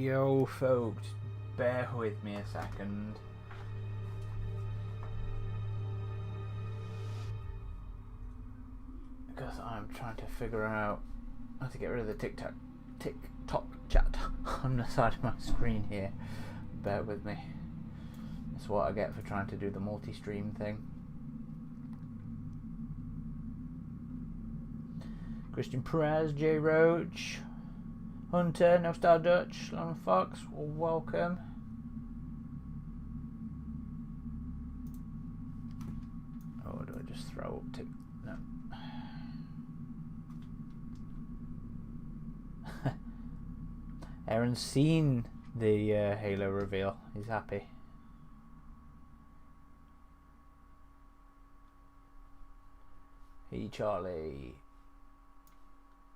Yo, folks, bear with me a second. Because I'm trying to figure out how to get rid of the TikTok chat on the side of my screen here. Bear with me. That's what I get for trying to do the multi-stream thing. Christian Perez, J Roach, Hunter, No Star Dutch, Long Fox, welcome. Oh, do I just throw up no. Aaron's seen the Halo reveal. He's happy. Hey Charlie.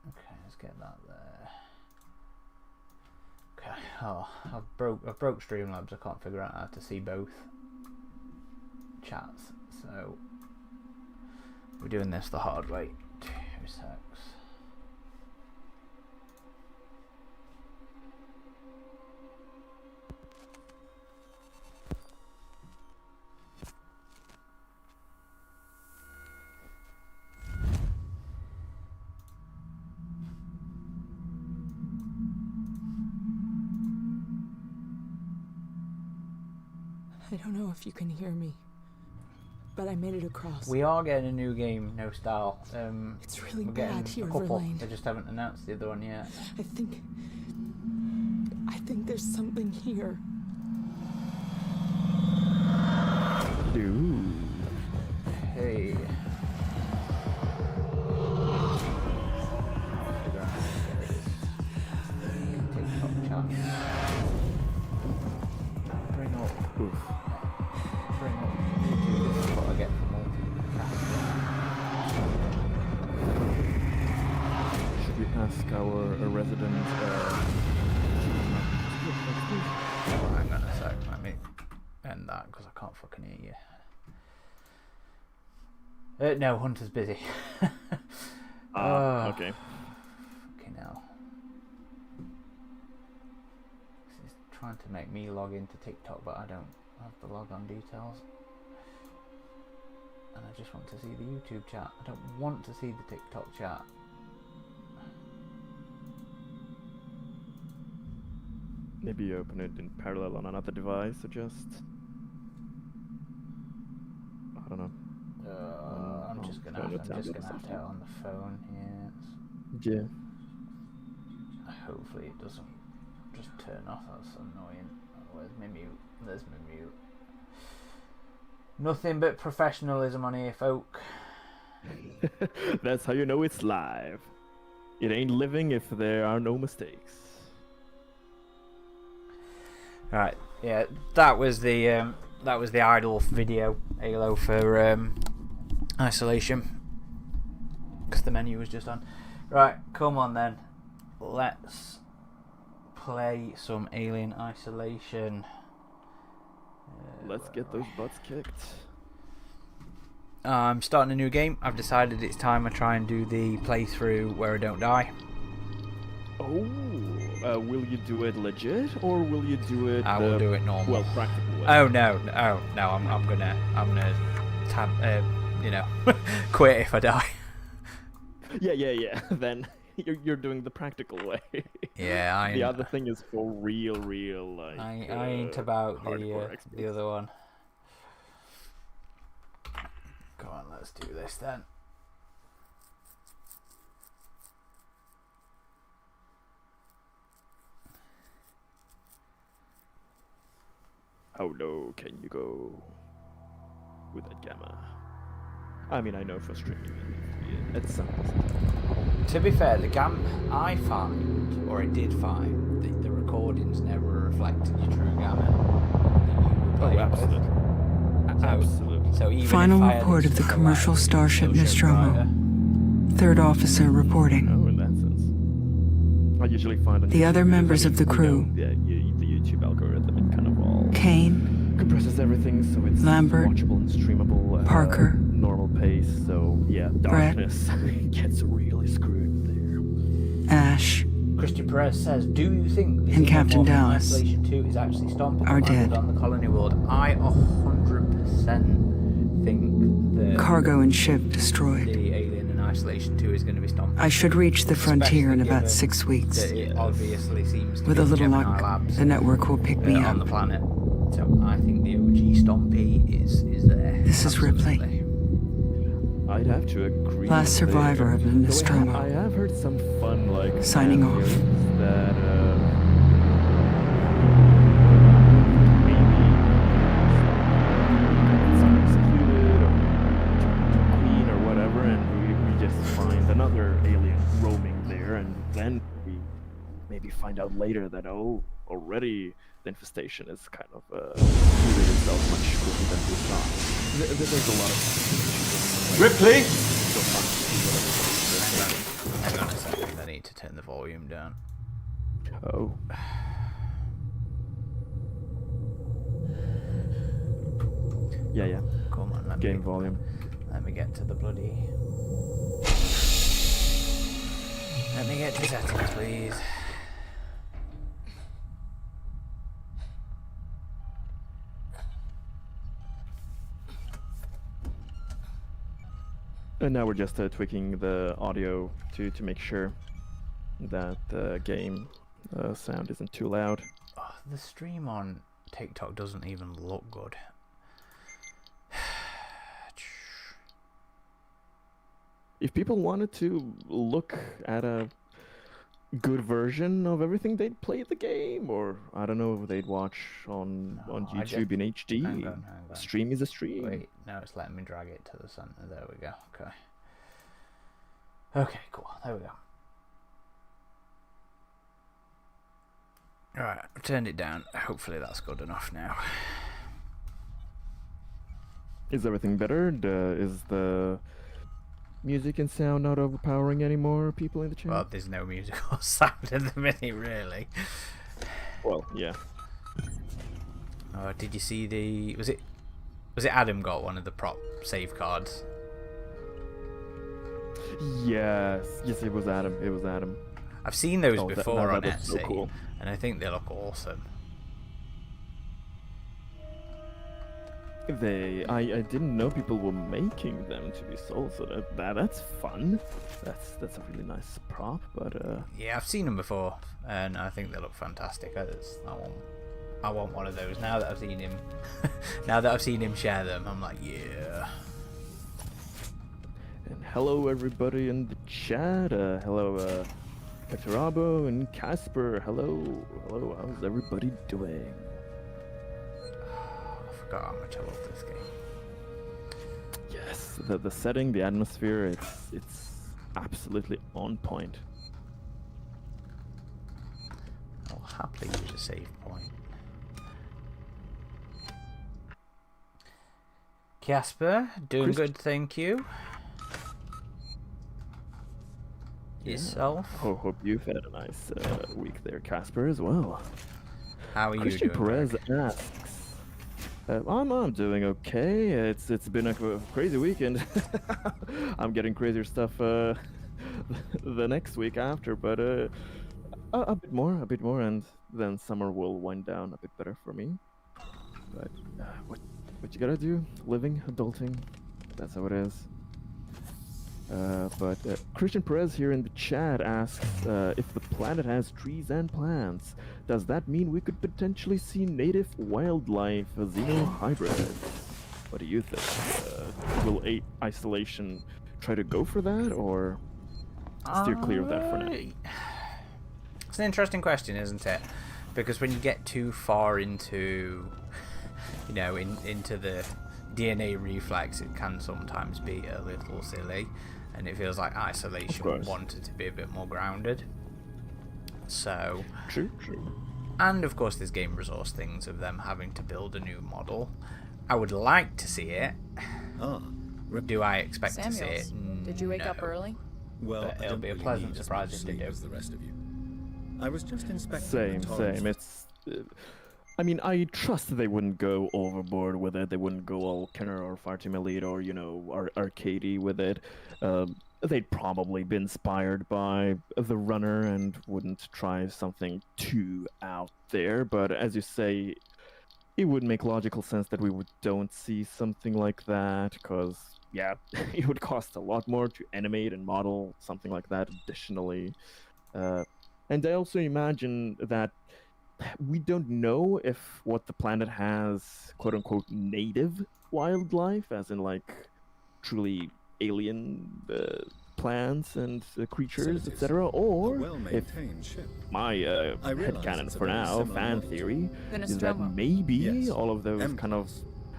Okay, let's get that there. Okay. Oh, I've broke Streamlabs. I can't figure out how to see both chats. So we're doing this the hard way. 2 secs. I don't know if you can hear me, but I made it across. We are getting a new game, No Style. It's really we're bad getting here, a couple. Verlaine. They just haven't announced the other one yet. I think there's something here. Ooh. Hey. TikTok chat. Bring up. Oof. Bring up YouTube. This is what I get from multi. Should we ask our resident? Oh, hang on a sec. Let me end that because I can't fucking hear you. No, Hunter's busy. Okay. Fucking hell. This is trying to make me log into TikTok, but I don't have the logon details. And I just want to see the YouTube chat. I don't want to see the TikTok chat. Maybe open it in parallel on another device, or just I don't know. I'm just gonna have to have it on the phone. Yeah. Hopefully it doesn't just turn off. That's annoying. Where's my mute? There's my mute. Nothing but professionalism on here, folk. That's how you know it's live. It ain't living if there are no mistakes. Right, yeah, that was the idle video Halo for Isolation, because the menu was just on. Right, come on then, let's play some Alien Isolation. Let's get those butts kicked. I'm starting a new game. I've decided it's time I try and do the playthrough where I don't die. Oh, will you do it legit, or will you do it? I will do it normal. Well, practical way. Oh no! I'm gonna quit if I die. Yeah. Then you're doing the practical way. Yeah, the other thing is for real like. I ain't about the other one. Come on, let's do this then. How low can you go with that gamma? I mean, I know for streaming it sounds. To be fair, the I find, or I did find, that the recordings never reflected your true gamma. Oh, absolutely. Absolutely. So even Final if I report of the commercial starship Nostromo. Third officer reporting. Oh, in that sense. I usually find The other members of the crew. The YouTube algorithm, it kind of all Kane, compresses everything so it's Lambert, watchable and streamable. Parker, normal pace. So yeah, Brett, darkness gets really screwed there. Ash, Christian Perez says, do you think the And xenomorph Captain in Dallas Isolation 2 is actually stomping are landed dead. on the colony world? I 100% think that Cargo and ship destroyed. the alien in Isolation 2 is going to be stomping. I should reach the frontier in about Especially 6 weeks. that it obviously seems to With be a little Gemini luck, Labs, the network will pick me on the up. planet. So I think the OG Stompy is there. This is Ripley. Absolutely. I'd have to agree. Last there. survivor of the Though Nostromo. I have heard some fun, like, Signing fan off. theories that maybe some executed or queen or whatever, and we just find another alien roaming there, and then we maybe find out later that already the infestation is kind of healing itself much quicker than we thought. There's a lot of Ripley? so fun to see Hang on a second, I need to turn the volume down. Oh. Yeah. Come on, Game volume. let me get to the bloody... Let me get to settings, please. And now we're just tweaking the audio to make sure that the game sound isn't too loud. Oh, the stream on TikTok doesn't even look good. If people wanted to look at a good version of everything, they'd play the game, or I don't know, they'd watch on No, I YouTube in HD. Hang on. A stream is a stream. Wait, now it's letting me drag it to the center. There we go. Okay. Okay, cool. There we go. Alright, I've turned it down. Hopefully that's good enough now. Is everything better? Is the music and sound not overpowering anymore, people in the chat? Well, there's no musical sound in the minute, really. Well, yeah. Oh, did you see the... Was it Adam got one of the prop save cards? Yes, it was Adam. It was Adam. I've seen those Oh, that- before that on looks so Etsy, cool. and I think they look awesome. I didn't know people were making them to be sold, so that's fun. That's a really nice prop, but Yeah, I've seen them before, and I think they look fantastic. I want one of those now that I've seen him. Now that I've seen him share them, I'm like, yeah. and hello everybody in the chat. Hello, Petarabo and Casper. Hello. How's everybody doing? I forgot how much I love this game. Yes, the setting, the atmosphere, it's absolutely on point. I'll happily use a save point. Casper, doing good, thank you. Yourself? Hope you've had a nice week there, Casper, as well. How are you Christian doing? Perez Mark? asks, I'm doing okay. It's been a crazy weekend. I'm getting crazier stuff the next week after, but a bit more, and then summer will wind down a bit better for me. But what you gotta do? Living, adulting, that's how it is. But Christian Perez here in the chat asks if the planet has trees and plants, does that mean we could potentially see native wildlife xenohybrids? What do you think? Will Isolation try to go for that, or steer clear of that for now? It's an interesting question, isn't it? Because when you get too far into, you know, into the DNA reflex, it can sometimes be a little silly, and it feels like Isolation wanted to be a bit more grounded. So, True. and of course there's game resource things of them having to build a new model. I would like to see it. Oh, Do I expect to see Samuels, it? did you wake up No. early? well, But I it'll don't be a really pleasant need as surprise much if they sleep do. as the rest of you. I was just inspecting Same. the tolerance. It's. I mean, I trust they wouldn't go overboard with it. They wouldn't go all Kenner or Far Team Elite or, you know, arcadey with it. they'd probably be inspired by the runner and wouldn't try something too out there. But as you say, it would make logical sense that don't see something like that, because yeah, it would cost a lot more to animate and model something like that additionally. And I also imagine that we don't know if what the planet has, quote unquote, native wildlife, as in like truly alien plants and creatures, Facilities. etc., A or if well-maintained ship. my I realize headcanon it's a for very now, similar fan model to theory, The is that Nostromo. maybe Yes. all of those M kind of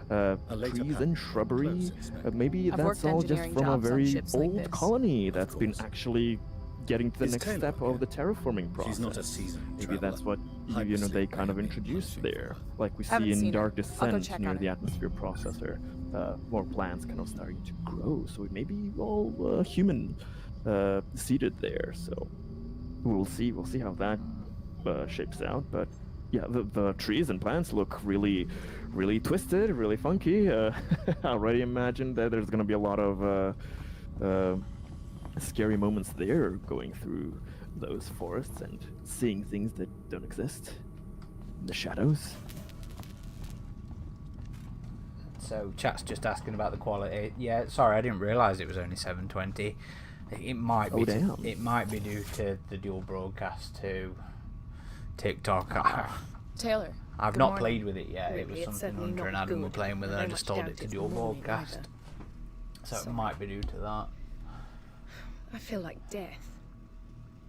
class. A later trees pattern, and shrubbery, close in spec. maybe I've that's worked all just engineering from a jobs on very ships like old this. colony Of that's been course. actually getting to the Is next Taylor step of here? the terraforming process. She's not a seasoned Maybe traveler. that's what they Hypersleep kind of may be introduced punishing there, for like we Haven't see in seen her. Dark I'll go Descent check near on the her. atmosphere processor. More plants kind of starting to grow, so it may be all human seeded there. So we'll see how that shapes out. But yeah, the trees and plants look really twisted, really funky. I already imagine that there's gonna be a lot of scary moments there, going through those forests and seeing things that don't exist in the shadows. So chat's just asking about the quality. Yeah, sorry, I didn't realise it was only 720. It might be. Oh, damn. It might be due to the dual broadcast to TikTok. Taylor. I've good not morning. played with it yet. It Really, was it's something certainly Hunter and not Adam were good. playing with, and I Very just much told doubt it to it's dual morning broadcast. either. So it Sorry. might be due to that. I feel like death.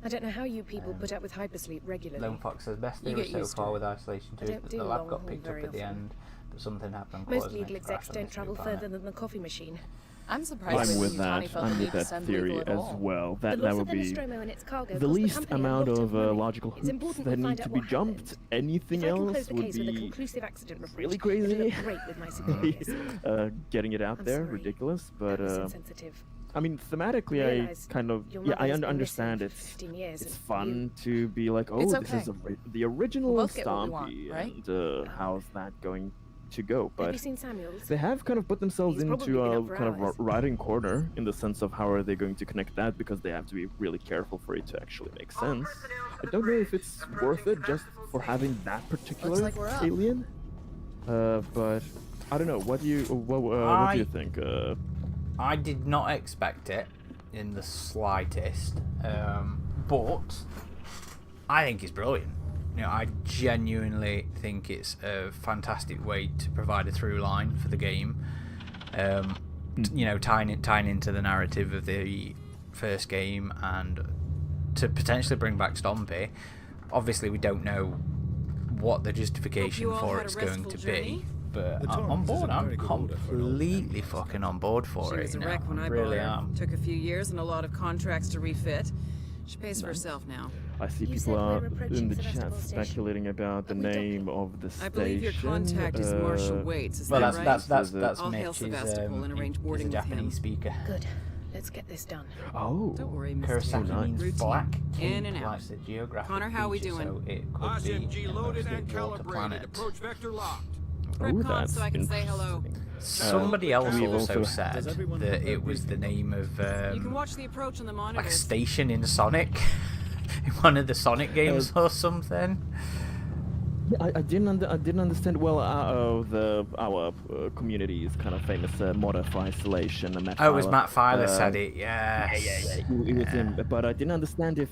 I don't know how you people put up with hypersleep regularly. Lone Fox says best You theory get so used to far it. with Isolation 2 I is don't that do the lab long got haul picked up very at the often. end, but something happened Most causing it legal to crash execs on don't this new travel planet. further than the coffee machine. I'm surprised I'm that with Tawny that. felt I'm the need with to that send theory people at as all. well. The That loss would of the be Nostromo and its cargo the cost least company a amount lot of money. logical It's hoops important that we need find to out be what jumped. happened. Anything If I can else close the would case with a be conclusive accident report, really it'll crazy. look great with my superiors. Getting it out I'm there, sorry. ridiculous. That But was insensitive. I mean, thematically, I Realize kind of your yeah, I mother's been understand missing for it's 15 years it's and fun to be like, oh, It's this is okay. the original We'll both get what we want, Stompy, right? and how's that going to go? Have But you seen Samuels? they have kind of put themselves He's probably into been a up for kind of hours. riding corner in the sense of how are they going to connect that, because they have to be really careful for it to actually make sense. I don't know if it's worth it just for having that particular like we're up. alien. But I don't know. What do you think? I did not expect it in the slightest, but I think it's brilliant. You know, I genuinely think it's a fantastic way to provide a through line for the game. You know, tying into the narrative of the first game, and to potentially bring back Stompy. Obviously, we don't know what the justification all for had a it's going restful to journey. be, but The I'm on Torrens is board. in I'm very good order for an old completely family. fucking on board for She it. was a You know, wreck when I really bought her. am. Took a few years and a lot of contracts to refit. She pays for Nice. herself now. I see You people said are we're approaching in the Sevastopol chat Station. speculating about the Are we docking? name of the station. I believe your contact is Marshal Waits, is Well, that that's right? that's I'll hail Mitch. He's, Sevastopol and arrange he's boarding a with Japanese him. speaker. Good. Let's get this done. Oh, Don't worry, Miss Kurosaki Taylor. means Routine. black. In Cape and out. likes the geographic Connor, how we feature, doing? So it could SMG be loaded and mostly water calibrated. planet. Approach vector locked. Prep oh, comms that's so I can say hello. interesting. Somebody else we've also also- said Does everyone that have their it was the name of You can watch the approach on the like a monitors. station in Sonic, in one of the Sonic games or something. Yeah, I didn't understand. Well, our community is kind of famous modder for isolation. And Matt Oh, it was Filer, Matt Filer said it. Yeah. It was him, but I didn't understand if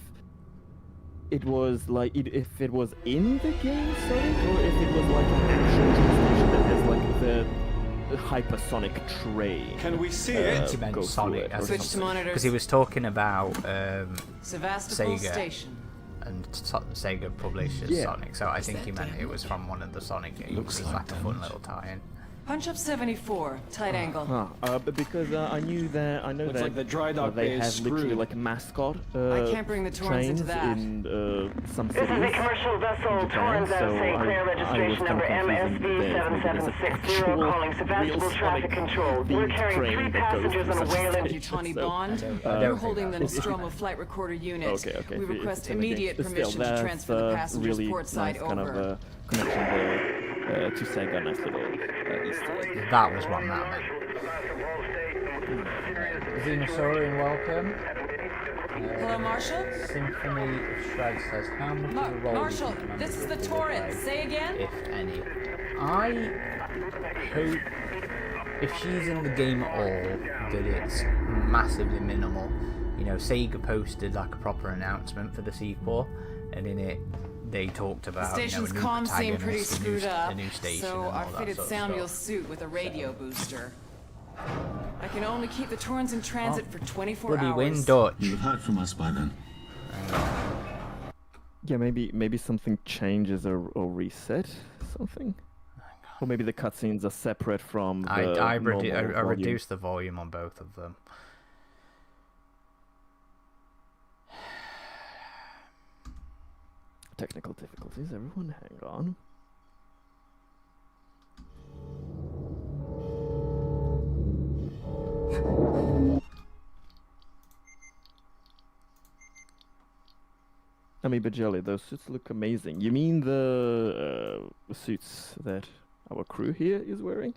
it was like if it was in the game Sonic, or if it was like an actual station that has like the hypersonic tray. Can we see He meant go through Sonic it or as Switch to something. monitors. because he was talking about Sevastopol Sega. Station. and Sega publishes Yeah. Sonic, so I think he meant it was from one of the Sonic games. Looks It's like like a fun little tie-in. Punch up 74, tight angle. But because I know Looks that like the dry dock they bay is have literally screwed. like a mascot I can't bring the Torrens trains into that. in some This cities. is a commercial vessel, in Japan, Torrens out so St. Clair, I was registration kind number of confusing that maybe there's an MSV7760, actual calling Sevastopol real Traffic Sonic Control. We're themed carrying train 3 that goes passengers through on a such a Wayland. Thank you, Tawny So, Bond. I don't We're think holding the that- Nostromo flight recorder unit. Okay. We if it- request if it's in the game. immediate But still, permission to that's, transfer the passengers really port nice side kind over. of connection there to Sega. Nice little Easter egg. That was one that meant. Xenosaurian, welcome. Hello, Marshall? Symphony of Shred says, how much of a role Marshall, do you think this is the Amanda Torrent. will play, Say again? if any? I hope if she's in the game at all, that it's massively minimal. You know, Sega posted like a proper announcement for the sequel, and in it they talked The about station's a new comms seem pretty protagonist, screwed up, a new station, so and all I that fitted sort of Samuel's stuff. suit with a radio booster. I can only keep the Torrens in transit for 24 Bloody hours. win Dutch. You'll have heard from us by then. Yeah, maybe something changes or reset something. Or maybe the cutscenes are separate from the I normal volume. reduced the volume on both of them. Technical difficulties, everyone, hang on. Amoeba Jelly, those suits look amazing. You mean the suits that our crew here is wearing?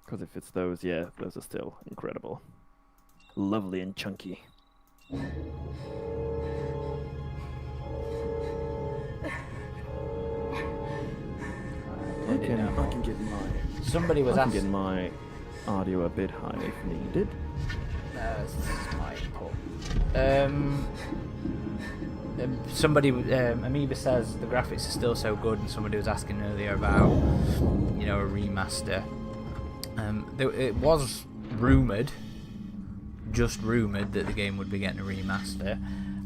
Because if it's those, yeah, those are still incredible. Lovely and chunky. I can get my Somebody was I can get asking. my audio a bit high if needed. This is my input. Somebody, Amoeba says the graphics are still so good, and somebody was asking earlier about, you know, a remaster. It was rumoured, just rumoured, that the game would be getting a remaster.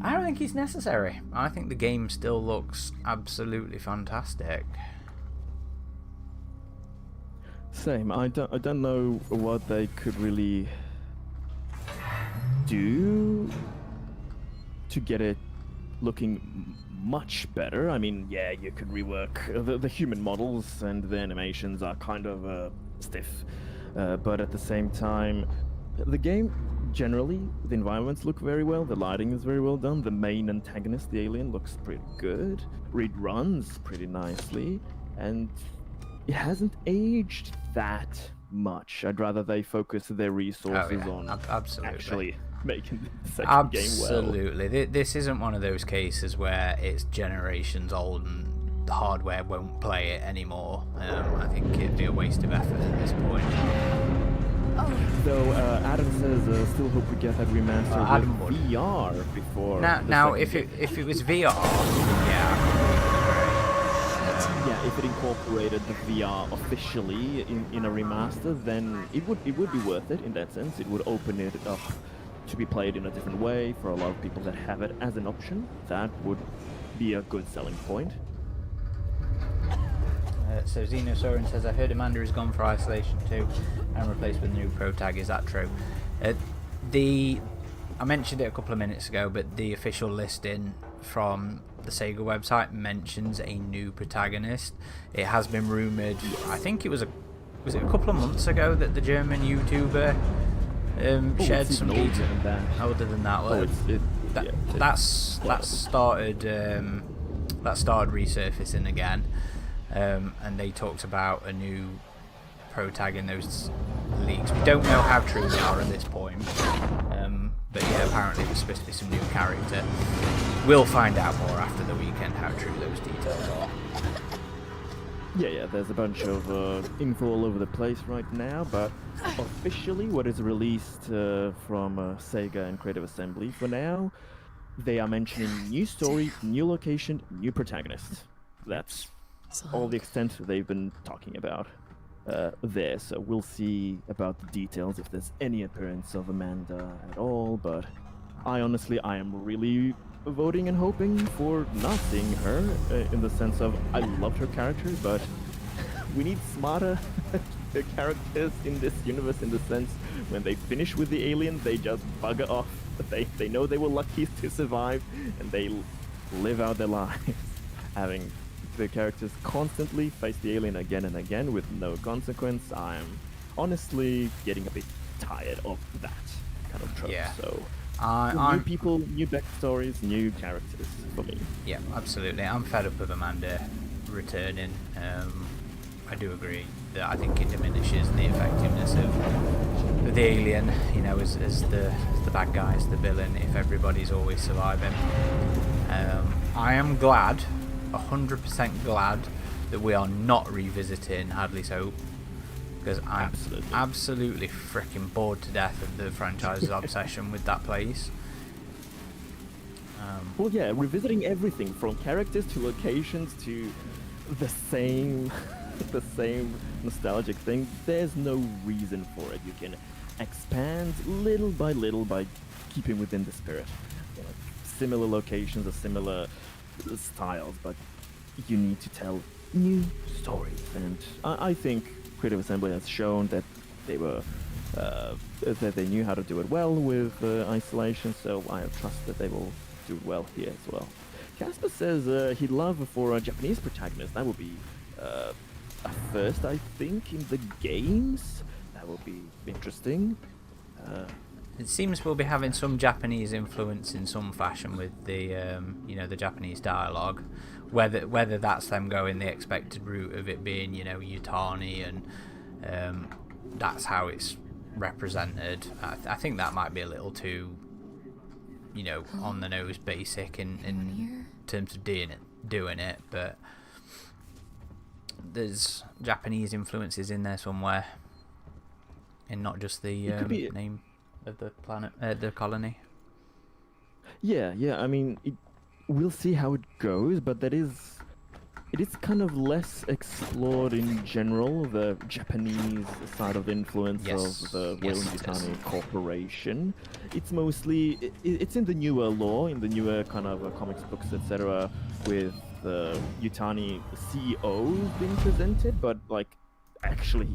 I don't think it's necessary. I think the game still looks absolutely fantastic. Same. I don't know what they could really do to get it looking much better. I mean, yeah, you could rework the human models, and the animations are kind of stiff. But at the same time, the game generally, the environments look very well. The lighting is very well done. The main antagonist, the alien, looks pretty good. It runs pretty nicely, and it hasn't aged that much. I'd rather they focus their resources on absolutely. actually making the second game well. Absolutely. This isn't one of those cases where it's generations old and the hardware won't play it anymore. I think it'd be a waste of effort at this point. So Adam says, still hope we get that remaster Adam with would. VR before. Now, the if second it was VR, yeah. Yeah, if it incorporated the VR officially in a remaster, then it would be worth it in that sense. It would open it up to be played in a different way for a lot of people that have it as an option. That would be a good selling point. So Xenosaurian says, I heard Amanda is gone for Isolation 2 and replaced with a new pro tag. Is that true? I mentioned it a couple of minutes ago, but the official listing from the Sega website mentions a new protagonist. It has been rumoured, I think was it a couple of months ago, that the German YouTuber shared some details. Older than that, well, that started resurfacing again, and they talked about a new pro tag in those leagues. We don't know how true they are at this point, but yeah, apparently there's supposed to be some new character. We'll find out more after the weekend how true those details are. Yeah, there's a bunch of info all over the place right now, but officially what is released from Sega and Creative Assembly for now, they are mentioning new story, new location, new protagonist. That's all the extent they've been talking about there, so we'll see about the details if there's any appearance of Amanda at all, but I am really voting and hoping for not seeing her, in the sense of I loved her character, but we need smarter characters in this universe, in the sense when they finish with the alien, they just bugger off. They know they were lucky to survive, and they live out their lives, having the characters constantly face the alien again and again with no consequence. I'm honestly getting a bit tired of that kind of trope. Yeah. So I'm new people, new backstories, new characters for me. Yeah, absolutely. I'm fed up with Amanda returning. I do agree that I think it diminishes the effectiveness of the alien, you know, as the bad guy, as the villain, if everybody's always surviving. I am glad, 100% glad, that we are not revisiting Hadley's Hope, because I'm absolutely freaking bored to death of the franchise's obsession with that place. Well, yeah, revisiting everything from characters to locations to the same, the same nostalgic thing. There's no reason for it. You can expand little by keeping within the spirit. You know, similar locations or similar styles, but you need to tell new stories. And I think Creative Assembly has shown that they were that they knew how to do it well with Isolation. So I have trust that they will do well here as well. Casper says he'd love for a Japanese protagonist. That would be a first, I think, in the games. That would be interesting. It seems we'll be having some Japanese influence in some fashion with the you know, the Japanese dialogue. Whether that's them going the expected route of it being, you know, Yutani and that's how it's represented. I think that might be a little too, you know, on the nose basic in terms of doing it, but there's Japanese influences in there somewhere, and not just the name of the planet, the colony. Yeah. I mean, we'll see how it goes, but it is kind of less explored in general, the Japanese side of the influence of the Weyland-Yutani Corporation. It's mostly, it's in the newer lore, in the newer kind of comics, books, etc., with the Yutani CEOs being presented, but like actually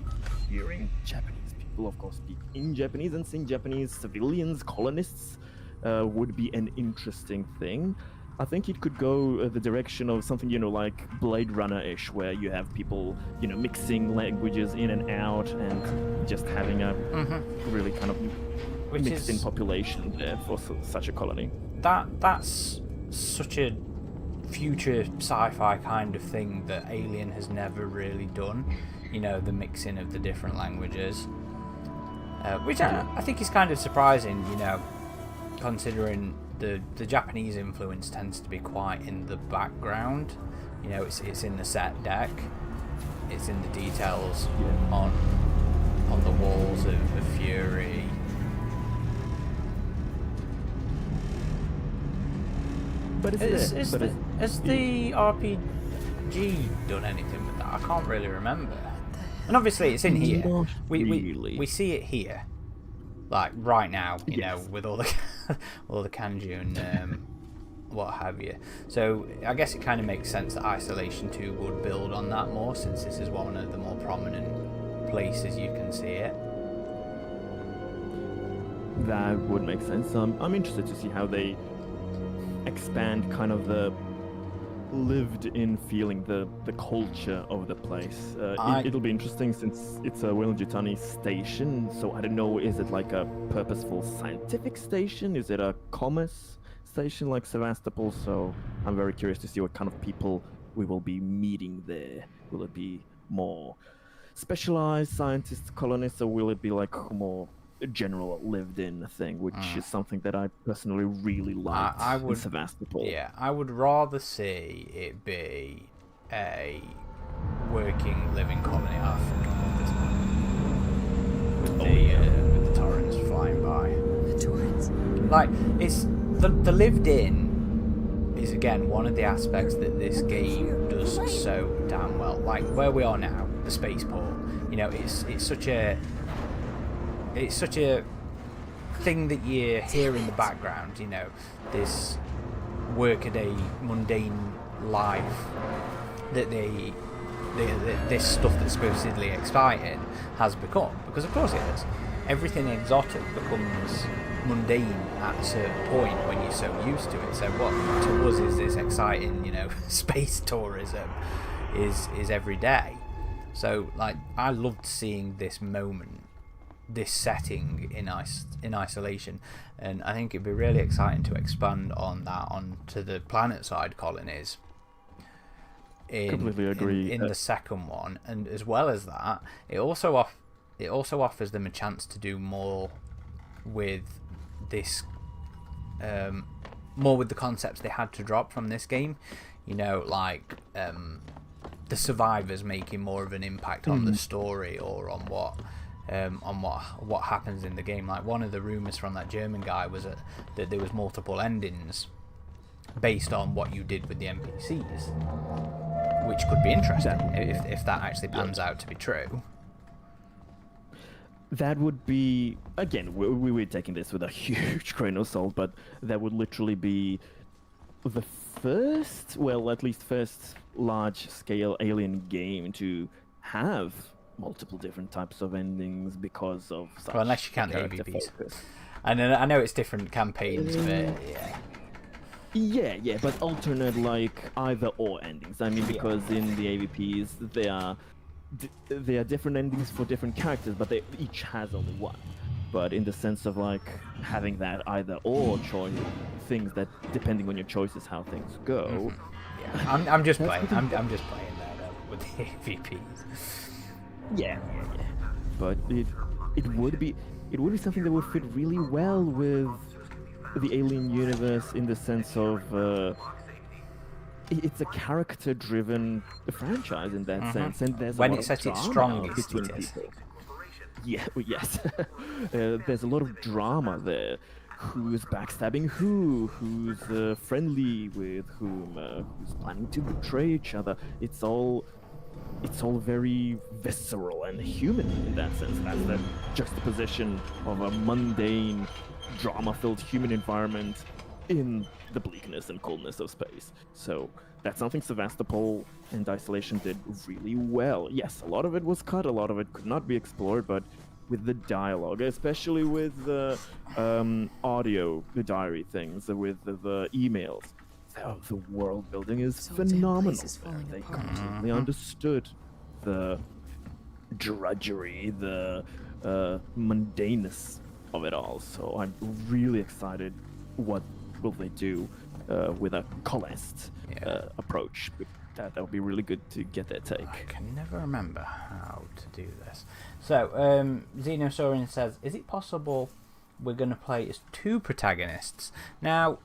hearing Japanese people, of course, speak in Japanese and seeing Japanese civilians, colonists, would be an interesting thing. I think it could go the direction of something, you know, like Blade Runner-ish, where you have people, you know, mixing languages in and out and just having a really kind of mixed-in population there for such a colony. That's such a future sci-fi kind of thing that Alien has never really done. You know, the mixing of the different languages, which I think is kind of surprising. You know, considering the Japanese influence tends to be quite in the background. You know, it's in the set deck, it's in the details on the walls of Fury. But Has the RPG done anything with that? I can't really remember. And obviously it's in here. We see it here, like right now. You know, with all the all the kanji and what have you. So I guess it kind of makes sense that Isolation 2 would build on that more, since this is one of the more prominent places you can see it. That would make sense. I'm interested to see how they expand kind of the lived-in feeling, the culture of the place. It'll be interesting since it's a Weyland-Yutani station, so I don't know, is it like a purposeful scientific station? Is it a commerce station like Sevastopol? So I'm very curious to see what kind of people we will be meeting there. Will it be more specialized scientists, colonists, or will it be like more general lived-in thing, which is something that I personally really like in Sevastopol. Yeah, I would rather see it be a working, living colony Earth with the torrents flying by. The torrents? Like, it's the lived-in is again one of the aspects that this game does so damn well. Like where we are now, the spaceport. You know, it's such a thing that you hear in the background, you know, this workaday, mundane life that this stuff that's supposedly exciting has become. Because of course it is. Everything exotic becomes mundane at a certain point when you're so used to it. So what to us is this exciting, you know, space tourism is every day. So like I loved seeing this moment, this setting in Isolation, and I think it'd be really exciting to expand on that onto the planet side colonies. Completely agree. in the second one, and as well as that, it also offers them a chance to do more with this, more with the concepts they had to drop from this game. You know, like the survivors making more of an impact on the story or on what happens in the game. Like one of the rumors from that German guy was that there was multiple endings based on what you did with the NPCs, which could be interesting if that actually pans out to be true. That would be, again, we were taking this with a huge grain of salt, but that would literally be the first, well, at least first large-scale Alien game to have multiple different types of endings because of such. Well, unless you count the character AVPs. focus. And I know it's different campaigns, but yeah. Yeah, but alternate like either or endings. I mean, because in the AVPs they are different endings for different characters, but they each has only one. But in the sense of like having that either or choice, things that depending on your choices how things go. Yeah, I'm just playing. I'm just playing that with the AVPs. Yeah. But it would be something that would fit really well with the Alien universe in the sense of it's a character-driven franchise in that sense, and there's When a lot it's at of its drama strongest, between it is. people. Yeah, yes. There's a lot of drama there. Who's backstabbing who's friendly with whom, who's planning to betray each other. It's all very visceral and human in that sense. That's the juxtaposition of a mundane, drama-filled human environment in the bleakness and coldness of space. So that's something Sevastopol and Isolation did really well. Yes, a lot of it was cut, a lot of it could not be explored, but with the dialogue, especially with the audio, the diary things, with the emails, the world building is This whole damn phenomenal. place is falling They apart. completely understood the drudgery, the mundaneness of it all. So I'm really excited. What will they do with a coalesced approach? That would be really good to get their take. I can never remember how to do this. So, Xenosaurian says, is it possible we're going to play as two protagonists? Now,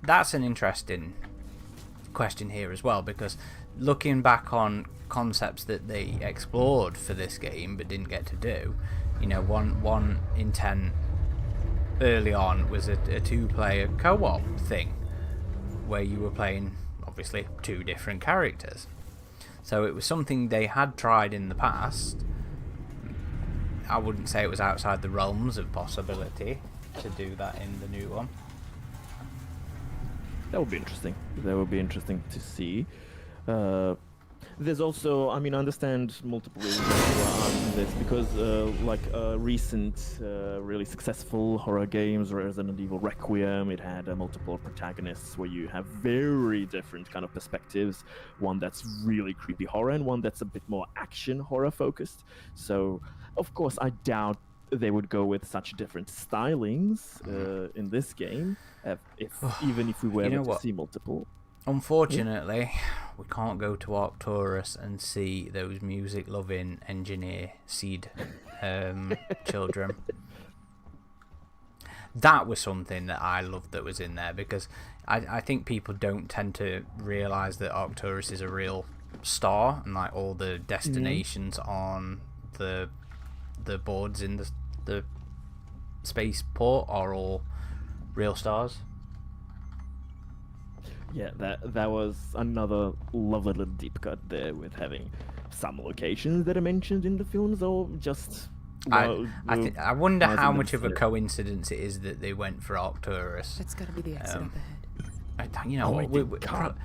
that's an interesting question here as well, because looking back on concepts that they explored for this game but didn't get to do, you know, one intent early on was a two-player co-op thing where you were playing obviously two different characters. So it was something they had tried in the past. I wouldn't say it was outside the realms of possibility to do that in the new one. That would be interesting. That would be interesting to see. There's also, I mean, I understand multiple reasons for this, because recent really successful horror games, Resident Evil Requiem, it had multiple protagonists where you have very different kind of perspectives. One that's really creepy horror and one that's a bit more action horror focused. So, of course, I doubt they would go with such different stylings in this game, even if we were able to see multiple. Unfortunately, we can't go to Arcturus and see those music-loving engineer seed children. That was something that I loved that was in there, because I think people don't tend to realise that Arcturus is a real star, and like all the destinations on the boards in the spaceport are all real stars. Yeah, that was another lovely little deep cut there, with having some locations that are mentioned in the films, or just. I wonder how much of a themselves. coincidence it is that they went for Arcturus. That's gotta be the exit up ahead. You know, It can't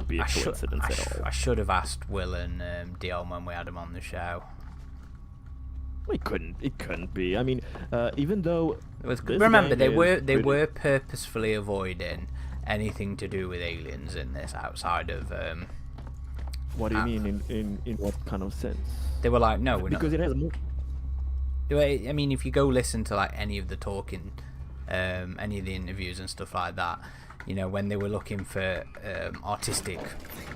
be a coincidence at all. I should have asked Will and Dion when we had them on the show. It couldn't be. I mean, even though Remember, they were purposefully avoiding anything to do with aliens in this, outside of. What do you mean? In what kind of sense? They were like, no, we're Because not. it has. I mean, if you go listen to like any of the talking, any of the interviews and stuff like that, you know, when they were looking for artistic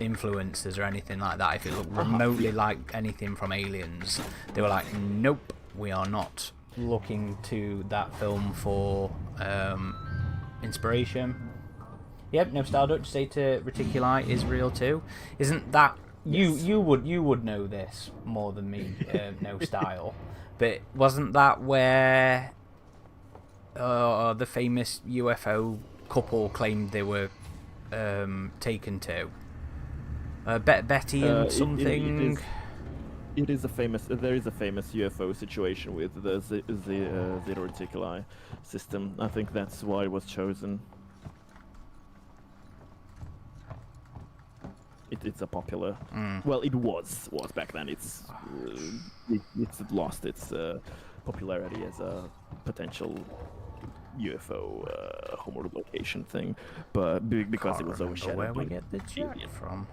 influences or anything like that, if it looked remotely like anything from Aliens, they were like, nope, we are not looking to that film for inspiration. Yep, No Style Dutch say to Reticuli is real too. Isn't that you would know this more than me, No Style. But wasn't that where the famous UFO couple claimed they were taken to? Betty and something. It is a famous. There is a famous UFO situation with the Zeta Reticuli system. I think that's why it was chosen. It's a popular. Well, it was back then. It's lost its popularity as a potential UFO home location thing, but because Can't it was remember overshadowed. where we by get the jack Alien. from.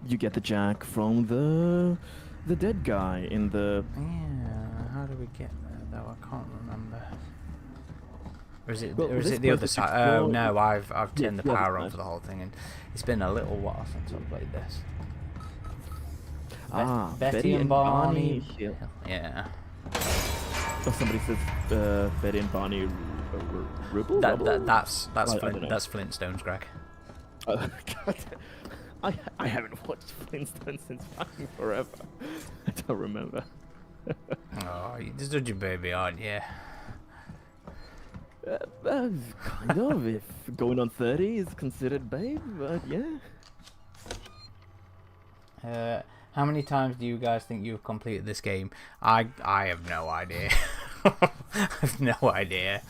You get the jack from the dead guy in the. Yeah, how do we get there though? I can't remember. Or is it, Well, or is this it the other place is side? Oh explored- no, I've Yeah, turned the the other power on side. for the whole thing, and it's been a little while since I've played this. Betty and Barney. Hill. Yeah. Oh, somebody says Betty and Barney Rubble. That's I don't know. that's Flintstones, Greg. God. I haven't watched Flintstones since fucking forever. I don't remember. Oh, you're just judging baby, aren't you? Kind of. If going on 30 is considered babe, but yeah. How many times do you guys think you've completed this game? I have no idea. I have no idea.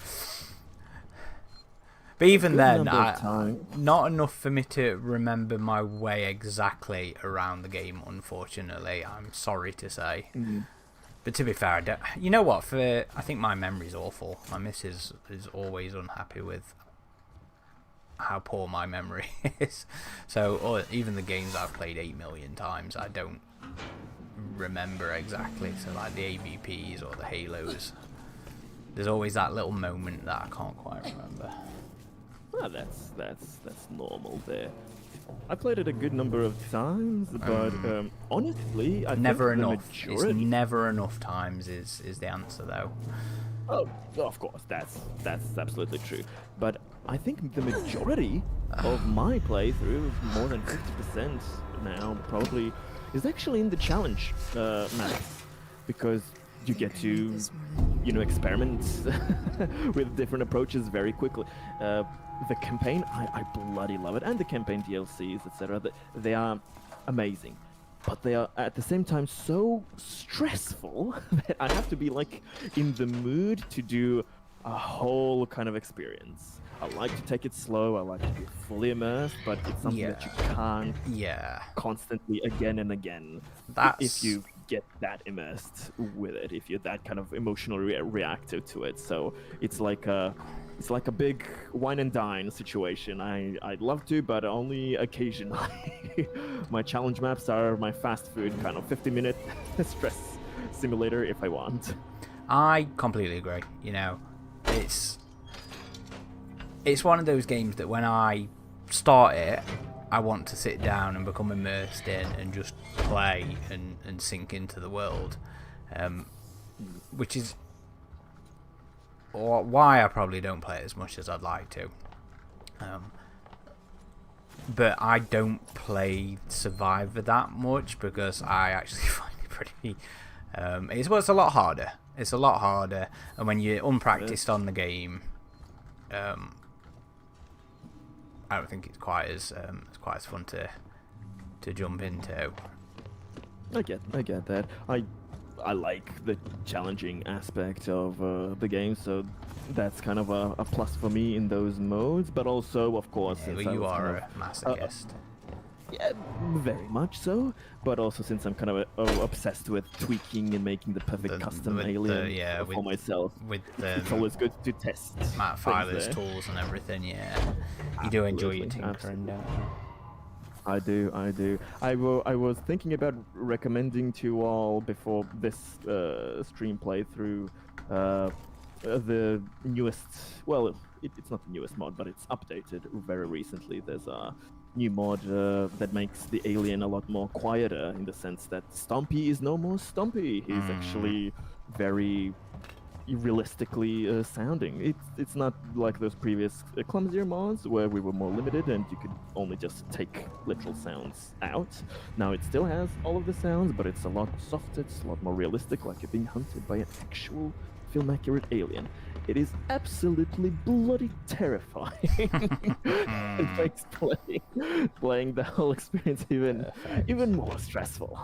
But even Good then, number of times. not enough for me to remember my way exactly around the game, unfortunately. I'm sorry to say. But to be fair, I don't, you know what? I think my memory's awful. My missus is always unhappy with how poor my memory is. So, or even the games I've played 8 million times, I don't remember exactly. So, like the AVPs or the Halos, there's always that little moment that I can't quite remember. Well, that's normal there. I played it a good number of times, but honestly, I Never think enough. the It's majority. never enough times is the answer though. Oh, of course, that's absolutely true. But I think the majority of my playthrough, more than 50% now, probably, is actually in the challenge map, because you get to, experiment with different approaches very quickly. The campaign, I bloody love it, and the campaign DLCs, etc. They are amazing. But they are at the same time so stressful that I have to be like in the mood to do a whole kind of experience. I like to take it slow, I like to be fully immersed, but it's something that you can't Yeah. constantly again and again if you get that immersed with it, if you're that kind of emotionally reactive to it. So it's like a big wine and dine situation. I'd love to, but only occasionally. My challenge maps are my fast food kind of 50-minute stress simulator if I want. I completely agree. It's one of those games that when I start it, I want to sit down and become immersed in and just play and sink into the world, which is why I probably don't play it as much as I'd like to. But I don't play Survivor that much because I actually find it pretty... it's a lot harder. It's a lot harder, and when you're unpracticed on the game, I don't think it's quite as fun to jump into. I get that. I like the challenging aspect of the game, so that's kind of a plus for me in those modes. But also, of course, Yeah, since well, I you was are kind a masochist. yeah, very much so. But also, since I'm kind of obsessed with tweaking and making the perfect custom alien for myself, with it's always good to test Matt things Filer's there. tools and everything. Yeah, you do enjoy your Absolutely, tinkering, don't you? I do. I was thinking about recommending to all before this stream playthrough the newest, well, it's not the newest mod, but it's updated very recently. There's a new mod that makes the alien a lot more quieter, in the sense that Stumpy is no more Stumpy. He's actually very realistically sounding. It's not like those previous clumsier mods where we were more limited and you could only just take literal sounds out. Now it still has all of the sounds, but it's a lot softer, it's a lot more realistic, like you're being hunted by an actual film-accurate alien. It is absolutely bloody terrifying. It makes playing the whole experience even more stressful.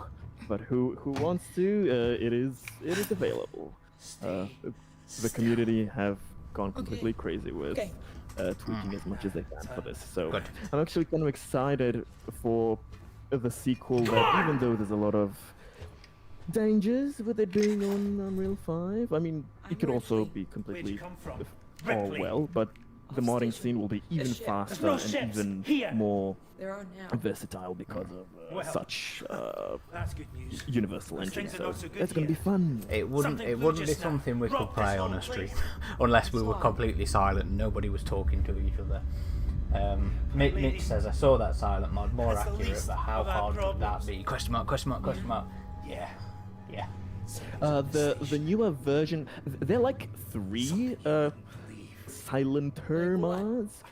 But who wants to? It is available. The community have gone completely crazy with tweaking as much as they can for this. So Good. I'm actually kind of excited for the sequel. That even though there's a lot of dangers with it being on Unreal 5, I mean, it could also be completely all well, but the modding scene will be even faster and even more There are now. versatile because of such That's good news. universal Those engines. things are So not so good it's going to be here. fun. It wouldn't Something be just now something we could rocked play this on whole a stream place. unless we were completely silent and nobody was talking to each other. Mitch says, I saw that silent mod, more That's the accurate, least but how of our hard would that problems. be? Question mark, question mark, question mark. Yeah. The newer version, they're like 3 silenter mods.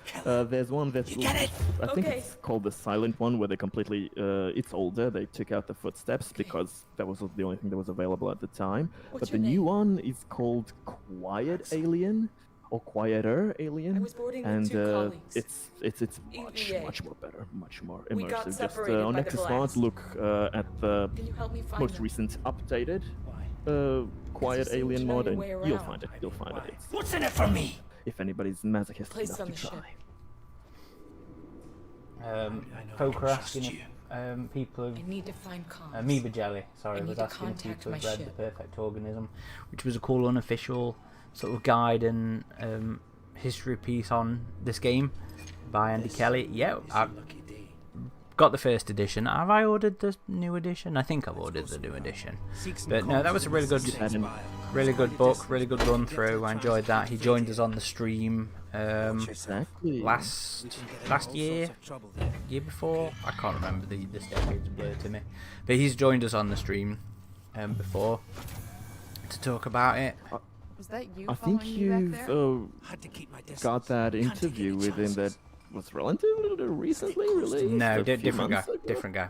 There's one that's I think Okay. it's called the silent one, where they completely it's older. They took out the footsteps because that was the only thing that was available at the time. What's But the your new name? one is called Quiet Alien or Quieter Alien, I was boarding with and 2 colleagues. it's EVA. much more better, much more We got immersive. Just separated on by the Nexus blast. Mods, look at the Can you help me find most them? recent updated Quiet seem to Alien know mod, your and way you'll around. find it. You'll find it. It's, What's in it for me? if anybody's masochistic Place enough on to the ship. try. Poker trust asking you. if people I need to find comms. Amoeba Jelly, sorry, I was need to asking if contact people my have read ship. The Perfect Organism, which was a cool unofficial sort of guide and history piece on this game by Andy Kelly. Yeah, I've Lucky day. got the first edition. Have I ordered the new edition? I think I've ordered the new edition. But no, that was a really good book, really good run through. I enjoyed that. He joined us on the stream Exactly. last year, year before. I can't remember, this decade's a blur to me. But he's joined us on the stream before to talk about it. Was that you I think following me back you've there? Had to keep my distance. got that Can't take interview any with him that chances. was relatively recently released. No, a few different guy, months ago? different guy,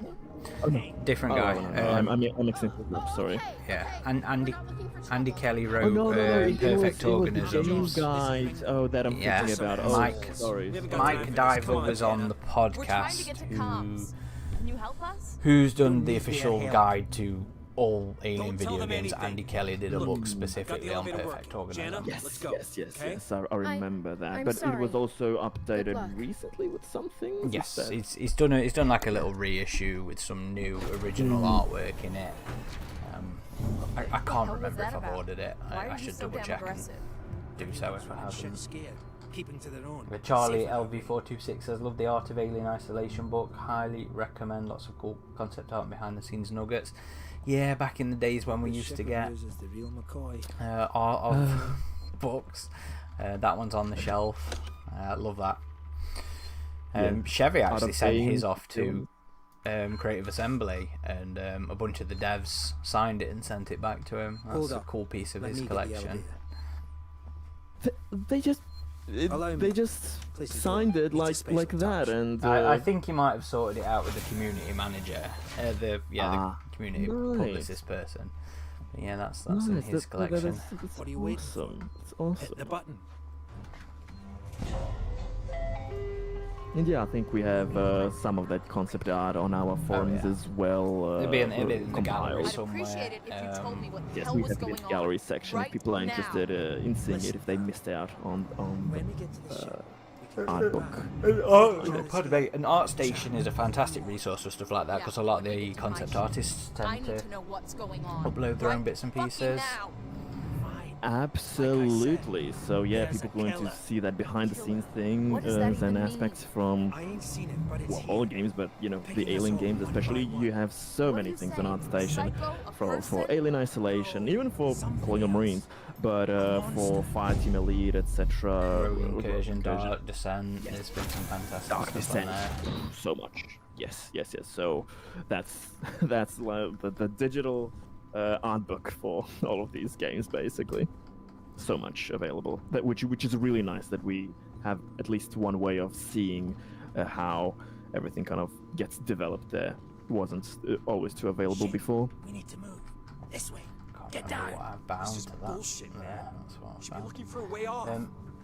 Oh, no. different Oh, guy. no, no, I'm mixing things up. Sorry. Yeah, and Andy Kelly Oh wrote no, Perfect it was the game Organisms. guide. Oh, that I'm Yeah, thinking about. Oh, Mike- sorry. Mike Diver was on the We're trying to podcast get to comms. Can you help us? who's done the Don't need official their help. guide to all Alien Don't tell video them games. anything. Andy Kelly did a book specifically on elevator Perfect work. Organism. Jenna? Yes, Let's go, yes, okay? yes. I remember that. I'm But it sorry. was also luck. updated recently with something. Yes, Is that- he's done like a little reissue with some new original artwork in it. I can't hell was remember that if I've about? ordered it. Why I are you should so double damn check and aggressive? do so if I haven't. Shit's scared. Keeping to their own. But Charlie Safer that way. LV426 says, love the Art of Alien Isolation book, highly recommend, lots of cool concept art behind the scenes nuggets. Yeah, back in the days when we The used to ship get loses the real McCoy. art of books. That one's on the shelf. Love that. Chevy Art actually of sent Alien his off to film. Creative Assembly, and a bunch of the devs signed it and sent it back to him. That's Hold a up. cool piece of Let his me get the collection. elevator. They just Allow they me. just Please do. signed it It's a like special that, touch. and I think he might have sorted it out with the community manager, the community nice. publicist person. But yeah, that's in nice, his collection. That's What are you waiting for? awesome. It's awesome. Hit the button. And yeah, I think we have some of that concept art on our forums yeah. as well. It'll be in the gallery I'd somewhere. appreciate it if you told me what the Yes, hell we was have the going gallery on. section right if people are now. interested in seeing it, if they missed out on When we get to the ship, we can art book. Pardon me, an art station is a fantastic resource for stuff like that, because a lot of when we the get to my concept ship, artists I tend need to to know what's going on. upload their own Right bits and fucking pieces. now. Fine. Absolutely. So yeah, There's people a going to killer. see that behind the scenes thing What does that and even mean? aspects from I ain't seen it, but it's well, here. all games, but you know, the Picking us Alien off games one especially, by one. you have so What many are you things saying? on ArtStation Psycho? A for person? Alien Isolation, even for Something Colonial else. Marines, but for Fireteam Elite, etc. Rogue Incursion, Dark Descent. There's been some fantastic Dark stuff Descent, on there. so much. Yes. So that's that's like the digital art book for all of these games, basically. So much available, that which is really nice that we have at least one way of seeing how everything kind of gets developed there. It wasn't always too available before. We need to move. This way. Can't Get remember down. what I bound This is to that. bullshit, man. Yeah, that's what I Should be found. looking for a way off.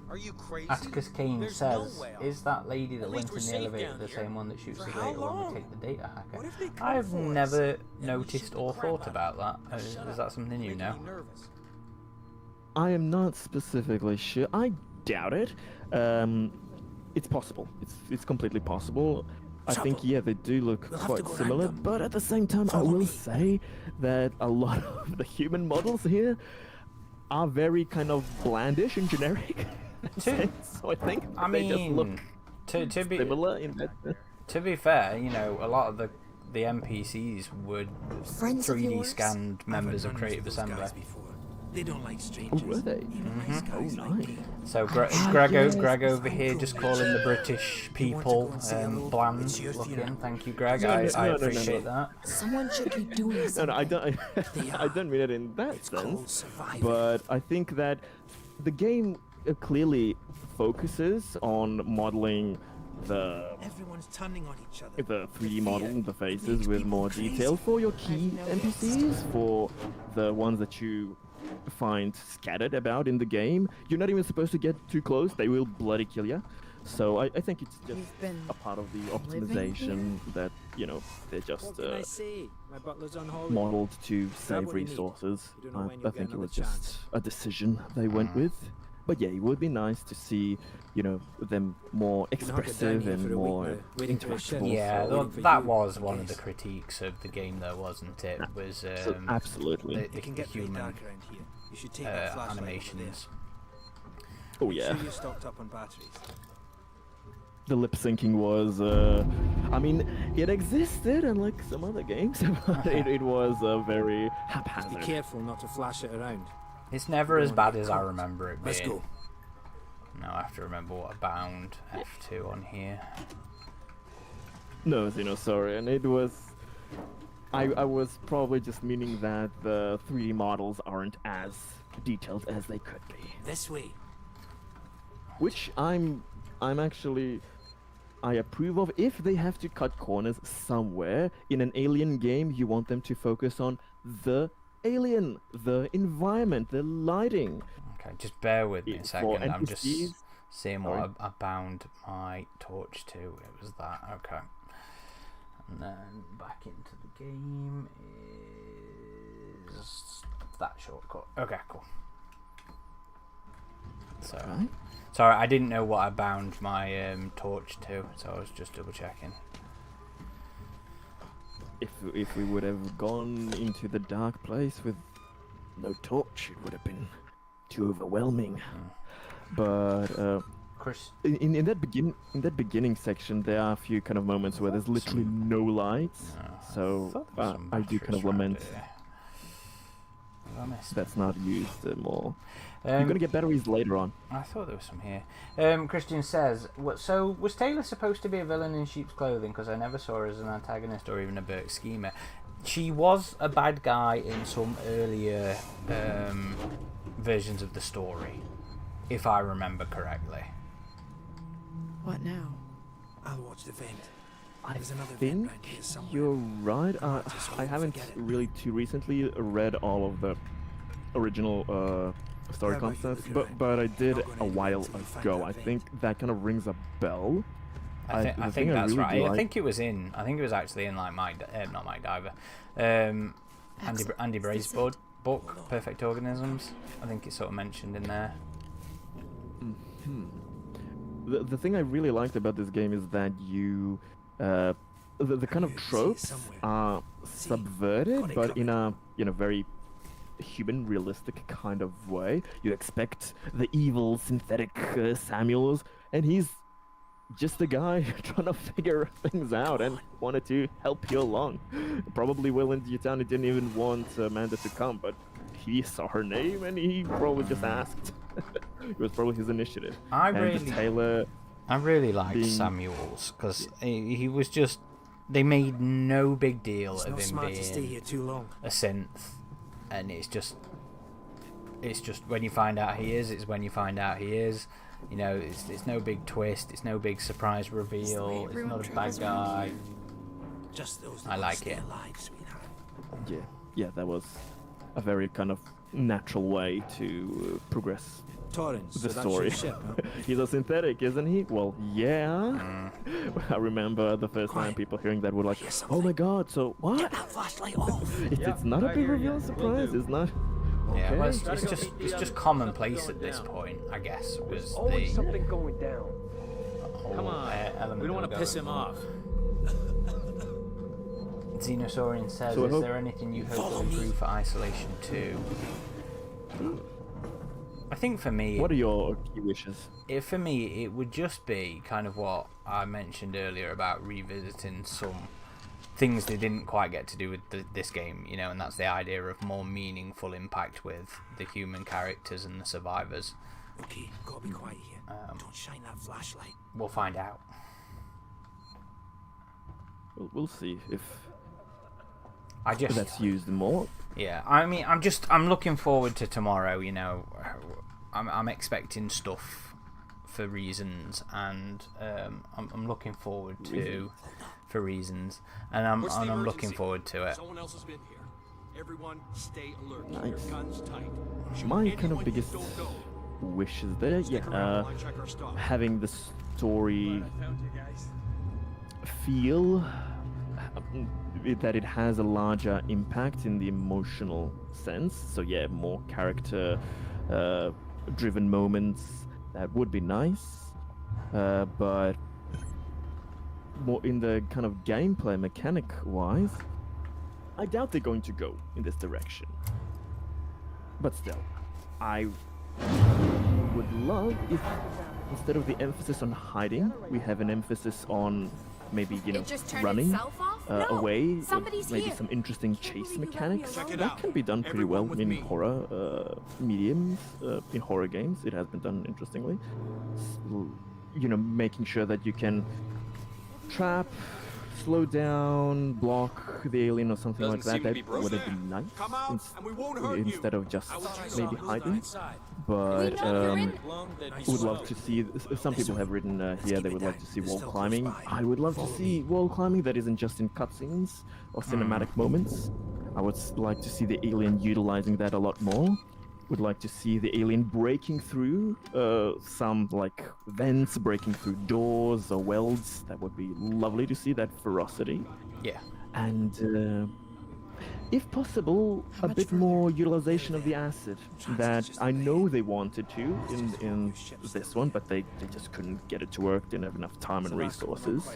Are you crazy? Atticus Kane There's no says, way off. "Is that lady that At went least we're in the safe elevator down the here. same one that shoots For the how data when long? we take the data hacker?" What if they come I've for us? never Then we noticed shoot the or crap thought out of about them. that. Now shut Is up. that something you Making know? me nervous. I am not specifically sure. I doubt it. It's possible. It's completely possible. I think Trouble. yeah, they do look We'll have to quite go similar, random. but at the same time, I Follow will me. say that a lot of the human models here are very kind of blandish and generic. So I think I they just look mean, to be similar in that. to be fair, you know, a lot of the NPCs were Friends of 3D yours? scanned members of I've run into Creative those Assembly. guys before. They don't like Oh, strangers. were they? Even nice guys Oh, like nice. me. So Ah, Greg yes. over I'm here cool, just bitch. calling the British You want to people go and say hello? bland It's your looking. funeral. Thank you, Greg. No, I no, no, appreciate no. that. Someone should be doing No, something. no, I don't. They I are. don't mean it in that It's called sense. surviving. But I think that the game clearly focuses on modeling the Everyone's turning on each other. 3D model, the faces makes with people more crazy. detail for your key I've noticed. NPCs, for the ones that you find scattered about in the game. You're not even supposed to get too close; they will bloody kill you. So I think it's just You've been a part of the living optimization that they're What just can I say? My butler's on holiday. modeled to Grab save what you need. resources. You don't know when I you'll think get it was another just chance. a decision they went with. But yeah, it would be nice to see, them more Been hunkered down expressive here and for a week more now, waiting for a shift. interactable. Yeah, Also, waiting for that you, was I one of the guess. critiques of the game, though, wasn't it? Was So, the, absolutely. It can the get pretty human dark around here. You should take that flashlight over there. animations. Oh Make yeah. Sure you're stocked up on batteries. The lip syncing was, I mean, it existed unlike some other games, but it was very Be haphazard. careful not to flash it around. It's never Don't as wanna bad get as I caught. remember it Let's being. go. Now I have to remember what I bound F2 on here. No, sorry, and it was. I was probably just meaning that the 3D models aren't as detailed as they could be. This way. Which I'm actually I approve of. If they have to cut corners somewhere in an Alien game, you want them to focus on the alien, the environment, the lighting. Okay, just bear with me a For second. I'm just NPCs, seeing sorry. what I bound my torch to. It was that. Okay. And then back into the game is that shortcut. Okay, cool. So, Right. sorry, I didn't know what I bound my torch to, so I was just double checking. If we would have gone into the dark place with no torch, it would have been too overwhelming. But Chris, in that beginning section, there are a few kind of moments where there's literally no lights. So I do kind of lament I missed. that's not used more. You're Um, gonna get batteries later on. I thought there was some here. Christian says, so was Taylor supposed to be a villain in sheep's clothing? Because I never saw her as an antagonist or even a Burke schemer. She was a bad guy in some earlier versions of the story, if I remember correctly. What now? I'll watch the vent. I There's another vent think round here somewhere. you're right. Just I haven't forget it. really too recently read all of the original story How about you concepts, look around? but I did Not going a while anywhere till you find ago. that I vent. think that kind of rings a bell. I the think thing I that's really right. do I like- think it was actually in like not Mike Diver, Andy Bray's book, Perfect Organisms. I think it's sort of mentioned in there. The thing I really liked about this game is that you, the kind of You can see it tropes somewhere. are See, subverted, got it but in a very human, realistic kind of way. You expect the evil synthetic Samuels, and he's just a guy trying to figure things out and wanted to help you along. Probably Will and Yutani didn't even want Amanda to come, but he saw her name and he probably just asked. It was probably his initiative. I really liked being- Samuels because he was just. They made no big deal It's of not him smart to stay being here too long. a synth, and it's just when you find out he is, it's when you find out he is. You know, it's no big twist, it's no big surprise reveal, it's not a bad guy. Just those I like it. alive, sweetheart. Yeah, that was a very kind of natural way to progress Torrens, the so that's story. your ship, huh? He's a synthetic, isn't he? Well, yeah. I remember the first time Quiet. people hearing that were like, Hear "Oh my something. god!" So what? Get that flashlight off. It's not a big reveal surprise. It's not. Yeah, well, Okay. it's just commonplace at this point, I guess. Was Always the something going down. whole Come on. element We don't of want to piss going him off. Xenosaurian says, So I is hope- there anything you hope Follow will me. improve for Isolation 2? I think for me, What are your key wishes? for me, it would just be kind of what I mentioned earlier about revisiting some things they didn't quite get to do with this game, you know, and that's the idea of more meaningful impact with the human characters and the survivors. Okay, gotta be quiet here. Don't shine that flashlight. We'll find out. We'll see if I just that's used more. Yeah, I mean, I'm looking forward to tomorrow. You know, I'm expecting stuff for reasons, and I'm looking forward to for reasons, and I'm looking forward to it. Someone else has been here. Everyone, stay alert. Keep Nice. your guns tight. Shoot My kind anyone of you biggest don't know. wish is there. Stick around while I check our stuff. Having the story feel that it has a larger impact in the emotional sense. So yeah, more character driven moments, that would be nice. But more in the kind of gameplay mechanic wise, I doubt they're going to go in this direction. But still, I would love if instead of the emphasis on hiding, we have an emphasis on maybe, you know, It just turned running itself off? No, away. somebody's Maybe here. some interesting Can't chase believe you let me mechanics. alone. Check it That out. can be done pretty Everyone well with in me. horror mediums, in horror games. It has been done interestingly. You know, making sure that you can trap, slow down, block the alien or something Doesn't like that. seem to That be broken. would have been nice. Come out, and we won't hurt you. Instead of just I was just maybe on hiding. Inside. But know you're in. would love to see. Some people have written here they would like to see wall climbing. I would love to see wall climbing that isn't just in cutscenes or cinematic moments. I would like to see the alien utilizing that a lot more. Would like to see the alien breaking through some like vents, breaking through doors or welds. That would be lovely to see that ferocity. Yeah. And if possible, a bit more utilization of the acid that I know they wanted to in this one, but they just couldn't get it to work, didn't have enough time and resources.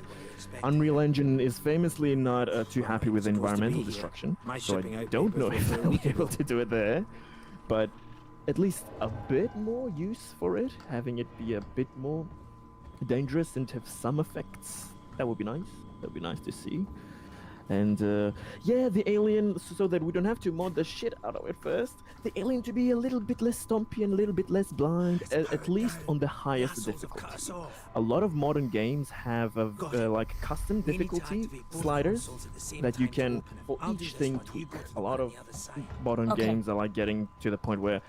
Unreal Engine is famously not too happy with environmental destruction, so I don't know if they'll be able to do it there, but at least a bit more use for it, having it be a bit more dangerous and have some effects. That would be nice. That would be nice to see. And yeah, the alien, so that we don't have to mod the shit out of it first, the alien to be a little bit less stompy and a little bit less blind, at least on the highest difficulty. A lot of modern games have like custom difficulty sliders that you can, for each thing, tweak. A lot of modern Okay. games are like getting to the point where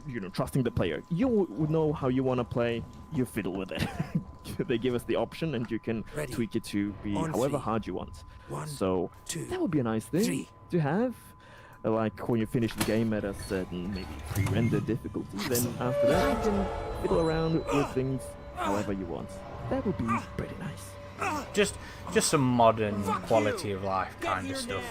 you know, trusting the player. You would know how you want to play, you fiddle with it. They give us the option and you can Ready. tweak it to be On however three. hard you want. 1, So 2, that would be a nice thing 3. to have. Like when you finish the game at a certain maybe pre-rendered difficulty, then after that you can fiddle around with things however you want. That would be pretty nice. Just some modern quality of life kind of stuff.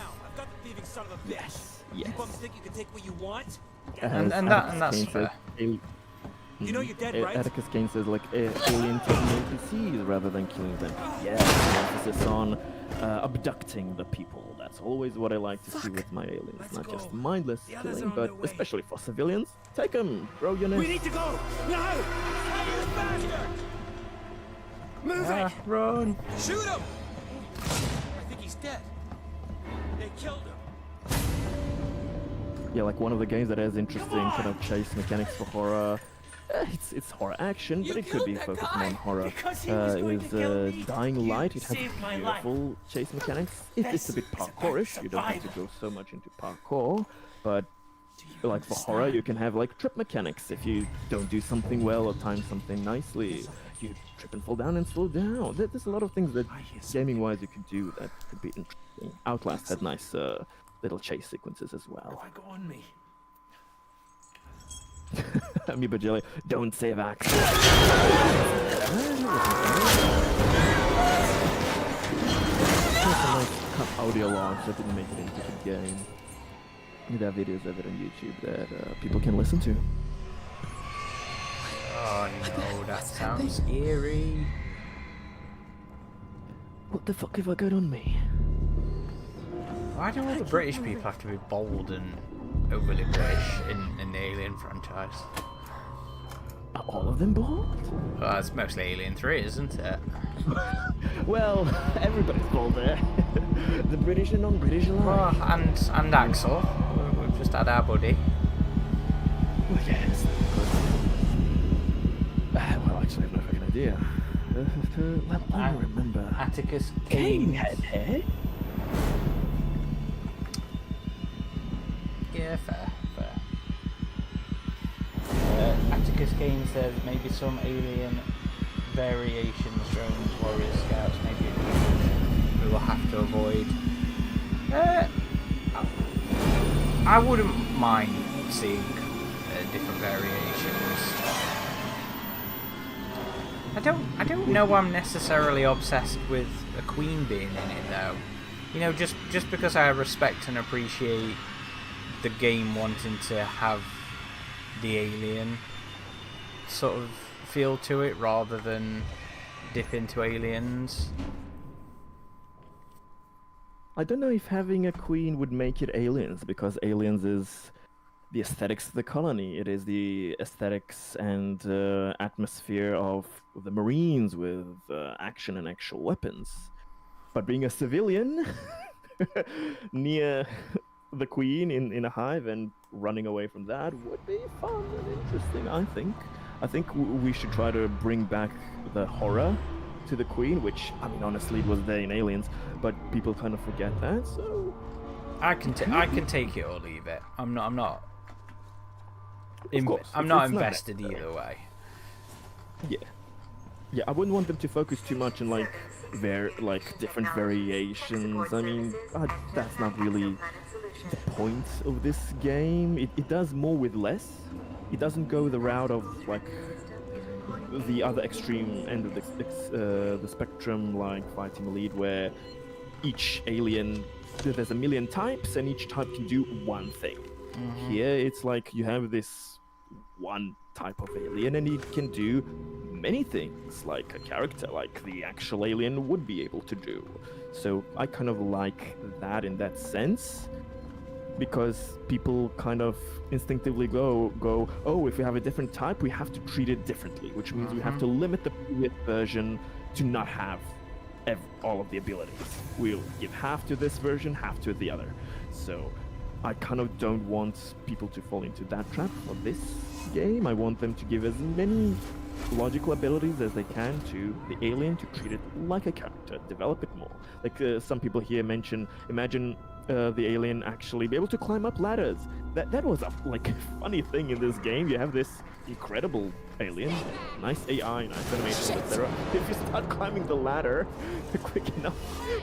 Yes, yes. think you can take what you want? And As that's Atticus Kane fair. says, You know you're dead, right? Atticus Kane says like alien taking NPCs rather than killing them. Yeah, emphasis on abducting the people. That's always what I like to see with my aliens. Not just mindless killing, but especially for civilians. Take them, throw your nest. We need to go! Now! Faster! Move it! Run! Shoot him! I think he's dead. They killed him. Yeah, like one of the games that has interesting kind of chase mechanics for horror. It's horror action, but it could be focused more on horror. It was Dying Light. It has beautiful chase mechanics. It's a bit parkourish. You don't have to go so much into parkour, but like for horror, you can have like trip mechanics. If you don't do something well or time something nicely, you trip and fall down and slow down. There's a lot of things that gaming-wise you can do that could be interesting. Outlast had nice little chase sequences as well. Why go on me? Amoeba Jelly, don't save Axe. Some nice cut audio logs that didn't make it into the game. There are videos of it on YouTube that people can listen to. Oh no, that sounds scary. What the fuck have I got on me? Why do all the British people have to be bold and overly British in the Alien franchise? Are all of them bald? Well, it's mostly Alien 3, isn't it? Well, everybody's bald there. The British and non-British alike. Well, and Axel. We've just had our buddy. Well, yes. Well, actually, I have no fucking idea. Let me remember. Atticus Kane Kane. had hair? Yeah, fair. Atticus Kane says maybe some alien variations, drones, warriors, scouts, maybe we will have to avoid. I wouldn't mind seeing different variations. I don't know I'm necessarily obsessed with a queen being in it though. You know, just because I respect and appreciate the game wanting to have the alien sort of feel to it rather than dip into aliens. I don't know if having a queen would make it aliens, because aliens is the aesthetics of the colony. It is the aesthetics and atmosphere of the Marines with action and actual weapons. But being a civilian near the queen in a hive and running away from that would be fun and interesting, I think. I think we should try to bring back the horror to the queen, which, I mean, honestly, it was there in Aliens, but people kind of forget that, so... I can take it or leave it. I'm not course, I'm not it's not invested either way. Yeah, I wouldn't want them to focus too much on like different variations. I mean, that's not really the point of this game. It does more with less. It doesn't go the route of like the other extreme end of the spectrum, like Fighting Elite, where each alien, there's a million types and each type can do one thing. Here it's like you have this one type of alien and it can do many things like a character, like the actual alien would be able to do. So I kind of like that in that sense, because people kind of instinctively go, oh, if we have a different type, we have to treat it differently, which means we have to limit the previous version to not have all of the abilities. We'll give half to this version, half to the other. So I kind of don't want people to fall into that trap for this game. I want them to give as many logical abilities as they can to the alien, to treat it like a character, develop it more. Like some people here imagine the alien actually be able to climb up ladders. That was a funny thing in this game. You have this incredible alien, nice AI, nice animation, etc. If you start climbing the ladder quick enough,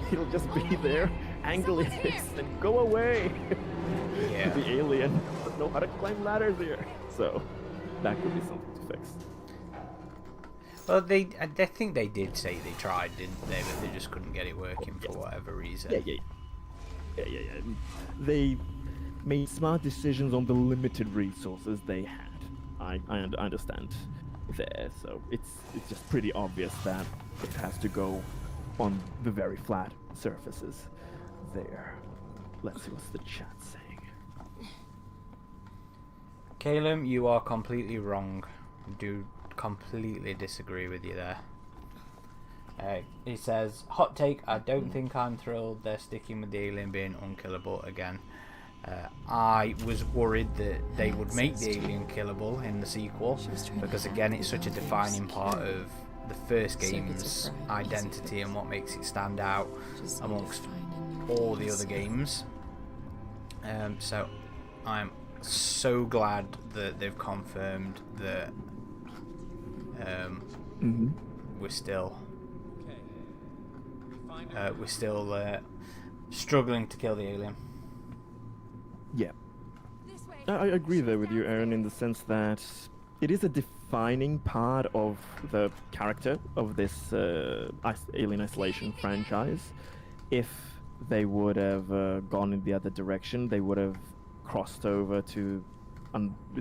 he'll just be there, angle it, and go away. Yeah. The alien doesn't know how to climb ladders here. So that could be something to fix. Well, I think they did say they tried, didn't they? But they just couldn't get it working for whatever reason. Yeah. They made smart decisions on the limited resources they had. I understand there, so it's just pretty obvious that it has to go on the very flat surfaces there. Let's see what's the chat saying. Calum, you are completely wrong. I do completely disagree with you there. He says, hot take, I don't think I'm thrilled they're sticking with the alien being unkillable again. I was worried that they would make the alien killable in the sequel, because again it's such a defining part of the first game's identity and what makes it stand out amongst all the other games. So I'm so glad that they've confirmed that we're still struggling to kill the alien. Yeah. I agree there with you, Aaron, in the sense that it is a defining part of the character of this Alien Isolation franchise. If they would have gone in the other direction, they would have crossed over to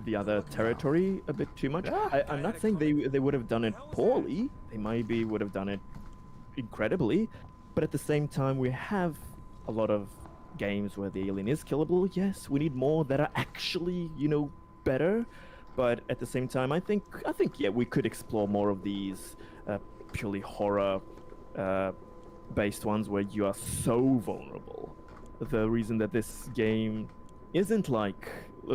the other territory a bit too much. I'm not saying they would have done it poorly. They maybe would have done it incredibly, but at the same time, we have a lot of games where the alien is killable. Yes, we need more that are actually, better. But at the same time, I think yeah, we could explore more of these purely horror based ones where you are so vulnerable. The reason that this game isn't like,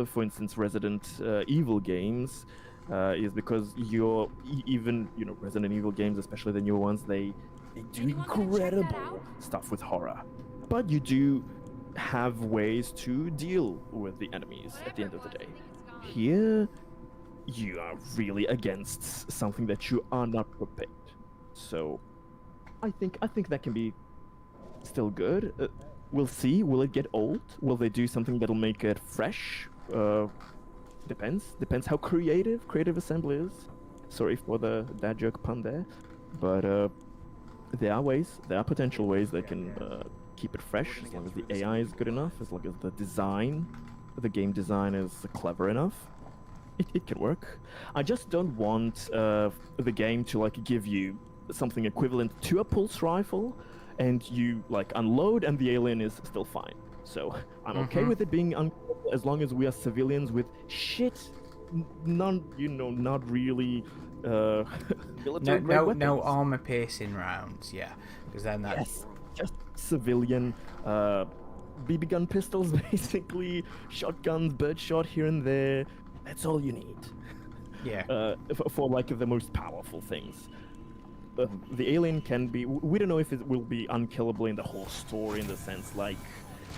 for instance, Resident Evil games is because you're even Resident Evil games, especially the newer ones, they do incredible stuff with horror, but you do have ways to deal with the enemies at the end of the day. Here, you are really against something that you are not prepared. So, I think that can be still good. We'll see. Will it get old? Will they do something that'll make it fresh? Depends how Creative Assembly is. Sorry for the dad joke pun there, but there are potential ways they can keep it fresh, as long as the AI is good enough, as long as the game design is clever enough. It can work. I just don't want the game to give you something equivalent to a pulse rifle, and you unload and the alien is still fine. So I'm okay with it being unkillable as long as we are civilians with shit, not really military grade weapons. No armor piercing rounds, yeah, because then that's... Yes, just civilian BB gun pistols, basically, shotguns, birdshot here and there. That's all you need. Yeah. For the most powerful things. The alien can be... We don't know if it will be unkillable in the whole story, in the sense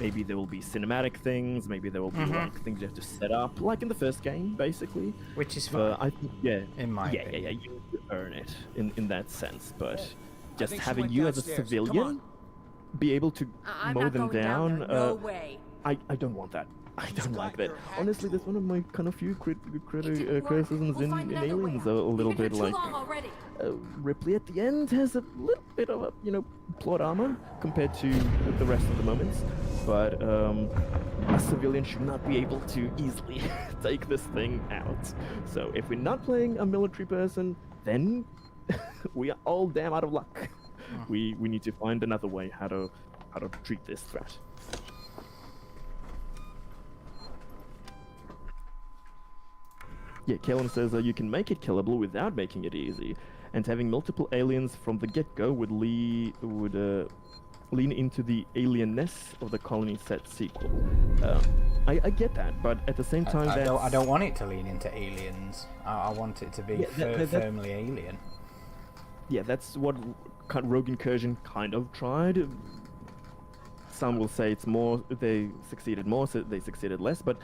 maybe there will be cinematic things, maybe there will be things you have to set up, like in the first game, basically. Which is fine. I think, yeah. In my opinion. Yeah, you need to earn it in that sense, but just having you as a civilian be able to mow them down, No way. I don't want that. I don't like that. Honestly, that's one of my kind of few criticisms in Aliens, a little bit Ripley at the end has a little bit of a, plot armor compared to the rest of the moments, but a civilian should not be able to easily take this thing out. So if we're not playing a military person, then we are all damn out of luck. We need to find another way how to treat this threat. Yeah, Calum says you can make it killable without making it easy, and having multiple aliens from the get-go would lean into the alienness of the Colony set sequel. I get that, but at the same time, I don't want it to lean into aliens. I want it to be firmly alien. Yeah, that's what Rogue Incursion kind of tried. Some will say it's more, they succeeded more, so they succeeded less, but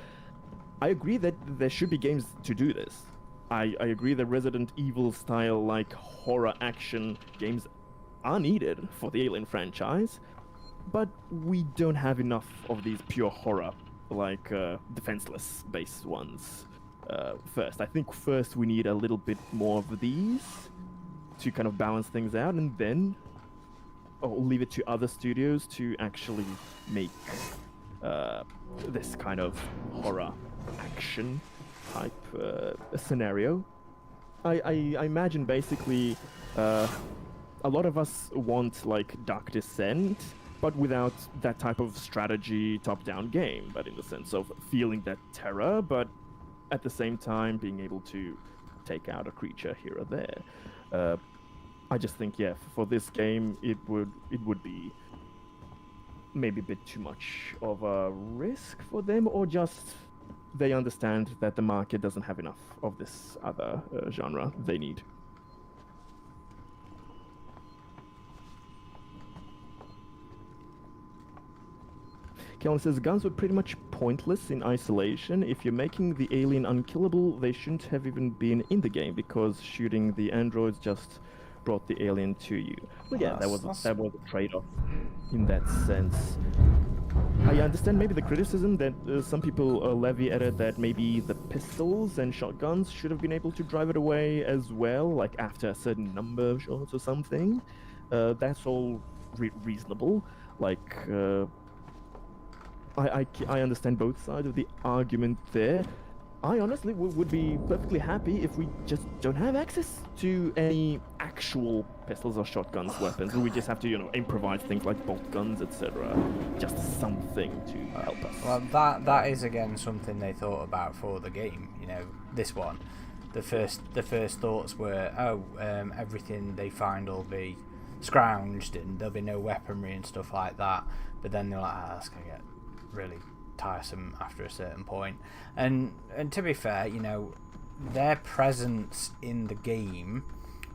I agree that there should be games to do this. I agree that Resident Evil style horror action games are needed for the Alien franchise, but we don't have enough of these pure horror, defenseless based ones. First, I think first we need a little bit more of these to kind of balance things out, and then I'll leave it to other studios to actually make this kind of horror action type scenario. I imagine basically a lot of us want like Dark Descent, but without that type of strategy top-down game, but in the sense of feeling that terror, but at the same time being able to take out a creature here or there. I just think, yeah, for this game, it would be maybe a bit too much of a risk for them, or just they understand that the market doesn't have enough of this other genre they need. Kellen says, guns were pretty much pointless in isolation. If you're making the alien unkillable, they shouldn't have even been in the game, because shooting the androids just brought the alien to you. Well, yeah, that was a trade-off in that sense. I understand maybe the criticism that some people levy at it, that maybe the pistols and shotguns should have been able to drive it away as well, like after a certain number of shots or something. That's all reasonable. Like, I understand both sides of the argument there. I honestly would be perfectly happy if we just don't have access to any actual pistols or shotguns weapons. We just have to, improvise things like bolt guns, etc. Just something to help us. Well, that is again something they thought about for the game. This one, the first thoughts were, everything they find will be scrounged and there'll be no weaponry and stuff like that. But then they're like, that's gonna get really tiresome after a certain point. And to be fair, their presence in the game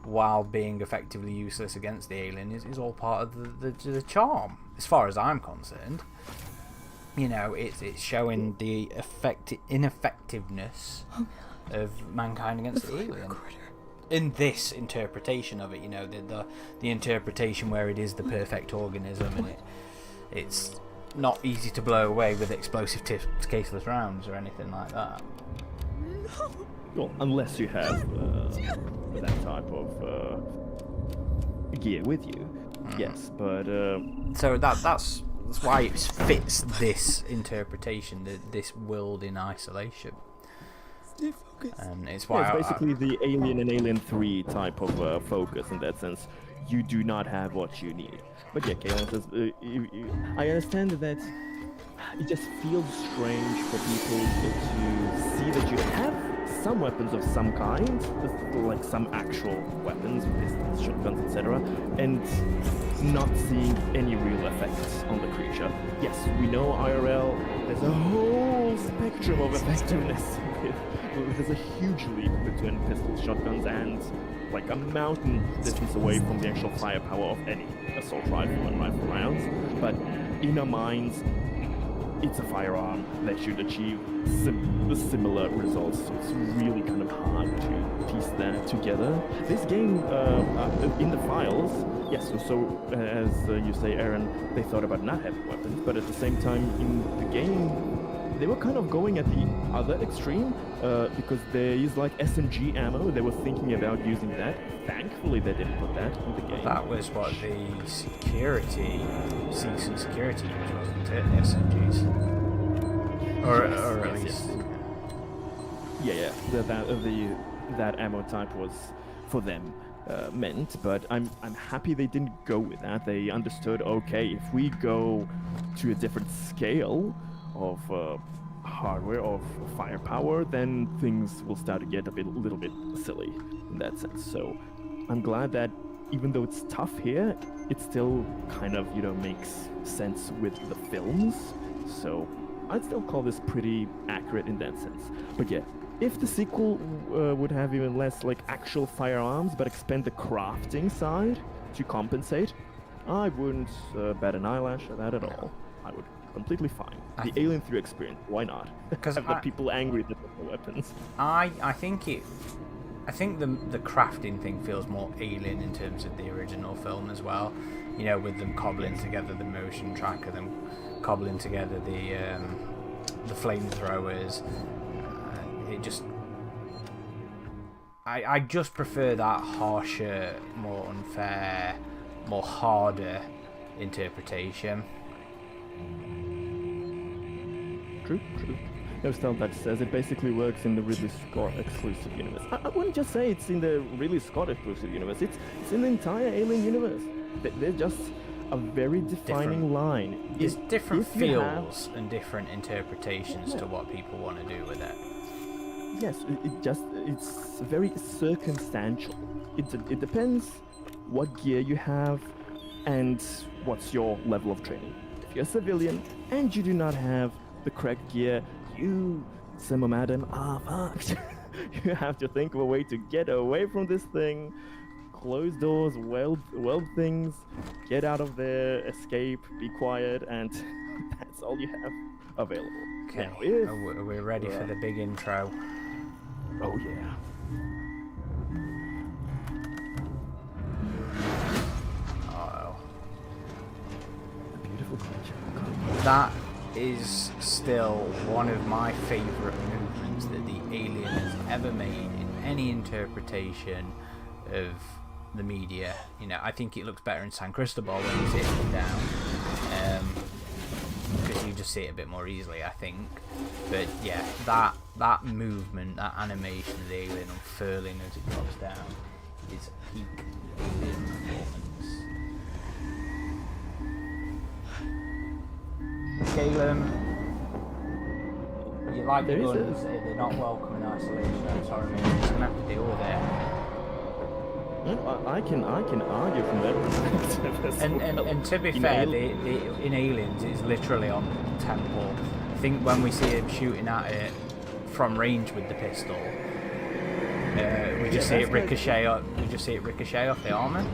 while being effectively useless against the alien is all part of the charm, as far as I'm concerned. It's showing the ineffectiveness of mankind against the alien. In this interpretation of it, the interpretation where it is the perfect organism and it's not easy to blow away with explosive caseless rounds or anything like that. Well, unless you have that type of gear with you, yes. But so that's why it fits this interpretation, this world in isolation. Stay focused. And it's why it's basically the Alien and Alien 3 type of focus in that sense. You do not have what you need. But yeah, Kaelin says, I understand that it just feels strange for people to see that you have some weapons of some kind, like some actual weapons, pistols, shotguns, etc., and not seeing any real effects on the creature. Yes, we know IRL, there's a whole spectrum of effectiveness. There's a huge leap between pistols, shotguns, and like a mountain distance away from the actual firepower of any assault rifle and rifle rounds. But in our minds, it's a firearm that should achieve similar results. So it's really kind of hard to piece that together. This game, in the files, yes, so as you say, Aaron, they thought about not having weapons, but at the same time in the game, they were kind of going at the other extreme, because there is like SMG ammo. They were thinking about using that. Thankfully, they didn't put that in the game. That was what the security, CC security used, wasn't it? SMGs, or at least. Yeah. That ammo type was for them meant, but I'm happy they didn't go with that. They understood, okay, if we go to a different scale of hardware, of firepower, then things will start to get a little bit silly in that sense. So I'm glad that even though it's tough here, it still kind of, makes sense with the films. So I'd still call this pretty accurate in that sense. But yeah, if the sequel would have even less like actual firearms, but expand the crafting side to compensate, I wouldn't bat an eyelash at that at all. I would completely fine. The Alien 3 experience, why not? Because have the people angry that the weapons. I think the crafting thing feels more Alien in terms of the original film as well. With them cobbling together the motion tracker, them cobbling together the flamethrowers. It just, I just prefer that harsher, more unfair, more harder interpretation. True. No Stealth that says it basically works in the Ridley Scott exclusive universe. I wouldn't just say it's in the Ridley Scott exclusive universe. It's in the entire Alien universe. They're just a very defining line. There's different if you feels and different interpretations to what people want to do with it. Yes, it's very circumstantial. It depends what gear you have and what's your level of training. If you're a civilian and you do not have the correct gear, you, Samo Madam, are fucked. You have to think of a way to get away from this thing, close doors, weld things, get out of there, escape, be quiet, and that's all you have available. Okay, Now, if, are we ready for the big intro? oh yeah. Oh, A beautiful creature. that is still one of my favourite movements that the Alien has ever made in any interpretation of the media. You know, I think it looks better in San Cristobal when you see it down, because you just see it a bit more easily, I think. But yeah, that movement, that animation of the alien unfurling as it drops down, is peak Alien performance. Caleb, you like the guns, they're not welcome in isolation. I'm sorry, mate, you're just gonna have to deal with it. I can argue from that perspective as well. And to be fair, in Aliens, it's literally on the temple. I think when we see him shooting at it from range with the pistol, we just see it ricochet off. We just see it ricochet off the armor.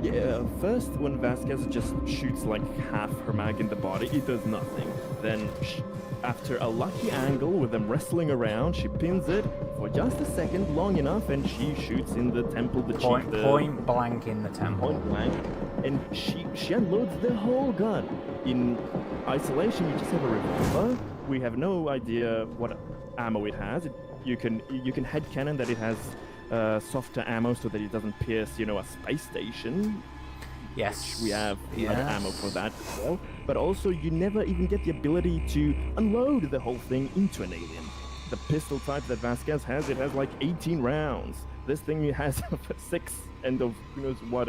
Yeah, first when Vasquez just shoots like half her mag in the body, it does nothing. Then after a lucky angle with them wrestling around, she pins it for just a second, long enough, and she shoots in the temple, Point blank in the temple. Point blank, and she unloads the whole gun. In isolation, you just have a revolver. We have no idea what ammo it has. You can headcanon that it has softer ammo so that it doesn't pierce, a space station. Yes. We have ammo for that as well. But also, you never even get the ability to unload the whole thing into an alien. The pistol type that Vasquez has, it has like 18 rounds. This thing has 6 and of who knows what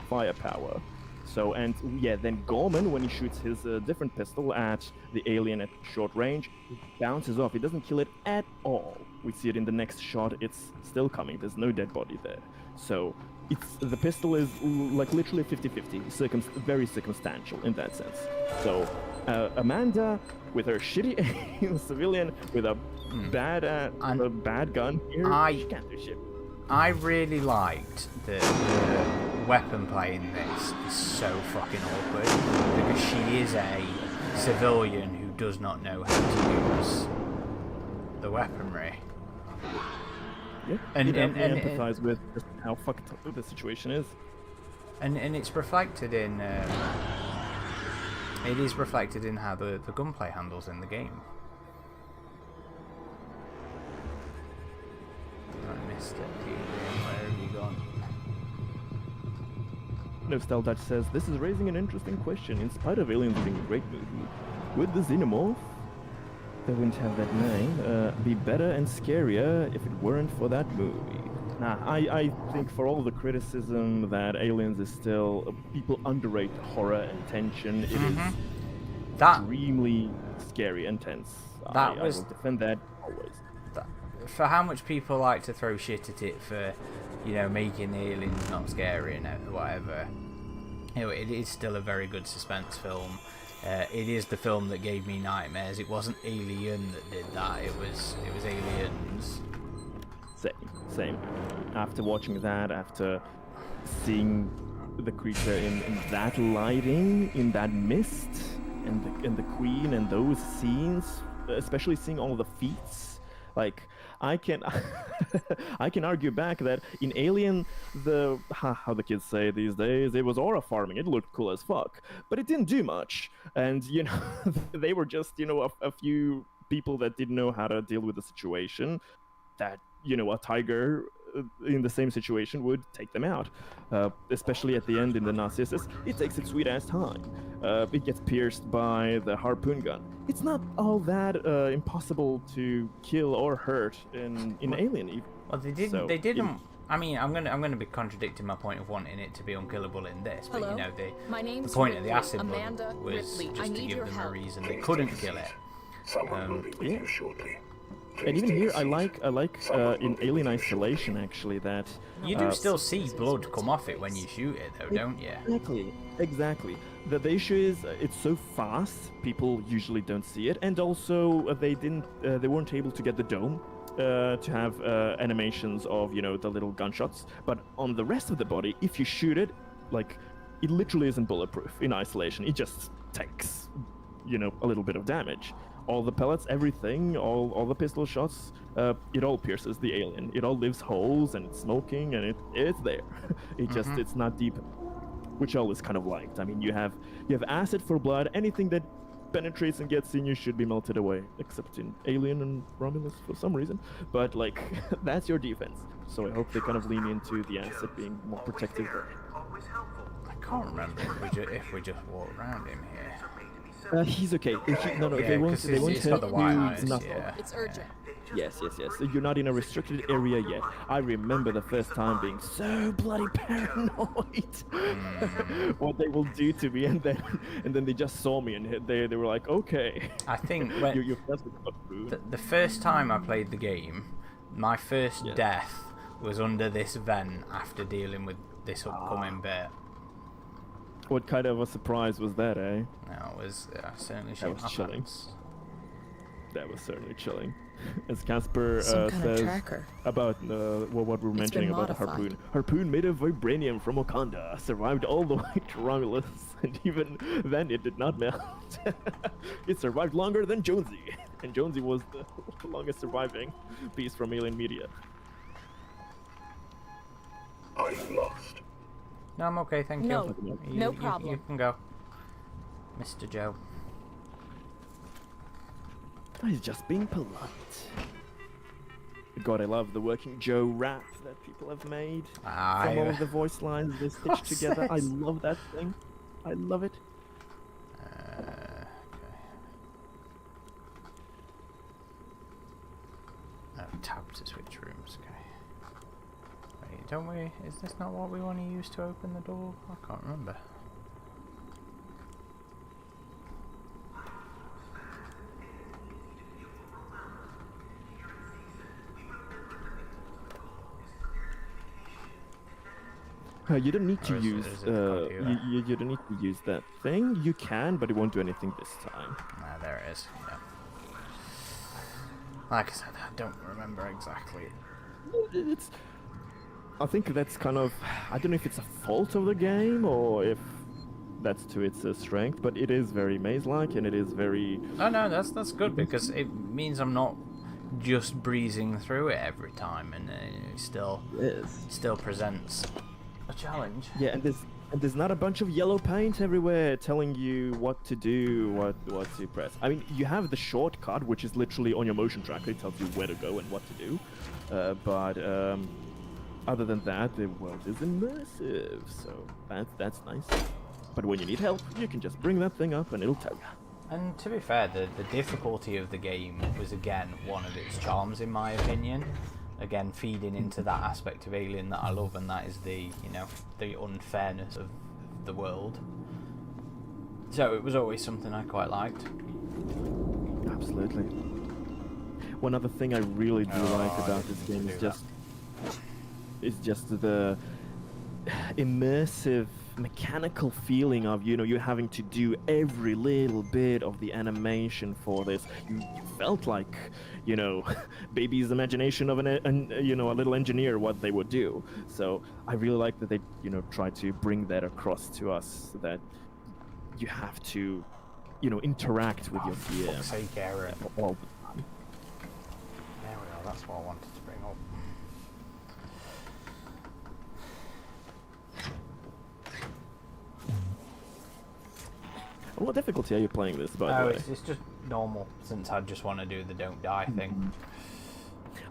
firepower. So, and yeah, then Gorman, when he shoots his different pistol at the alien at short range, it bounces off. It doesn't kill it at all. We see it in the next shot. It's still coming. There's no dead body there. So, the pistol is like literally 50-50, very circumstantial in that sense. So, Amanda, with her shitty civilian, with a bad gun here, she can't do shit. I really liked the weapon play in this is so fucking awkward, because she is a civilian who does not know how to use the weaponry. Yeah, and empathize with just how fucked up the situation is. And it's reflected in it is reflected in how the gunplay handles in the game. I missed it, Peter. Where have you gone? Nostal Dutch says, this is raising an interesting question. In spite of Aliens being a great movie, would the Xenomorph, they wouldn't have that name, be better and scarier if it weren't for that movie? Nah, I think for all the criticism that Aliens is still, people underrate horror and tension. It is extremely scary and tense. I will defend that always. For how much people like to throw shit at it for, making the aliens not scary and whatever, it is still a very good suspense film. It is the film that gave me nightmares. It wasn't Alien that did that. It was Aliens. Same. After watching that, after seeing the creature in that lighting, in that mist, and the Queen and those scenes, especially seeing all the feats, like. I can argue back that in Alien, how the kids say these days, it was aura farming. It looked cool as fuck, but it didn't do much. And they were just a few people that didn't know how to deal with the situation. That a tiger in the same situation would take them out. Especially at the end in the Narcissus, it takes its sweet ass time. It gets pierced by the harpoon gun. It's not all that impossible to kill or hurt in Alien even. Well, they didn't. So, They didn't. I mean, I'm gonna be contradicting my point of wanting it to be unkillable in this, but Hello? you know, My the name's point of the Ripley. acid blood Amanda was Ripley. I just to need give your them help. a reason they couldn't kill it. Yeah. And even here, I like in Alien Isolation actually that You do still see blood come off it when you shoot it, though, don't you? Exactly. The issue is it's so fast, people usually don't see it, and also they weren't able to get the dome to have animations of the little gunshots. But on the rest of the body, if you shoot it, like it literally isn't bulletproof in Isolation. It just takes a little bit of damage. All the pellets, everything, all the pistol shots, it all pierces the alien. It all leaves holes and it's smoking and it's there. It's not deep, which I always kind of liked. I mean, you have acid for blood. Anything that penetrates and gets in you should be melted away, except in Alien and Romulus for some reason. But like, that's your defense. So I hope they kind of lean into the acid being more protective. I can't remember if we just walk around him here. He's okay. No, Yeah, they won't 'cause he's got the hurt white you, eyes, nothing. yeah. It's urgent. Yes. You're not in a restricted area yet. I remember the first time being so bloody paranoid. What they will do to me, and then they just saw me and they were like, okay. I think when you're the first time I played the game, my first death was under this vent after dealing with this upcoming bit. What kind of a surprise was that, eh? No, it was certainly That was chilling. happens. That was certainly chilling. As Casper Some kind of says tracker. about what we're mentioning about the harpoon. Harpoon made of vibranium from Wakanda survived all the way to Romulus, and even then it did not melt. It survived longer than Jonesy, and Jonesy was the longest surviving piece from Alien Media. I'm lost. No, I'm okay, thank you. No, no You problem. can go, Mr. Joe. He's just being polite. God, I love the Working Joe rap that people have made from all the voice lines they stitched together. I love that thing. I love it. Okay. Oh, tab to switch rooms. Okay. Wait, don't we? Is this not what we want to use to open the door? I can't remember. You don't need to Or is it- use is it the computer? you don't need to use that thing. You can, but it won't do anything this time. Ah, there it is. Yeah. Like I said, I don't remember exactly. It's. I think that's kind of. I don't know if it's a fault of the game or if that's to its strength, but it is very maze-like and it is very. Oh no, that's good because it means I'm not just breezing through it every time, and it still presents a challenge. Yeah, and there's not a bunch of yellow paint everywhere telling you what to do, what to press. I mean, you have the shortcut, which is literally on your motion tracker. It tells you where to go and what to do. But other than that, the world is immersive, so that's nice. But when you need help, you can just bring that thing up and it'll tell you. And to be fair, the difficulty of the game was again one of its charms, in my opinion. Again, feeding into that aspect of Alien that I love, and that is the the unfairness of the world. So it was always something I quite liked. Absolutely. One other thing I really do like about this game is just the immersive mechanical feeling of you having to do every little bit of the animation for this. You felt like baby's imagination of a little engineer what they would do. So I really like that they try to bring that across to us, that you have to interact with your gear Fuck's sake, Aaron. all the time. There we are. That's what I wanted to bring up. What difficulty are you playing this, by the way? It's just normal, since I just want to do the don't die thing.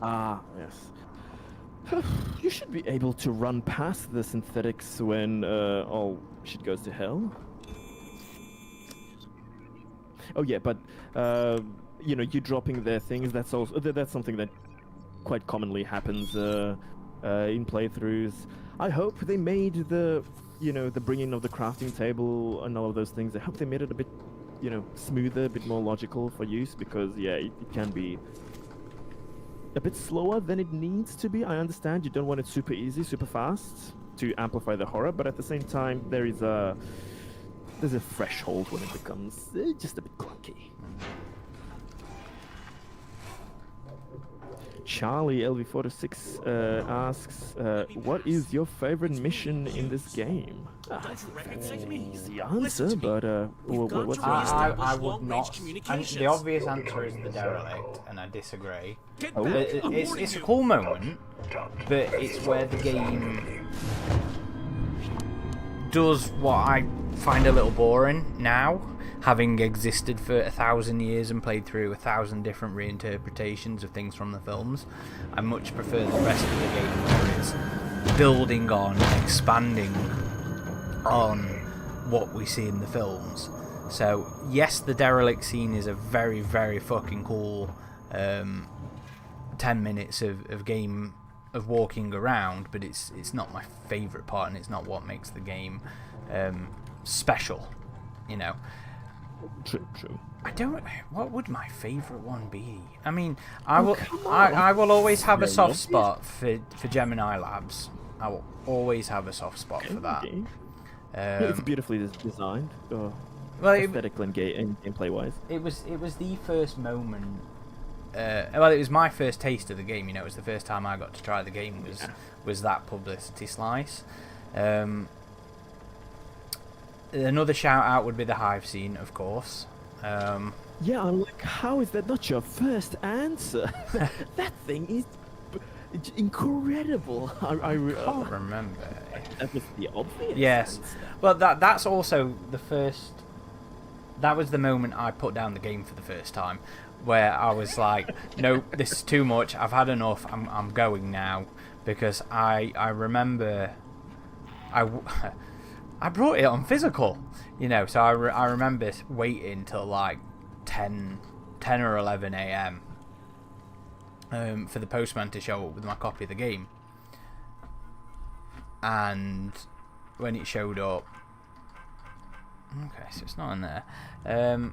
Ah, yes. You should be able to run past the synthetics when all shit goes to hell. Oh yeah, but you know, you dropping their things. That's also that's something that quite commonly happens in playthroughs. I hope they made the the bringing of the crafting table and all of those things. I hope they made it a bit smoother, a bit more logical for use, because yeah, it can be a bit slower than it needs to be. I understand you don't want it super easy, super fast to amplify the horror, but at the same time there's a threshold when it becomes just a bit clunky. Charlie LV46 asks, what is your favorite mission in this game? That's an easy answer, but what's I would not. And the obvious answer is the derelict, and I disagree. It's a cool moment, but it's where the game does what I find a little boring now, having existed for 1,000 years and played through 1,000 different reinterpretations of things from the films. I much prefer the rest of the game where it's building on, expanding on what we see in the films. So yes, the derelict scene is a very, very fucking cool 10 minutes of game of walking around, but it's not my favourite part, and it's not what makes the game special, True. I don't. What would my favourite one be? I mean, I will always have a soft spot for Gemini Labs. I will always have a soft spot for that. It's beautifully designed, well, aesthetically and gameplay wise. It was the first moment. Well, it was my first taste of the game. It was the first time I got to try the game. Was that publicity slice? Another shout out would be the hive scene, of course. Yeah, I'm like, how is that not your first answer? That thing is incredible. I can't remember. That was the obvious. Yes, answer. well, that's also the first. That was the moment I put down the game for the first time, where I was like, "No, this is too much. I've had enough. I'm going now," because I remember I brought it on physical, so I remember waiting till like 10 or 11 a.m. For the postman to show up with my copy of the game. And when it showed up... Okay, so it's not in there. And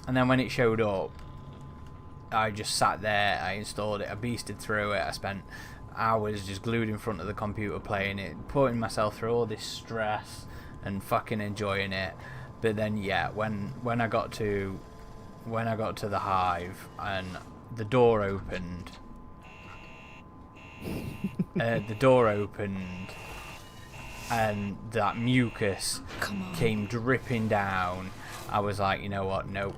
then when it showed up, I just sat there, I installed it, I beasted through it, I spent hours just glued in front of the computer playing it, putting myself through all this stress and fucking enjoying it. But then yeah, when I got to the hive and the door opened, and that mucus came dripping down, I was like, you know what, no,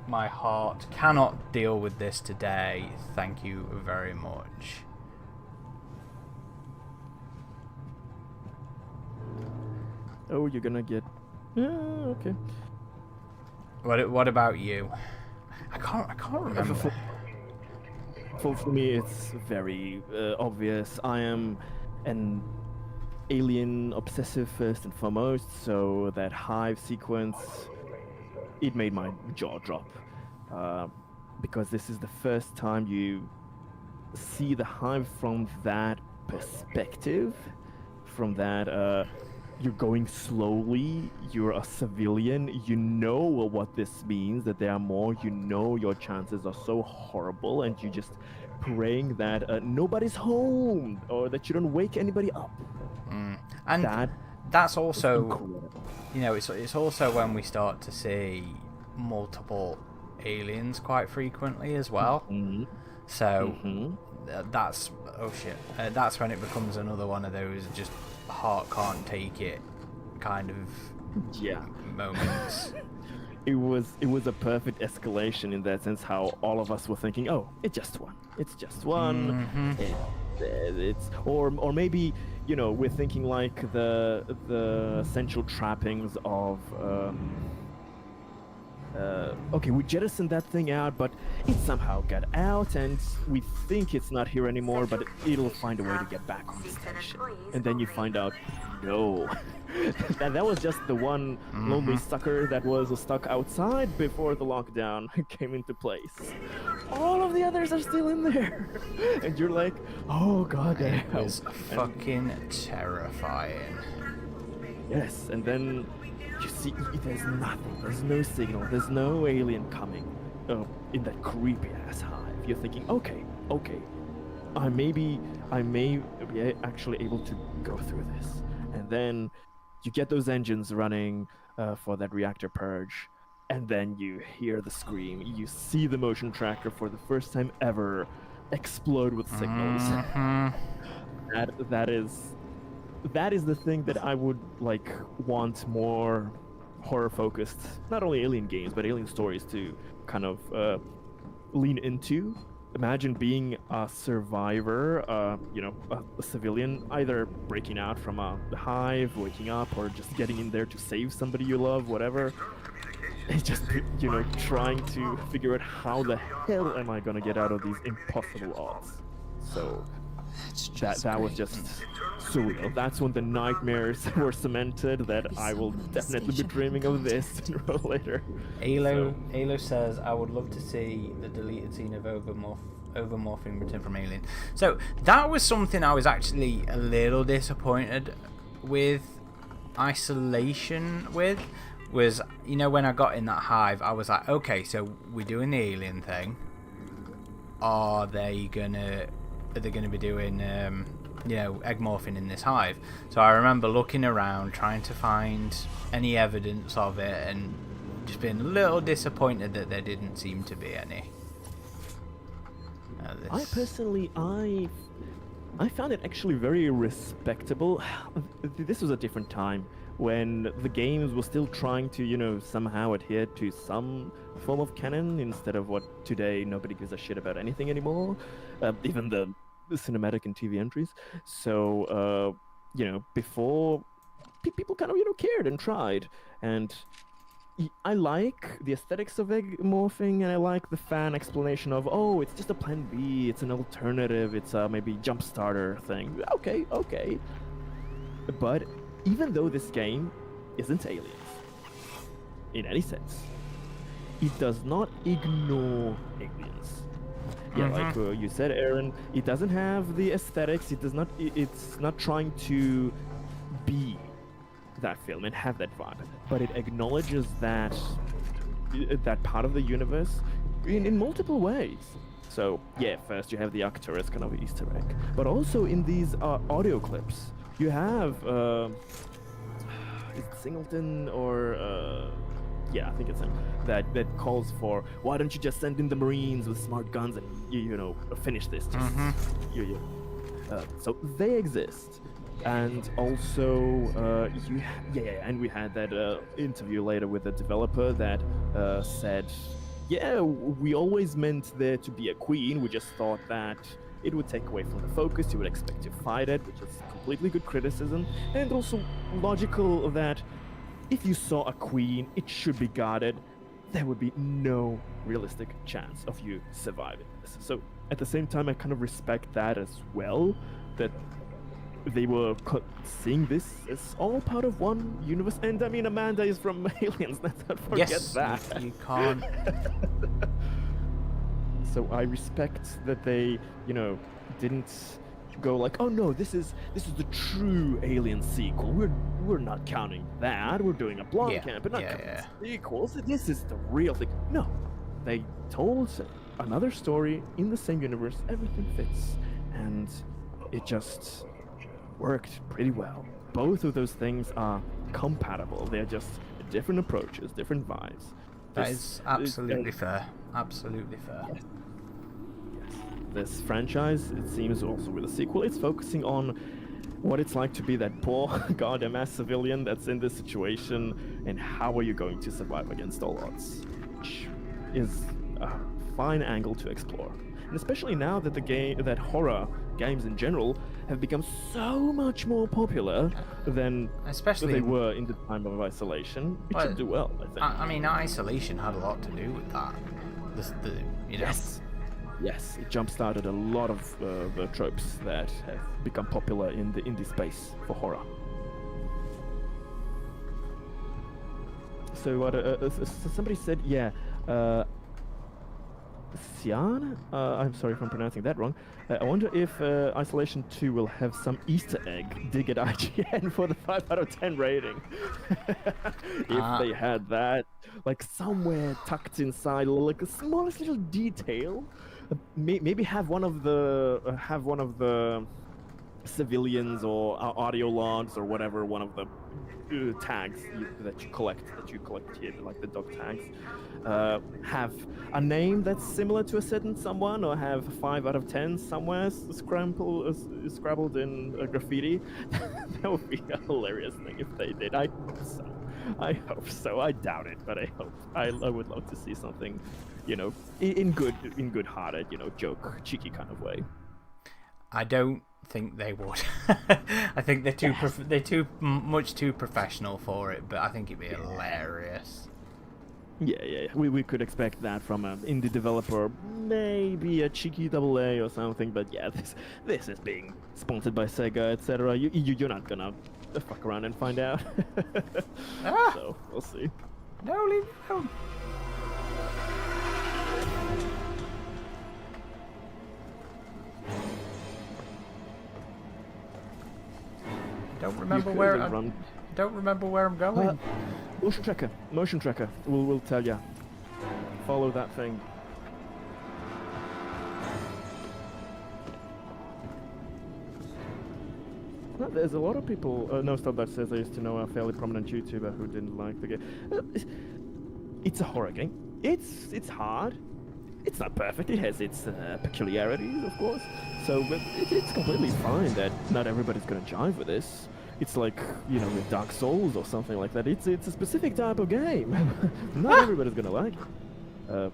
my heart cannot deal with this today, thank you very much. Oh, you're gonna get... okay. What about you? I can't remember. For me, it's very obvious. I am an alien obsessive first and foremost, so that hive sequence, it made my jaw drop. Because this is the first time you see the hive from that perspective, from that... you're going slowly, you're a civilian, you know what this means, that there are more, your chances are so horrible, and you're just praying that nobody's home, or that you don't wake anybody up. And that's also, it's also when we start to see multiple aliens quite frequently as well. So that's, oh shit, that's when it becomes another one of those just heart can't take it kind of moments. It was a perfect escalation in that sense, how all of us were thinking, oh, it's just one. It's or maybe we're thinking like the essential trappings of okay, we jettisoned that thing out, but it somehow got out, and we think it's not here anymore, but it'll find a way to get back on the station. And then you find out, no, that was just the one lonely sucker that was stuck outside before the lockdown came into place. All of the others are still in there, and you're like, oh god damn. It was fucking terrifying. Yes, and then you see there's nothing, there's no signal, there's no alien coming in that creepy ass hive. You're thinking, okay, I may be actually able to go through this. And then you get those engines running for that reactor purge, and then you hear the scream, you see the motion tracker for the first time ever explode with signals. That is the thing that I would like want more horror-focused, not only alien games, but alien stories to kind of lean into. Imagine being a survivor, a civilian, either breaking out from a hive, waking up, or just getting in there to save somebody you love, whatever. It's just, trying to figure out how the hell am I gonna get out of these impossible odds. So that was just surreal. That's when the nightmares were cemented that I will definitely be dreaming of this sooner or later. Alo says, I would love to see the deleted scene of overmorphing Return from Alien. So that was something I was actually a little disappointed with Isolation with, was, when I got in that hive, I was like, okay, so we're doing the alien thing. Are they gonna be doing egg morphing in this hive? So I remember looking around trying to find any evidence of it and just being a little disappointed that there didn't seem to be any. I personally I found it actually very respectable. This was a different time when the games were still trying to somehow adhere to some form of canon instead of what today nobody gives a shit about anything anymore, even the cinematic and TV entries. So before people kind of cared and tried, and I like the aesthetics of egg morphing, and I like the fan explanation of, oh, it's just a plan B, it's an alternative, it's a maybe jump starter thing. Okay, but even though this game isn't aliens in any sense, it does not ignore aliens. Yeah, like you said, Aaron, it doesn't have the aesthetics. It's not trying to be that film and have that vibe, but it acknowledges that part of the universe in multiple ways. So yeah, first you have the Arcturus kind of Easter egg, but also in these audio clips, you have is it Singleton or yeah, I think it's him, that calls for, why don't you just send in the Marines with smart guns and finish this. So they exist. And also and we had that interview later with the developer that said, yeah, we always meant there to be a queen, we just thought that it would take away from the focus, you would expect to fight it, which is completely good criticism, and also logical that if you saw a queen, it should be guarded. There would be no realistic chance of you surviving this. So at the same time, I kind of respect that as well, that they were seeing this as all part of one universe. And I mean, Amanda is from Aliens, let's not forget that. You can't. So I respect that they, didn't go like, oh no, this is the true Alien sequel. We're not counting that. We're doing a Blomkamp, but not sequels. This is the real thing. No, they told another story in the same universe. Everything fits, and it just worked pretty well. Both of those things are compatible. They're just different approaches, different vibes. That is absolutely fair. Absolutely fair. Yes. This franchise, it seems also with a sequel, it's focusing on what it's like to be that poor goddamn ass civilian that's in this situation, and how are you going to survive against all odds, which is a fine angle to explore. And especially now that horror games in general have become so much more popular than Especially they were in the time of Isolation, it should do well, I think. I mean, Isolation had a lot to do with that. You know. Yes, it jump-started a lot of the tropes that have become popular in the indie space for horror. So what? Somebody said, yeah. Sian? I'm sorry if I'm pronouncing that wrong. I wonder if Isolation 2 will have some Easter egg dig at IGN for the 5 out of 10 rating. If they had that, like somewhere tucked inside, like the smallest little detail. Maybe have one of the civilians or audio logs or whatever, one of the tags that you collect here, like the dog tags, have a name that's similar to a certain someone, or have 5 out of 10 somewhere scrabbled in graffiti. That would be a hilarious thing if they did. I hope so. I doubt it, but I hope. I would love to see something, you know, in good-hearted, you know, joke, cheeky kind of way. I don't think they would. I think they're much too professional for it, but I think it'd be hilarious. Yeah. We could expect that from an indie developer, maybe a cheeky AA or something. But yeah, this is being sponsored by Sega, etc. You're not gonna fuck around and find out. So we'll see. No, leave it alone. Don't remember where I'm going. Motion tracker. We'll tell ya. Follow that thing. Well, there's a lot of people. No, stop that says I used to know a fairly prominent YouTuber who didn't like the game. It's a horror game. It's hard. It's not perfect. It has its peculiarities, of course. So, but it's completely fine that not everybody's gonna jive with this. It's like, you know, with Dark Souls or something like that. It's a specific type of game. Not everybody's gonna like it. But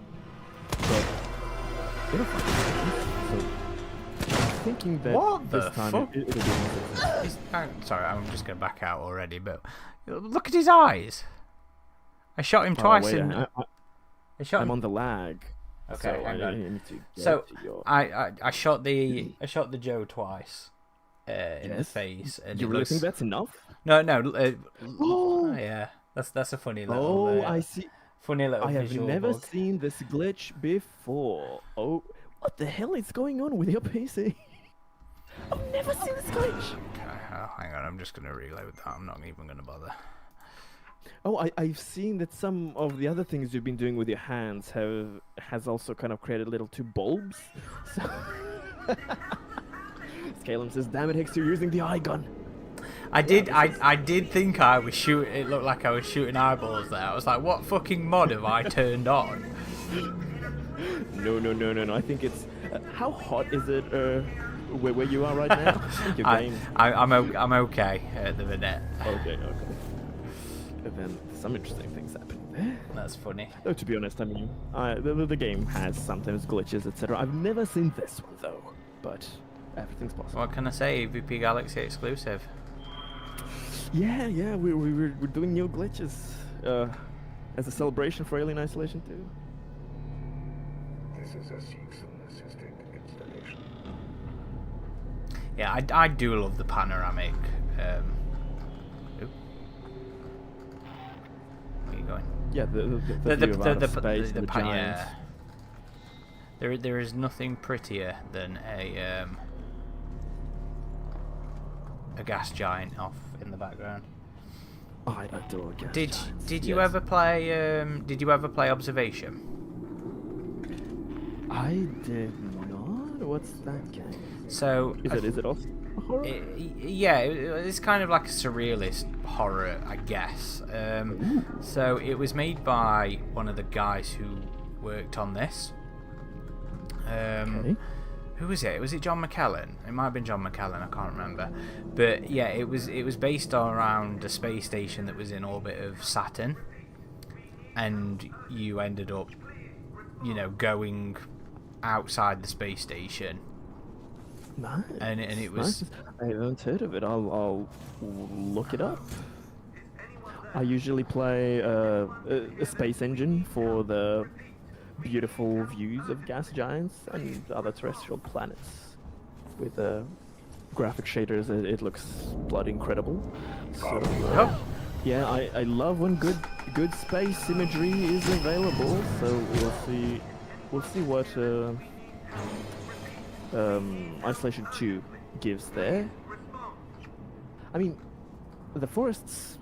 it'll find so I'm thinking that what this the time fuck? it'll be sorry, I'm just gonna back out already. But look at his eyes. I shot him twice. I'm on the lag. Okay, so hang on. I need to So to your... I shot the Joe twice in the face. And you really think that's enough? No. Oh yeah, that's a funny little. Oh, I see. Funny little. I have visual never bug. seen this glitch before. Oh, what the hell is going on with your PC? I've never seen this glitch. Okay, hang on, I'm just gonna reload that. I'm not even gonna bother. Oh, I've seen that some of the other things you've been doing with your hands has also kind of created little 2 bulbs. So Scalum says, "Damn it, Hicks, you're using the eye gun." I did think I was shooting. It looked like I was shooting eyeballs there. I was like, what fucking mod have I turned on? No. I think it's how hot is it where you are right now? I'm okay at the minute. Okay. And then some interesting things happening there. That's funny. Though, to be honest, I mean, the game has sometimes glitches, etc. I've never seen this one though, but everything's possible. What can I say? VP Galaxy exclusive. Yeah, we're doing new glitches as a celebration for Alien Isolation 2. This is a Seegson-assisted installation. Yeah, I do love the panoramic. Where are you going? Yeah, the view of outer space, the giants. Yeah. There is nothing prettier than a gas giant off in the background. I adore gas giants. Did you ever play Observation? I did not. What's that game? So is it also horror? It's kind of like a surrealist horror, I guess. So it was made by one of the guys who worked on this. Okay. Who was it? Was it John McKellen? It might have been John McKellen. I can't remember. But yeah, it was based around a space station that was in orbit of Saturn, and you ended up going outside the space station. Nice. And it was. Nice. I haven't heard of it. I'll look it up. I usually play a Space Engine for the beautiful views of gas giants and other terrestrial planets. With graphic shaders, it looks bloody incredible. So yeah, I love when good space imagery is available. So we'll see what Isolation 2 gives there. I mean, the forests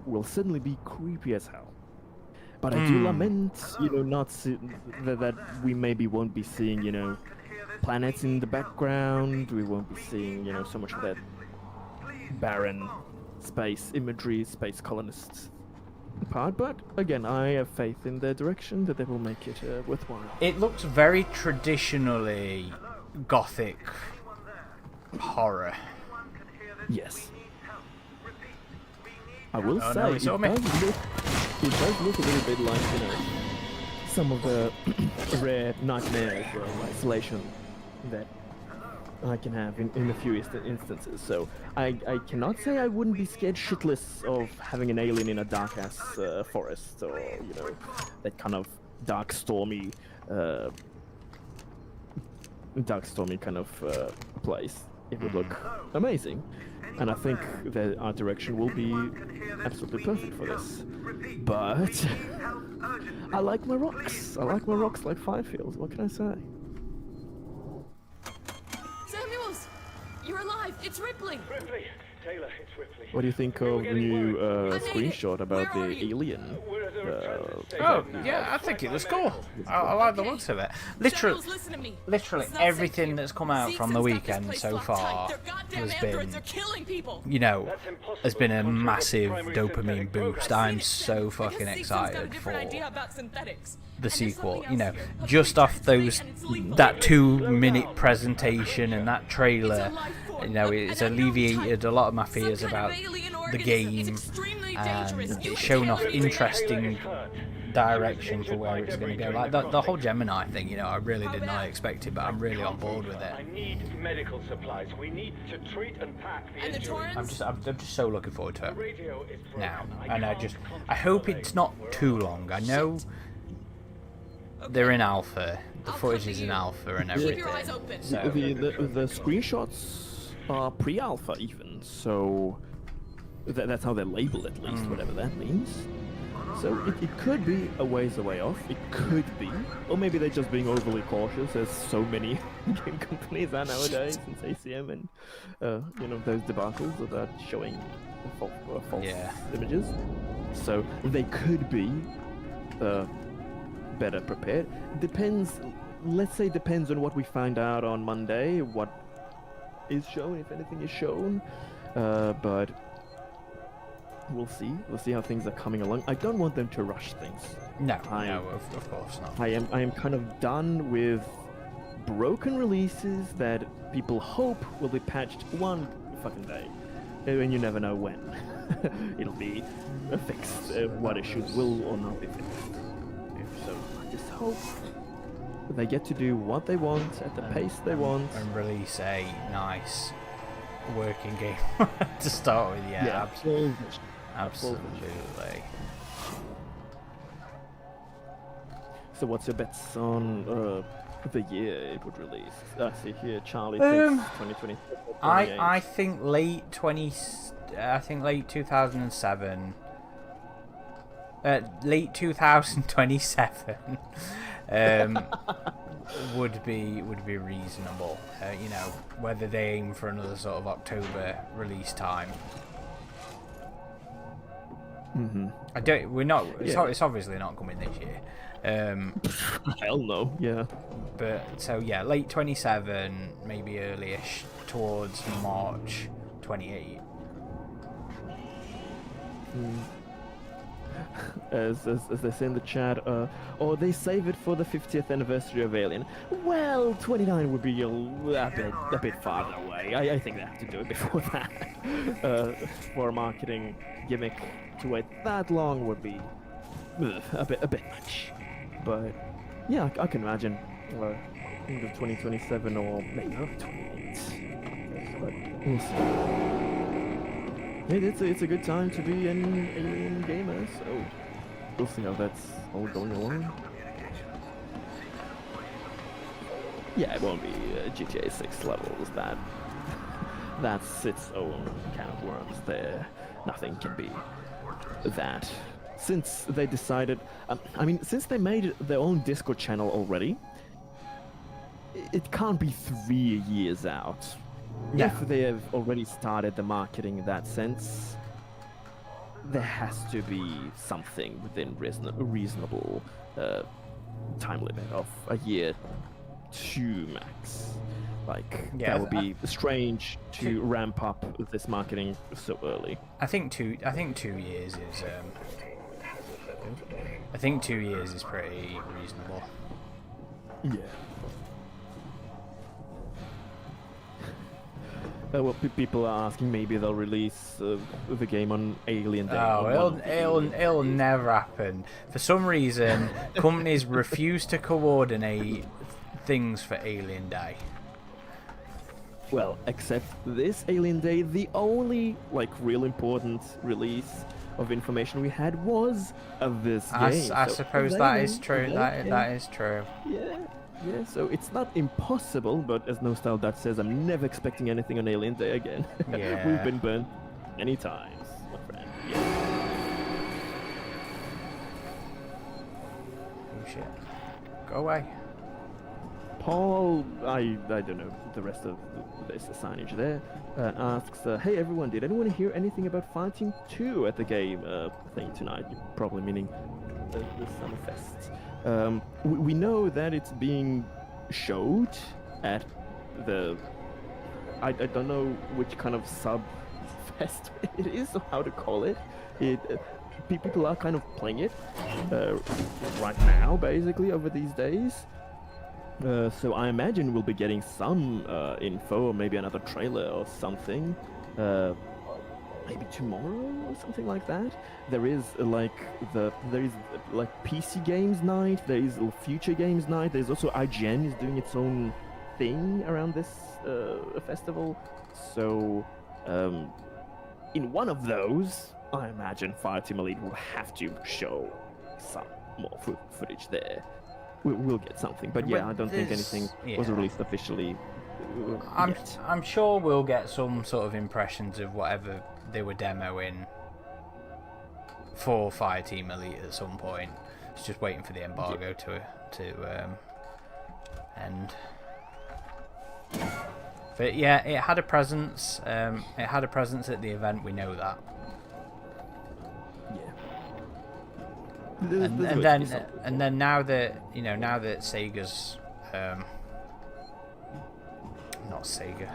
will certainly be creepy as hell. But I do lament, not that we maybe won't be seeing, planets in the background. We won't be seeing, so much of that barren space imagery, space colonists part. But again, I have faith in their direction that they will make it worthwhile. It looks very traditionally gothic horror. Yes. I will say no, it does look a little bit like, some of the rare nightmares of Isolation that I can have in a few instances. So I cannot say I wouldn't be scared shitless of having an alien in a dark-ass forest, or, that kind of dark, stormy kind of place. It would look amazing. And I think that our direction will be absolutely perfect for this. But I like my rocks. I like my rocks like Firefield. What can I say? Samuels! You're alive! It's Ripley! Ripley! Taylor, it's Ripley. What do you think of the new screenshot about the alien? Yeah, I think it looks cool. I like the looks of it. Literally everything that's come out from the weekend so far has been, has been a massive dopamine boost. I'm so fucking excited for the sequel. Just off that 2-minute presentation and that trailer, it's alleviated a lot of my fears about the game, and it's shown off interesting direction for where it's going to go. Like the whole Gemini thing, I really did not expect it, but I'm really on board with it. I need medical supplies. We need to treat and pack the injuries. I'm just so looking forward to it now, and I hope it's not too long. I know they're in alpha. The footage is in alpha and everything. So the screenshots are pre-alpha even, so that's how they label it, at least, whatever that means. So it could be a ways away off, it could be, or maybe they're just being overly cautious, as so many game companies are nowadays, since ACM and, those debacles about showing false images. So they could be better prepared. Depends on what we find out on Monday, what is shown, if anything is shown, but we'll see how things are coming along. I don't want them to rush things. No, of course not. I am kind of done with broken releases that people hope will be patched one fucking day, and you never know when it'll be fixed, what issues will or not be fixed. So I just hope they get to do what they want at the pace they want and release a nice working game to start with. Yeah, absolutely. So what's your bets on the year it would release? I see here Charlie thinks 2020. I think late 2007. Late 2027 would be reasonable. Whether they aim for another sort of October release time. Mm-hmm. It's obviously not coming this year. Hell no. Yeah. But so yeah, late 27, maybe early-ish towards March 28. As they say in the chat, or they save it for the 50th anniversary of Alien. Well, 29 would be a bit farther away. I think they have to do it before that. For a marketing gimmick to wait that long would be a bit much. But yeah, I can imagine end of 2027 or maybe early 28. But we'll see. It's a good time to be an Alien gamer, so we'll see how that's all going along. Yeah, it won't be GTA 6 levels. That's its own can of worms there. Nothing can be that. Since they decided, since they made their own Discord channel already, it can't be 3 years out. No. If they have already started the marketing in that sense, there has to be something within reasonable time limit of a year, 2 max. Like, Yeah, that would be strange to ramp up this marketing so early. I think 2 years is. I think 2 years is pretty reasonable. Yeah. Well, people are asking maybe they'll release the game on Alien Day. Oh, it'll never happen. For some reason, companies refuse to coordinate things for Alien Day. Well, except this Alien Day, the only real important release of information we had was of this game. I suppose that is true. That is true. Yeah, so it's not impossible, but as No Style Dutch says, I'm never expecting anything on Alien Day again. Yeah. We've been burnt many times, my friend. Yeah. Oh shit. Go away. Paul, I don't know the rest of this signage there, asks, hey everyone, did anyone hear anything about Fighting 2 at the game thing tonight? You're probably meaning the Summerfest. We know that it's being showed at the... I don't know which kind of sub-fest it is, or how to call it. People are kind of playing it right now, basically, over these days. So I imagine we'll be getting some info, or maybe another trailer or something. Maybe tomorrow or something like that. There is PC Games Night. There is Future Games Night. There's also IGN is doing its own thing around this festival. So in one of those, I imagine Fireteam Elite will have to show some more footage there. We'll get something, but yeah, I don't think anything was released officially. I'm sure we'll get some sort of impressions of whatever they were demoing for Fireteam Elite at some point. It's just waiting for the embargo to end. But yeah, it had a presence. It had a presence at the event. We know that. And then now that Sega's not Sega,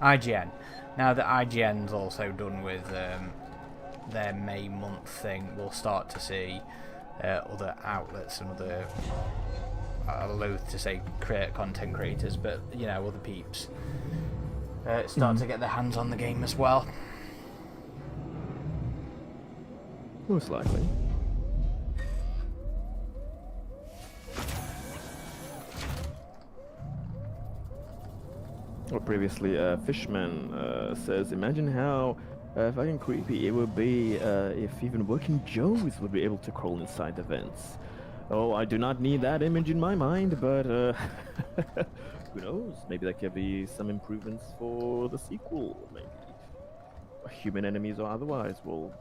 IGN. Now that IGN's also done with their May month thing, we'll start to see other outlets and other, I'm loath to say content creators, but other peeps start to get their hands on the game as well. Most likely. Or previously, Fishman says, imagine how fucking creepy it would be if even working Joes would be able to crawl inside the vents. Oh, I do not need that image in my mind, but who knows? Maybe there could be some improvements for the sequel. Maybe human enemies or otherwise will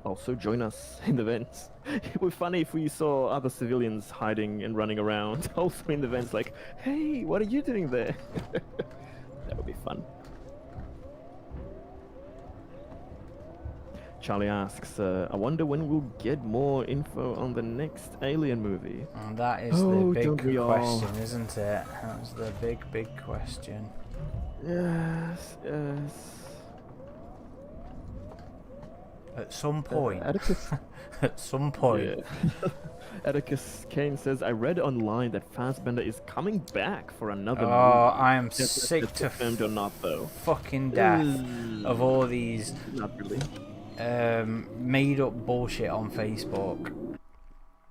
also join us in the vents. It would be funny if we saw other civilians hiding and running around also in the vents, like, hey, what are you doing there? That would be fun. Charlie asks, I wonder when we'll get more info on the next Alien movie. And that is the big question, isn't it? That's the big question. Yes. At some point. Atticus. At some point. Yeah. Atticus Kane says, I read online that Fassbender is coming back for another movie. I am sick to confirmed or not, though. Fucking death of all these not really made up bullshit on Facebook.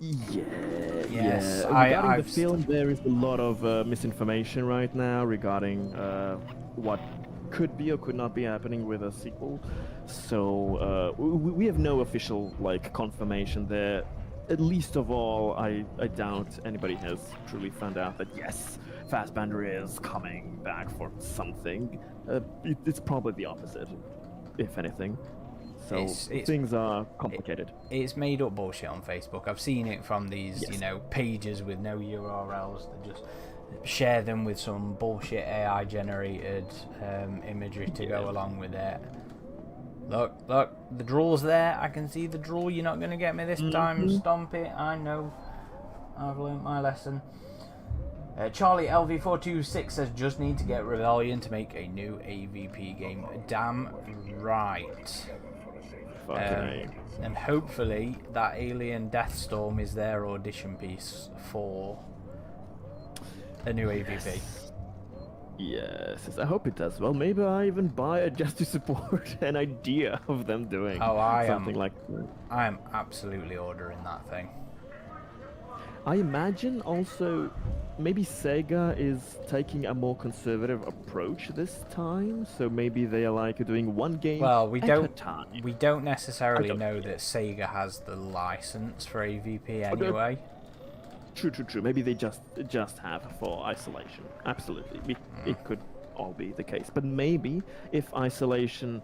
Yes. Yes, Regarding I've the film, there is a lot of misinformation right now regarding what could be or could not be happening with a sequel. So we have no official confirmation there. At least of all, I doubt anybody has truly found out that yes, Fassbender is coming back for something. It's probably the opposite, if anything. So It's- things are complicated. It's made up bullshit on Facebook. I've seen it from these, Yes. pages with no URLs that just share them with some bullshit AI generated imagery to go along with it. Look, the draw's there. I can see the draw. You're not going to get me this time, Stomp it. I know. I've learnt my lesson. Charlie LV426 says, just need to get Rebellion to make a new AVP game. Damn right. And hopefully that Alien Deathstorm is their audition piece for a new AVP. Yes, I hope it does well. Maybe I even buy it just to support an idea of them doing something like that. I am absolutely ordering that thing. I imagine also maybe Sega is taking a more conservative approach this time, so maybe they are doing one game Well, at a time. we don't necessarily know that Sega has the license for AVP anyway. True. Maybe they just have for Isolation. Absolutely, it could all be the case. But maybe if Isolation,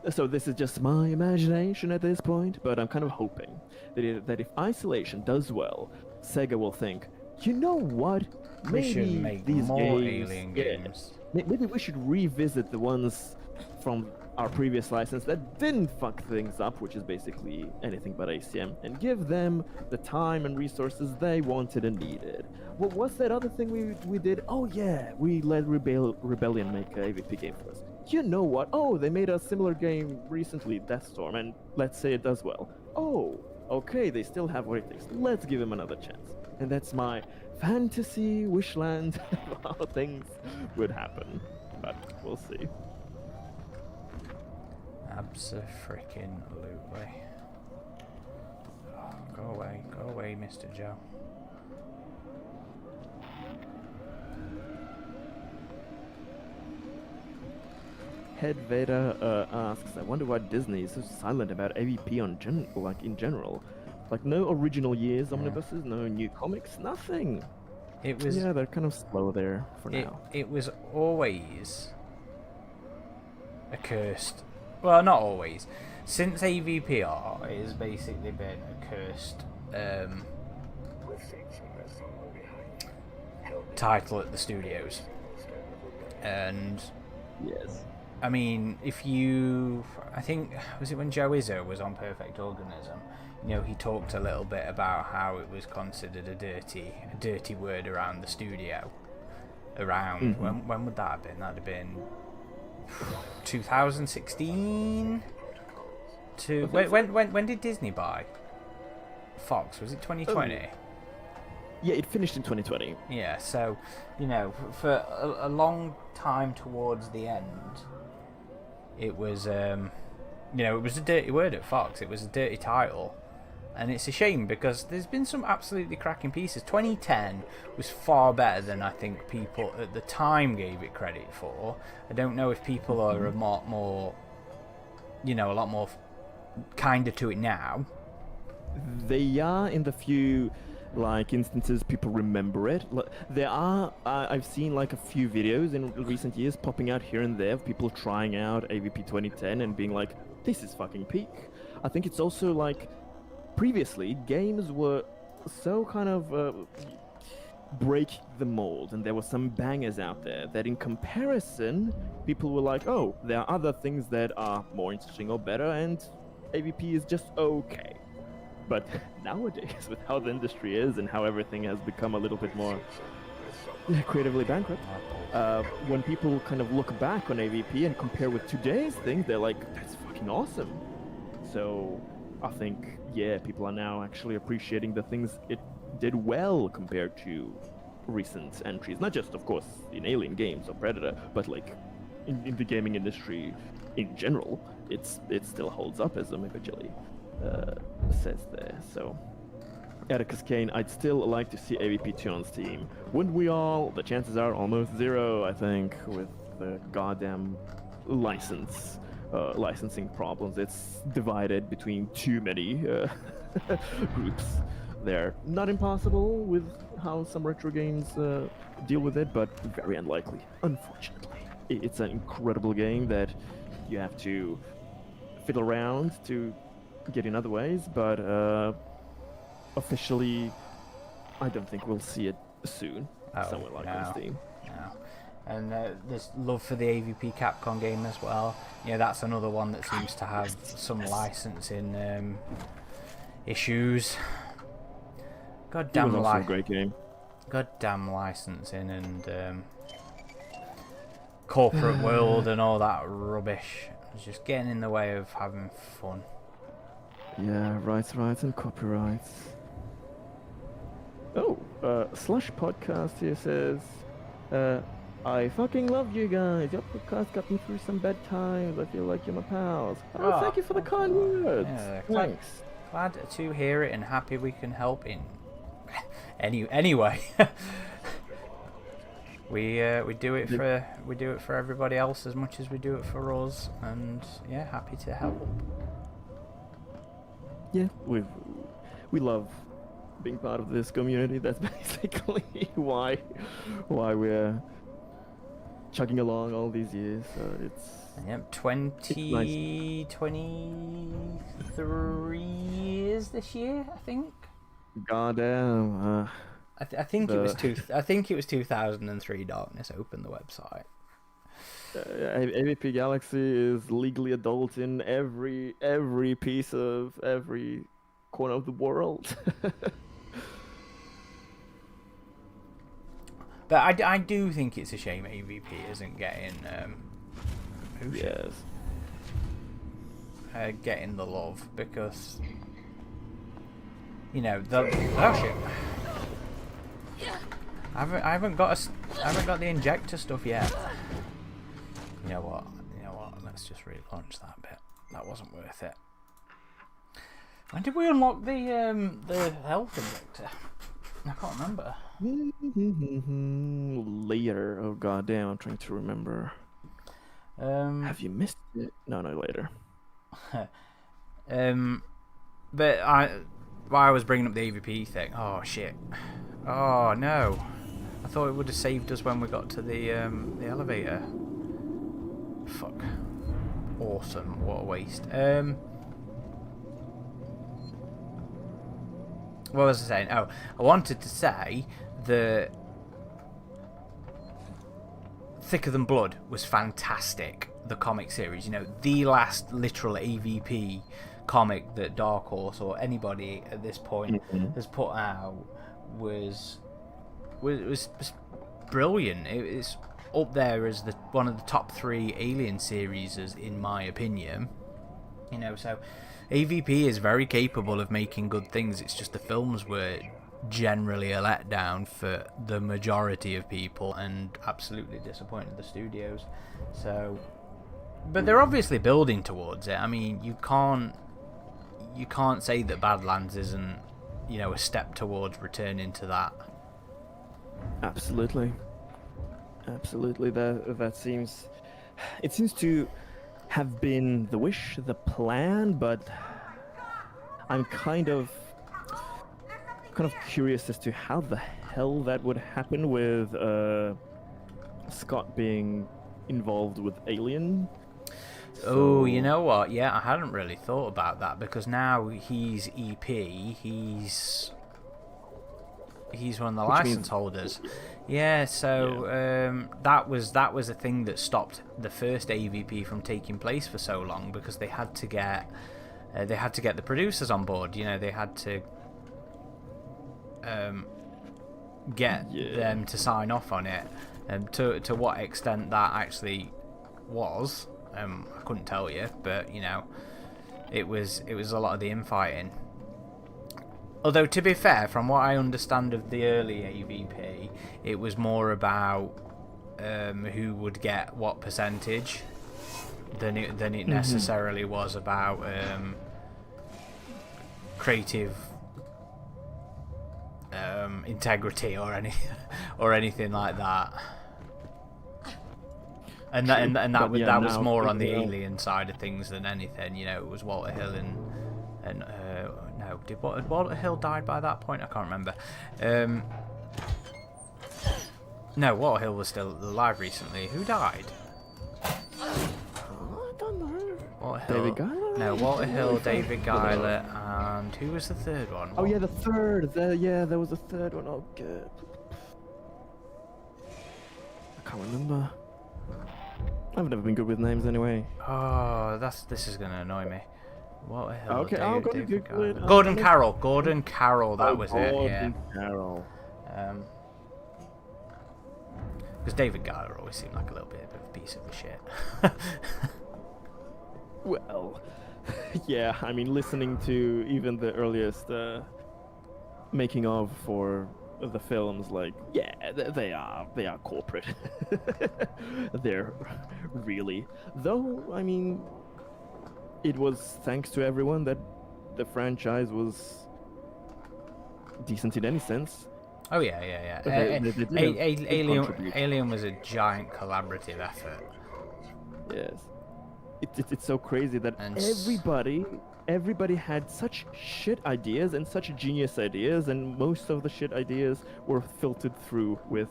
so this is just my imagination at this point, but I'm kind of hoping that if Isolation does well, Sega will think, you know what? We Maybe should make these more games, Alien games. Maybe we should revisit the ones from our previous license that didn't fuck things up, which is basically anything but ACM, and give them the time and resources they wanted and needed. What was that other thing we did? Oh yeah, we let Rebellion make a AVP game for us. You know what? Oh, they made a similar game recently, Deathstorm, and let's say it does well. Oh, okay, they still have what it takes. Let's give them another chance. And that's my fantasy wishland of how things would happen. But we'll see. Abso-freaking-lutely. Oh, go away, Mr. Joe. Head Vader asks, I wonder why Disney is so silent about AVP in general. No original years omnibuses, no new comics, nothing. It was. Yeah, they're kind of slow there for now. It was always a cursed. Well, not always. Since AVPR, it has basically been a cursed title at the studios. And yes, I mean, I think, was it when Joe Izzo was on Perfect Organism? He talked a little bit about how it was considered a dirty word around the studio. When would that have been? That'd have been 2016. When did Disney buy Fox? Was it 2020? Yeah, it finished in 2020. Yeah, so for a long time towards the end, it was it was a dirty word at Fox. It was a dirty title. And it's a shame because there's been some absolutely cracking pieces. 2010 was far better than I think people at the time gave it credit for. I don't know if people are a lot more kinder to it now. They are in the few instances people remember it. There are I've seen a few videos in recent years popping out here and there of people trying out AVP 2010 and being like, this is fucking peak. I think it's also previously, games were so kind of break the mold, and there were some bangers out there that in comparison, people were like, oh, there are other things that are more interesting or better, and AVP is just okay. But nowadays, with how the industry is and how everything has become a little bit more creatively bankrupt, when people kind of look back on AVP and compare with today's things, they're like, that's fucking awesome. So I think, yeah, people are now actually appreciating the things it did well compared to recent entries. Not just, of course, in Alien games or Predator, but in the gaming industry in general, it still holds up, as Omega Jelly says there. So Atticus Kane, I'd still like to see AVP2 on Steam. Wouldn't we all? The chances are almost zero, I think, with the goddamn licensing problems. It's divided between too many groups there. Not impossible with how some retro games deal with it, but very unlikely, unfortunately. It's an incredible game that you have to fiddle around to get in other ways, but officially, I don't think we'll see it soon. Somewhere like on Steam. No. And there's love for the AVP Capcom game as well. Yeah, that's another one that seems to have some licensing issues. It was also a great game. Goddamn licensing and corporate world and all that rubbish. It's just getting in the way of having fun. Yeah, rights and copyrights. Oh, Slush Podcast here says, I fucking love you guys. Your podcast got me through some bad times. I feel like you're my pals. Oh, thank you for the kind words. Yeah, thanks. Glad to hear it and happy we can help in anyway. we do it for everybody else as much as we do it for us, and yeah, happy to help. Yeah, we love being part of this community. That's basically why we're chugging along all these years. So it's 23 years this year, I think. Goddamn. I think it was 2003. Darkness opened the website. AVP Galaxy is legally adult in every piece of every corner of the world. But I do think it's a shame AVP isn't getting getting the love, because you know the I haven't got the injector stuff yet. You know what? Let's just relaunch that bit. That wasn't worth it. When did we unlock the health injector? I can't remember. Later. Oh goddamn! I'm trying to remember. Have you missed it? No, later. But I was bringing up the AVP thing. Oh shit! Oh no! I thought it would have saved us when we got to the elevator. Fuck. Awesome. What a waste. What was I saying? Oh, I wanted to say that Thicker Than Blood was fantastic. The comic series, the last literal AVP comic that Dark Horse or anybody at this point has put out was brilliant. It's up there as one of the top 3 Alien series, in my opinion. So AVP is very capable of making good things. It's just the films were generally a letdown for the majority of people and absolutely disappointed the studios. So, but they're obviously building towards it. I mean, you can't say that Badlands isn't, a step towards returning to that. Absolutely. That seems to have been the wish, the plan, but I'm kind of curious as to how the hell that would happen with Scott being involved with Alien. Oh, you know what? Yeah, I hadn't really thought about that, because now he's EP. He's one of the license holders. Yeah, so that was a thing that stopped the first AVP from taking place for so long, because they had to get the producers on board. They had to get them to sign off on it. To what extent that actually was, I couldn't tell you, but it was a lot of the infighting. Although, to be fair, from what I understand of the early AVP, it was more about who would get what percentage than it necessarily was about creative integrity or anything like that. And that was more on the alien side of things than anything. You know, it was Walter Hill and no, did Walter Hill died by that point? I can't remember. No, Walter Hill was still alive recently. Who died? I don't know. Walter Hill. David Giler? No, Walter Hill, David Giler, and who was the third one? Oh yeah, the third. There was a third one. Oh good. I can't remember. I've never been good with names anyway. Oh, this is gonna annoy me. Walter Hill. Okay, I'll go to Google it. Gordon Carroll. Gordon Carroll. That was it. Gordon Yeah. Carroll. Because David Giler always seemed like a little bit of a piece of shit. Well, yeah. I mean, listening to even the earliest making of for the films, like, yeah, they are corporate. They're really, though. I mean, it was thanks to everyone that the franchise was decent in any sense. Oh yeah. Alien was a giant collaborative effort. Yes, it's so crazy that everybody had such shit ideas and such genius ideas, and most of the shit ideas were filtered through with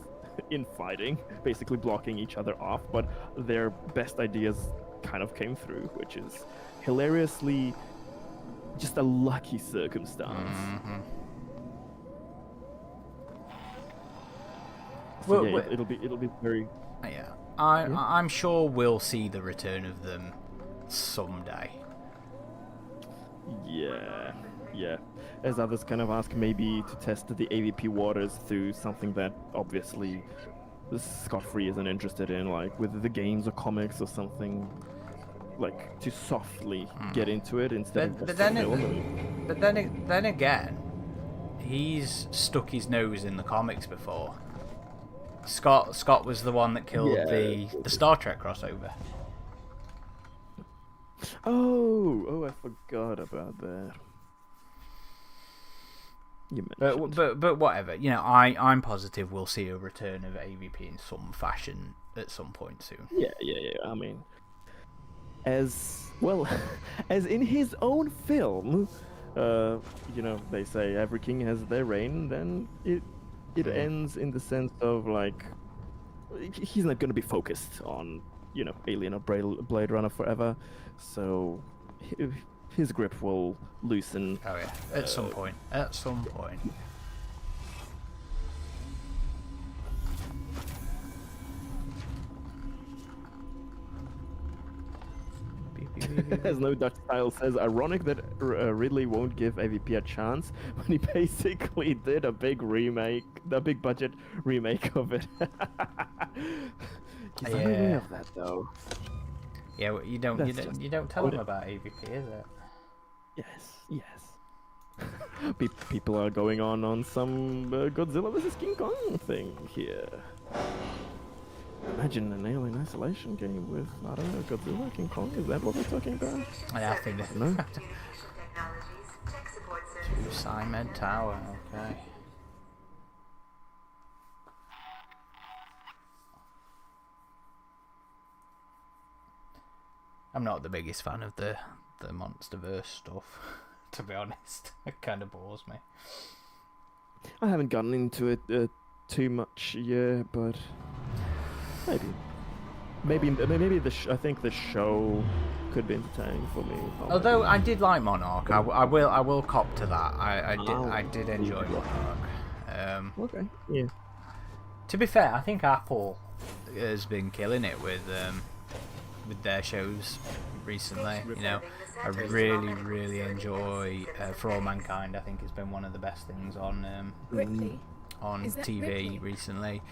infighting, basically blocking each other off. But their best ideas kind of came through, which is hilariously just a lucky circumstance. Mm-hmm. So yeah, it'll be very. Yeah, I'm sure we'll see the return of them someday. Yeah. As others kind of ask, maybe to test the AVP waters through something that obviously Scott Free isn't interested in, like with the games or comics or something, like to softly get into it instead of just film. But then again, he's stuck his nose in the comics before. Scott was the one that killed the Star Trek crossover. Oh, I forgot about that. You mentioned. But whatever, you know, I'm positive we'll see a return of AVP in some fashion at some point soon. Yeah. I mean, as well as in his own film, you know, they say every king has their reign. Then it ends in the sense of like he's not going to be focused on, you know, Alien or Blade Runner forever, so his grip will loosen. Oh yeah, at some point. As No Dutch Style says, ironic that Ridley won't give AVP a chance when he basically did a big budget remake of it. He's unaware of that though. Yeah, well, you don't tell him about AVP, is it? Yes. People are going on some Godzilla vs King Kong thing here. Imagine an Alien Isolation game with, I don't know, Godzilla, King Kong. Is that what we're talking about? Yeah, I think that. No. To Simed Tower. Okay. I'm not the biggest fan of the MonsterVerse stuff, to be honest. It kind of bores me. I haven't gotten into it too much yet, but maybe I think the show could be entertaining for me. Although I did like Monarch, I will cop to that. I did enjoy Monarch. Okay. Yeah. To be fair, I think Apple has been killing it with their shows recently. You know, I really enjoy For All Mankind. I think it's been one of the best things on TV Ripley? recently.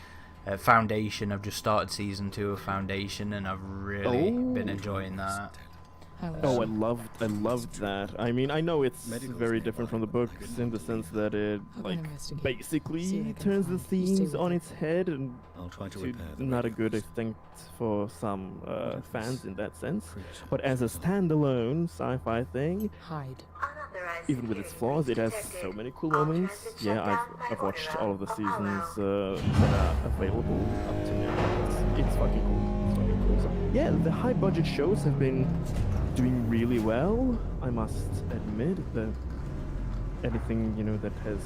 Foundation, I've just started season 2 of Foundation, and I've really been enjoying that. Oh, I loved that. I mean, I know it's very different from the books in the sense that it basically turns the themes on its head, and I'll try to repair not a good thing for some fans in that sense. But as a standalone sci-fi thing, Hide. even with its flaws, it has so many cool moments. Yeah, I've watched all of the seasons that are available up to now. It's fucking cool. It's fucking cool. So, yeah, the high budget shows have been doing really well. I must admit that anything that has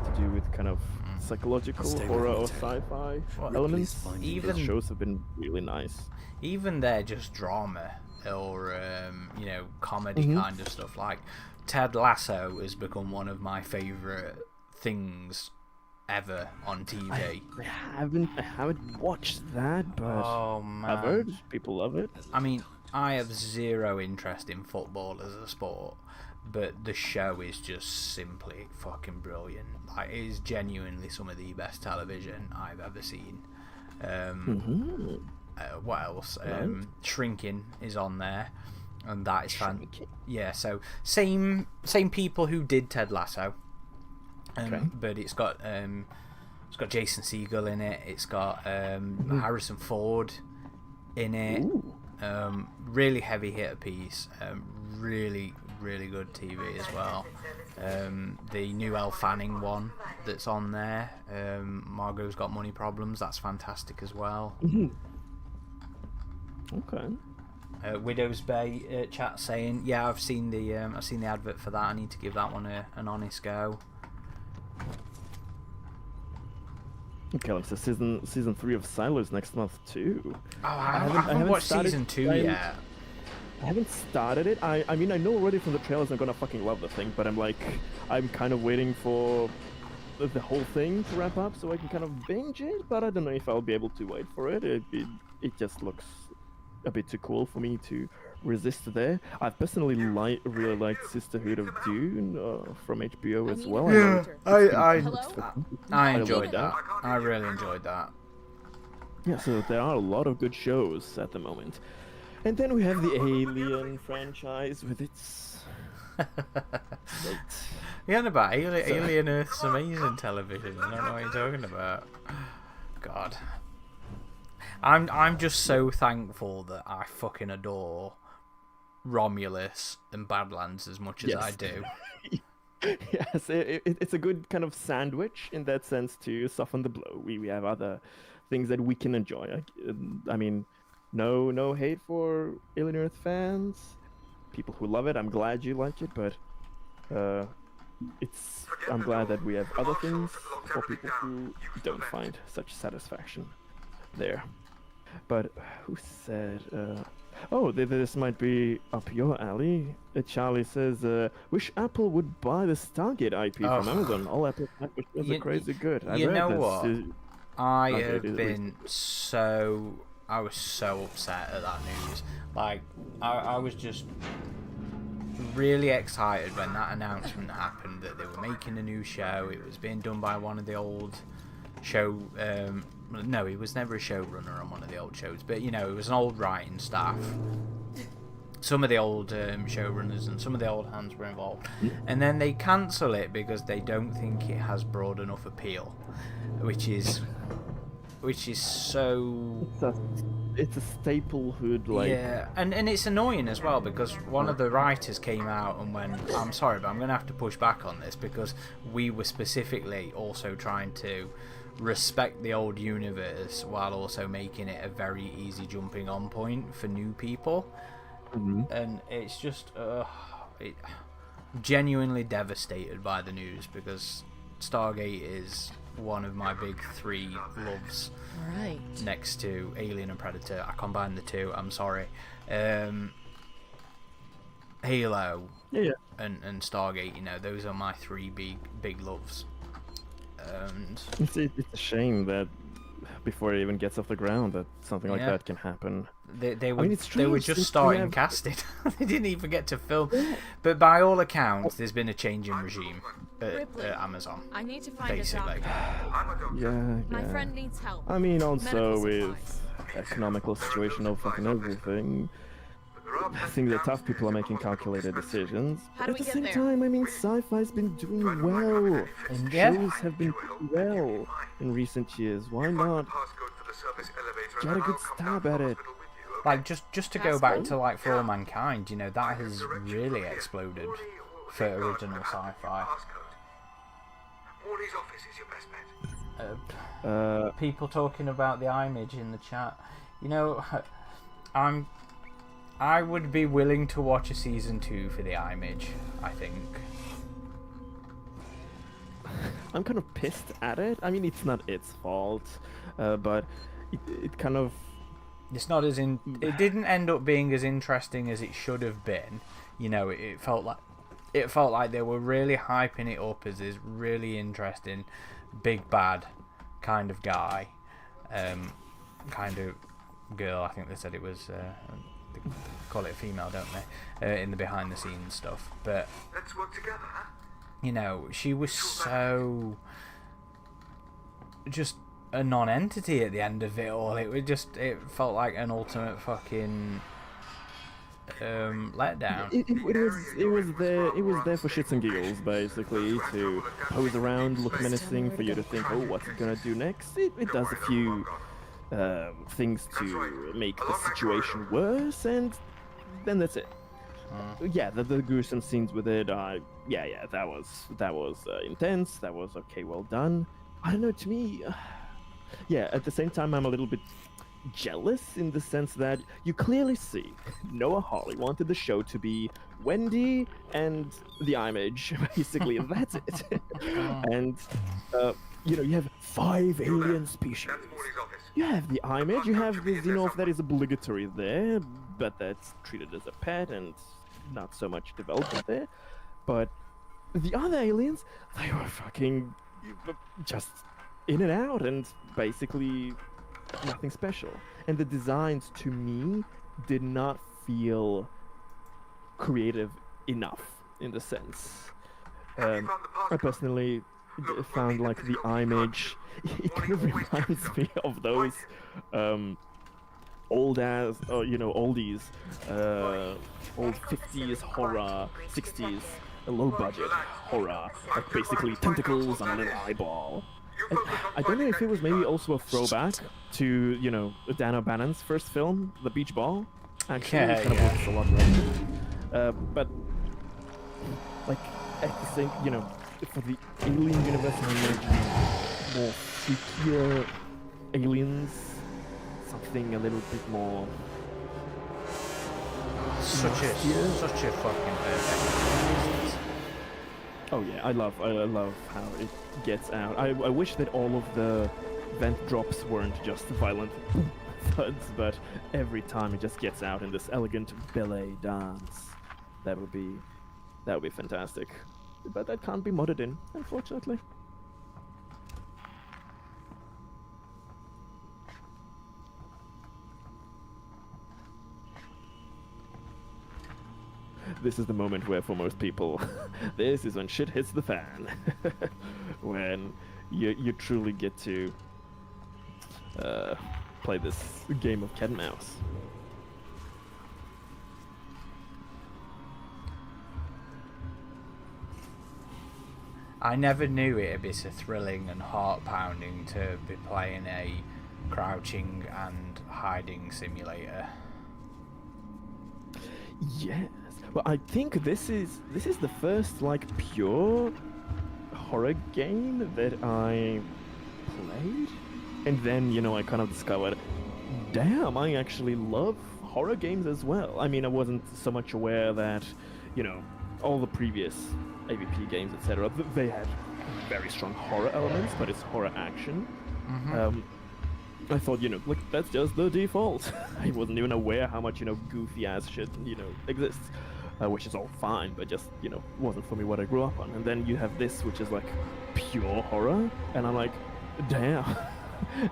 to do with kind of psychological horror or sci-fi elements, Even these shows have been really nice. Even they're just drama or comedy kind of stuff. Like Ted Lasso has become one of my favorite things ever on TV. I haven't watched that, but oh man, I've heard people love it. I mean, I have zero interest in football as a sport, but the show is just simply fucking brilliant. Like, it is genuinely some of the best television I've ever seen. What else? Shrinking is on there, and that is fun. Yeah, so same people who did Ted Lasso, but it's got Jason Segel in it. It's got Harrison Ford in it. Really heavy hitter piece. Really good TV as well. The new Elle Fanning one that's on there. Margot's Got Money Problems. That's fantastic as well. Okay. Widow's Bay chat saying, yeah, I've seen the advert for that. I need to give that one an honest go. Okay, so season 3 of Silos next month too. Oh, I haven't watched season 2 yet. I haven't started it. I mean, I know already from the trailers I'm gonna fucking love the thing, but I'm kind of waiting for the whole thing to wrap up so I can kind of binge it, but I don't know if I'll be able to wait for it. It just looks a bit too cool for me to resist there. I've personally really liked Sisterhood of Dune from HBO as well. I enjoyed that. I really enjoyed that. Yeah, so there are a lot of good shows at the moment. And then we have the Alien franchise with its... Yeah, about Alien Earth's amazing television. I don't know what you're talking about. God. I'm just so thankful that I fucking adore Romulus and Badlands as much as I do. Yes, it's a good kind of sandwich in that sense to soften the blow. We have other things that we can enjoy. I mean, no hate for Alien Earth fans. People who love it, I'm glad you like it, but I'm glad that we have other things for people who don't find such satisfaction there. But who said... this might be up your alley. Charlie says, wish Apple would buy the Stargate IP from Amazon. All Apple was are crazy good. You know what? I was so upset at that news. Like, I was just really excited when that announcement happened that they were making a new show. It was being done by one of the old show... no, he was never a showrunner on one of the old shows, but it was an old writing staff. Some of the old showrunners and some of the old hands were involved, and then they cancel it because they don't think it has broad enough appeal, which is so. It's a staplehood, like. Yeah, and it's annoying as well because one of the writers came out and went, "I'm sorry, but I'm going to have to push back on this because we were specifically also trying to respect the old universe while also making it a very easy jumping on point for new people." And it's just genuinely devastated by the news because Stargate is one of my big 3 loves. Right. Next to Alien and Predator. I combined the two, I'm sorry. Halo and Stargate, those are my 3 big loves. And it's a shame that before it even gets off the ground that something like that can happen. They were just starting casting. They didn't even get to film. But by all accounts, there's been a change in regime at Amazon. I need to find basically. Yeah. My friend needs help. I mean, also Medical with economical situation of fucking everything. Things are tough. People are making calculated decisions. How do At we the get same there? time, I mean, sci-fi's been doing well. And shows have been doing well in recent years. Why not get a good stab at it? Like just to go back to like For All Mankind, that has really exploded for original sci-fi. Morley's office is your best bet. People talking about the image in the chat. You know, I would be willing to watch a season 2 for the image, I think. I'm kind of pissed at it. I mean, it's not its fault, but it kind of... It's not as in. It didn't end up being as interesting as it should have been. You know, it felt like they were really hyping it up as this really interesting, big bad kind of guy, kind of girl. I think they said it was. They call it a female, don't they? In the behind the scenes stuff, but Let's work together, huh? you know, she was so just a non-entity at the end of it all. It felt like an ultimate fucking letdown. It was there for shits and giggles, basically, to pose around, look menacing, for you to think, oh, what's it gonna do next? It does a few things to make the situation worse, and then that's it. Yeah, the gruesome scenes with it, that was intense. That was okay, well done. I don't know, to me, yeah. At the same time, I'm a little bit jealous in the sense that you clearly see Noah Hawley wanted the show to be Wendy and the image, basically, and that's it. And you know, you have 5 alien species. That's Morley's office. You have the image, you have the xenomorph that is obligatory there, but that's treated as a pet and not so much development there. But the other aliens, they were fucking just in and out and basically nothing special. And the designs, to me, did not feel creative enough in the sense. I personally found like the image, it kind of reminds me of those old-ass, oldies, old 50s horror, 60s, low-budget horror, like basically tentacles on a little eyeball. I don't know if it was maybe also a throwback to, you know, Dan O'Bannon's first film, The Beach Ball. Actually, it kind of looks a lot like it. But, like, at the same, you know, for the Alien universe, I imagine more freakier aliens, something a little bit more... Such a fucking perfect. Oh yeah, I love how it gets out. I wish that all of the vent drops weren't just violent thuds, but every time it just gets out in this elegant ballet dance. That would be fantastic. But that can't be modded in, unfortunately. This is the moment where, for most people, this is when shit hits the fan. When you truly get to play this game of cat and mouse. I never knew it'd be so thrilling and heart-pounding to be playing a crouching and hiding simulator. Yes. Well, I think this is the first like pure horror game that I played, and then, you know, I kind of discovered, damn, I actually love horror games as well. I mean, I wasn't so much aware that, you know, all the previous AVP games, etc., they had very strong horror elements, but it's horror action. I thought, you know, like, that's just the default. I wasn't even aware how much, you know, goofy ass shit, you know, exists. Which is all fine, but just, you know, wasn't for me what I grew up on. And then you have this, which is like pure horror, and I'm like, damn.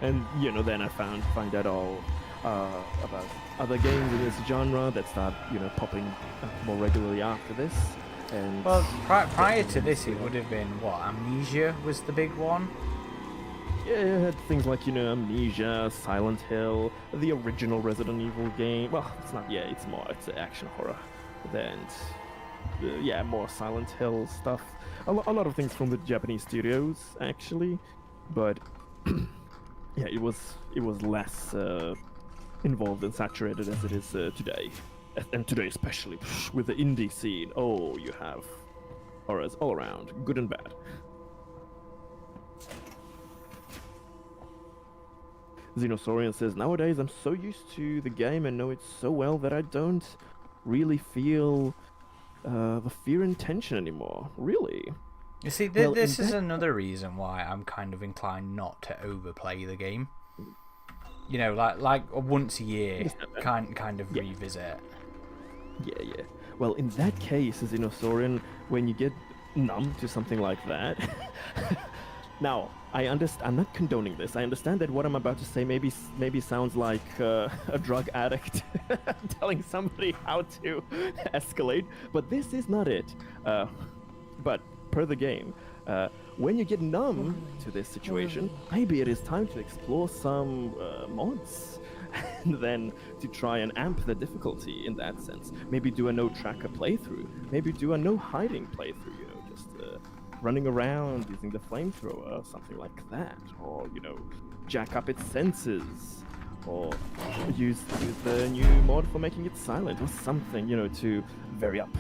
And, you know, then I find out all about other games in this genre that start, you know, popping up more regularly after this. And well, prior to this, it would have been what, Amnesia was the big one. Yeah, it had things like, you know, Amnesia, Silent Hill, the original Resident Evil game. Well, it's not. Yeah, it's action horror. And yeah, more Silent Hill stuff. A lot of things from the Japanese studios, actually, but yeah, it was less involved and saturated as it is today, and today especially with the indie scene. Oh, you have horrors all around, good and bad. Xenosaurian says, nowadays I'm so used to the game and know it so well that I don't really feel the fear and tension anymore. Really? You see, this is another reason why I'm kind of inclined not to overplay the game. You know, like once a year, kind of revisit. Yeah. Well, in that case, Xenosaurian, when you get numb to something like that, now I understand. I'm not condoning this. I understand that what I'm about to say maybe sounds like a drug addict telling somebody how to escalate, but this is not it. But per the game, when you get numb to this situation, maybe it is time to explore some mods, and then to try and amp the difficulty in that sense. Maybe do a no tracker playthrough. Maybe do a no hiding playthrough. You know, just running around using the flamethrower, something like that, or jack up its senses, or use the new mod for making it silent, or something, to vary up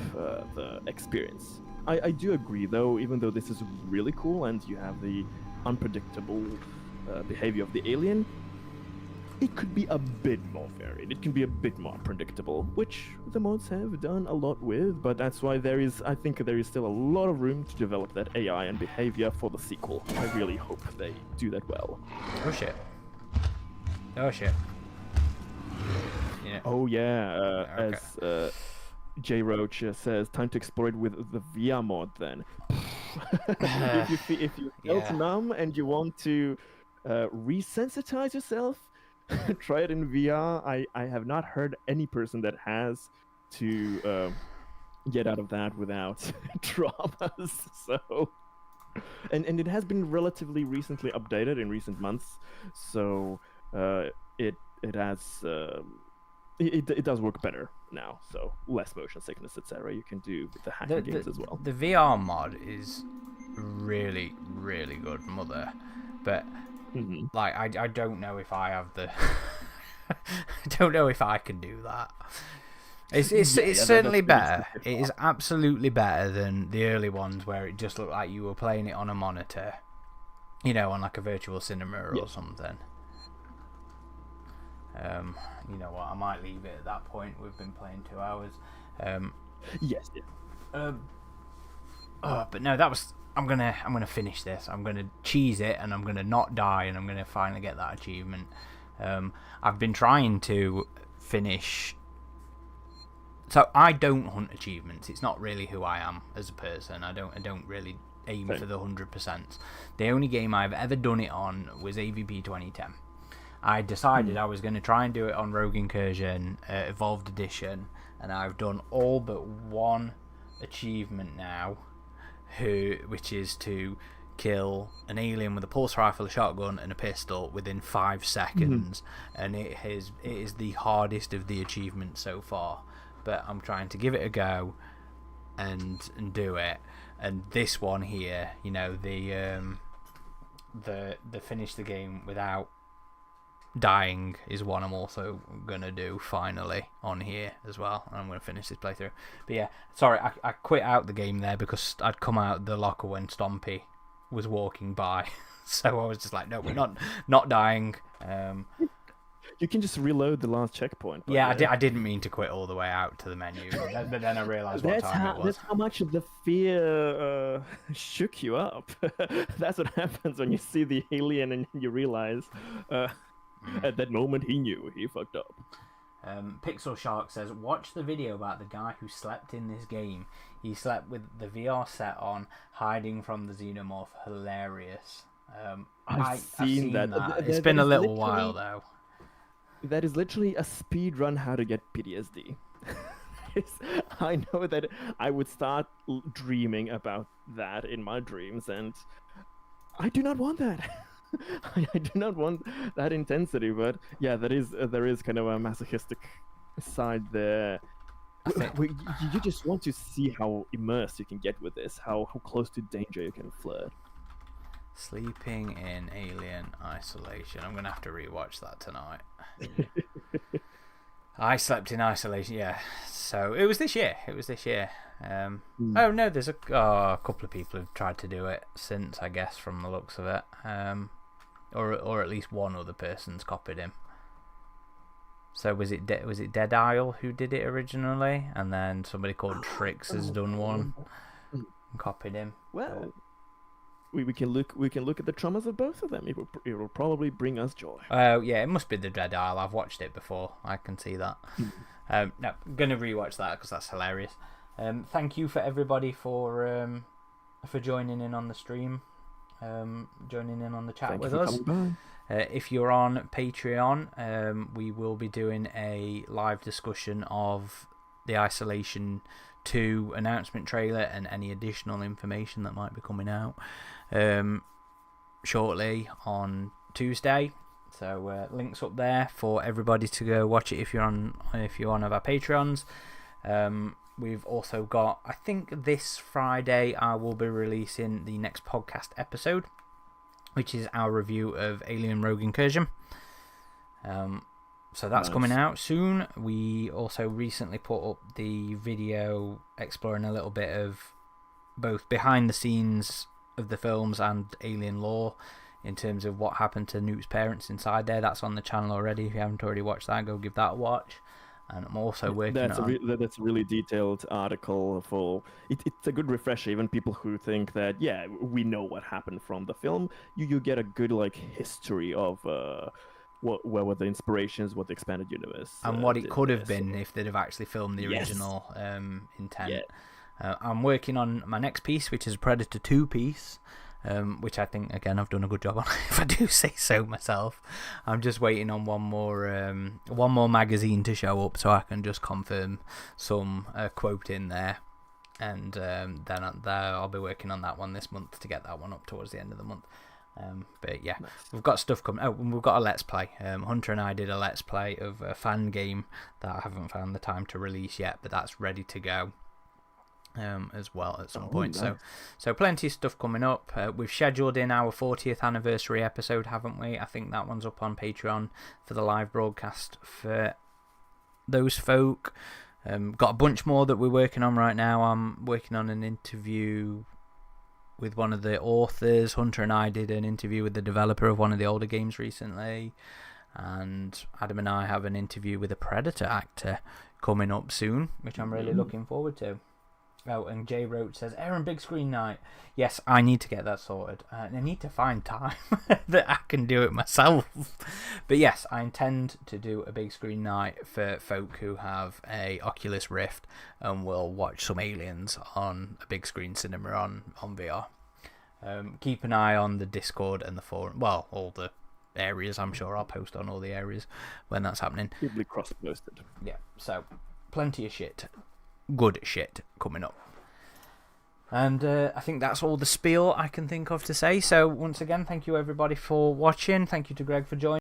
the experience. I do agree, though, even though this is really cool and you have the unpredictable behavior of the alien, it could be a bit more varied. It can be a bit more predictable, which the mods have done a lot with, but that's why I think there is still a lot of room to develop that AI and behavior for the sequel. I really hope they do that well. Oh shit. Yeah. Oh yeah, Okay. as J Roach says, time to explore it with the VR mod then. if you felt numb and you want to resensitize yourself, try it in VR. I have not heard any person that has to get out of that without traumas. So, and it has been relatively recently updated in recent months. So it has it does work better now. So less motion sickness, etc. You can do with the hacker games as well. The VR mod is really, really good, mother, but. Like I don't know if I have the I don't know if I can do that. It's certainly better. It is absolutely better than the early ones where it just looked like you were playing it on a monitor, on like a virtual cinema or something. You know what? I might leave it at that point. We've been playing 2 hours. Yes. But no, that was. I'm gonna finish this. I'm gonna cheese it, and I'm gonna not die, and I'm gonna finally get that achievement. I've been trying to finish. So I don't hunt achievements. It's not really who I am as a person. I don't really aim for the 100%. The only game I've ever done it on was AVP 2010. I decided I was going to try and do it on Rogue Incursion, Evolved Edition, and I've done all but one achievement now. Which is to kill an alien with a pulse rifle, a shotgun, and a pistol within 5 seconds, and it is the hardest of the achievements so far. But I'm trying to give it a go and do it. And this one here, the finish the game without dying is one I'm also gonna do finally on here as well, and I'm gonna finish this playthrough. But yeah, sorry, I quit out the game there because I'd come out the locker when Stompy was walking by, so I was just like, no, we're not dying. You can just reload the last checkpoint. Yeah, I didn't mean to quit all the way out to the menu, but then I realised what time it was. That's how much of the fear shook you up. That's what happens when you see the alien and you realise. At that moment, he knew he fucked up. Pixel Shark says, watch the video about the guy who slept in this game. He slept with the VR set on, hiding from the xenomorph. Hilarious. I've seen that. It's been a little while, though. That is literally a speed run how to get PTSD. I know that I would start dreaming about that in my dreams, and I do not want that. I do not want that intensity, but yeah, there is kind of a masochistic side there. You just want to see how immersed you can get with this, how close to danger you can flirt. Sleeping in Alien Isolation. I'm gonna have to rewatch that tonight. I slept in Isolation, yeah. So it was this year. Oh no, there's a couple of people who've tried to do it since, I guess, from the looks of it. Or at least one other person's copied him. So was it Dead Isle who did it originally, and then somebody called Trix has done one and copied him. Well, we can look at the traumas of both of them. It will probably bring us joy. Oh yeah, it must be the Dead Isle. I've watched it before. I can see that. No, I'm gonna rewatch that because that's hilarious. Thank you for everybody for joining in on the stream, joining in on the chat with us. If you're on Patreon, we will be doing a live discussion of the Isolation 2 announcement trailer and any additional information that might be coming out shortly on Tuesday. So links up there for everybody to go watch it if you're on one of our Patreons. We've also got, I think this Friday I will be releasing the next podcast episode, which is our review of Alien Rogue Incursion. So that's coming out soon. We also recently put up the video exploring a little bit of both behind the scenes of the films and alien lore in terms of what happened to Newt's parents inside there. That's on the channel already. If you haven't already watched that, go give that a watch. And I'm also working that's a really detailed article for it's a good refresher. Even people who think that we know what happened from the film, you get a good history of what were the inspirations, what the expanded universe and what it could have been if they'd have actually filmed the original intent. I'm working on my next piece, which is a Predator 2 piece. Which I think, again, I've done a good job on, if I do say so myself. I'm just waiting on one more magazine to show up so I can just confirm some quote in there. And then I'll be working on that one this month to get that one up towards the end of the month. But yeah, nice. We've got stuff coming. Oh, and we've got a Let's Play. Hunter and I did a Let's Play of a fan game that I haven't found the time to release yet, but that's ready to go. As well at some point. Nice. So plenty of stuff coming up. We've scheduled in our 40th anniversary episode, haven't we? I think that one's up on Patreon for the live broadcast for those folk. Got a bunch more that we're working on right now. I'm working on an interview with one of the authors. Hunter and I did an interview with the developer of one of the older games recently, and Adam and I have an interview with a Predator actor coming up soon, which I'm really looking forward to. Oh, and Jay Roach says, Aaron, big screen night. Yes, I need to get that sorted. I need to find time that I can do it myself. But yes, I intend to do a big screen night for folk who have a Oculus Rift and will watch some aliens on a big screen cinema on VR. Keep an eye on the Discord and the forum. Well, all the areas. I'm sure I'll post on all the areas when that's happening. It'll be cross-posted. Yeah, so plenty of shit. Good shit coming up. And I think that's all the spiel I can think of to say. So once again, thank you everybody for watching. Thank you to Greg for joining.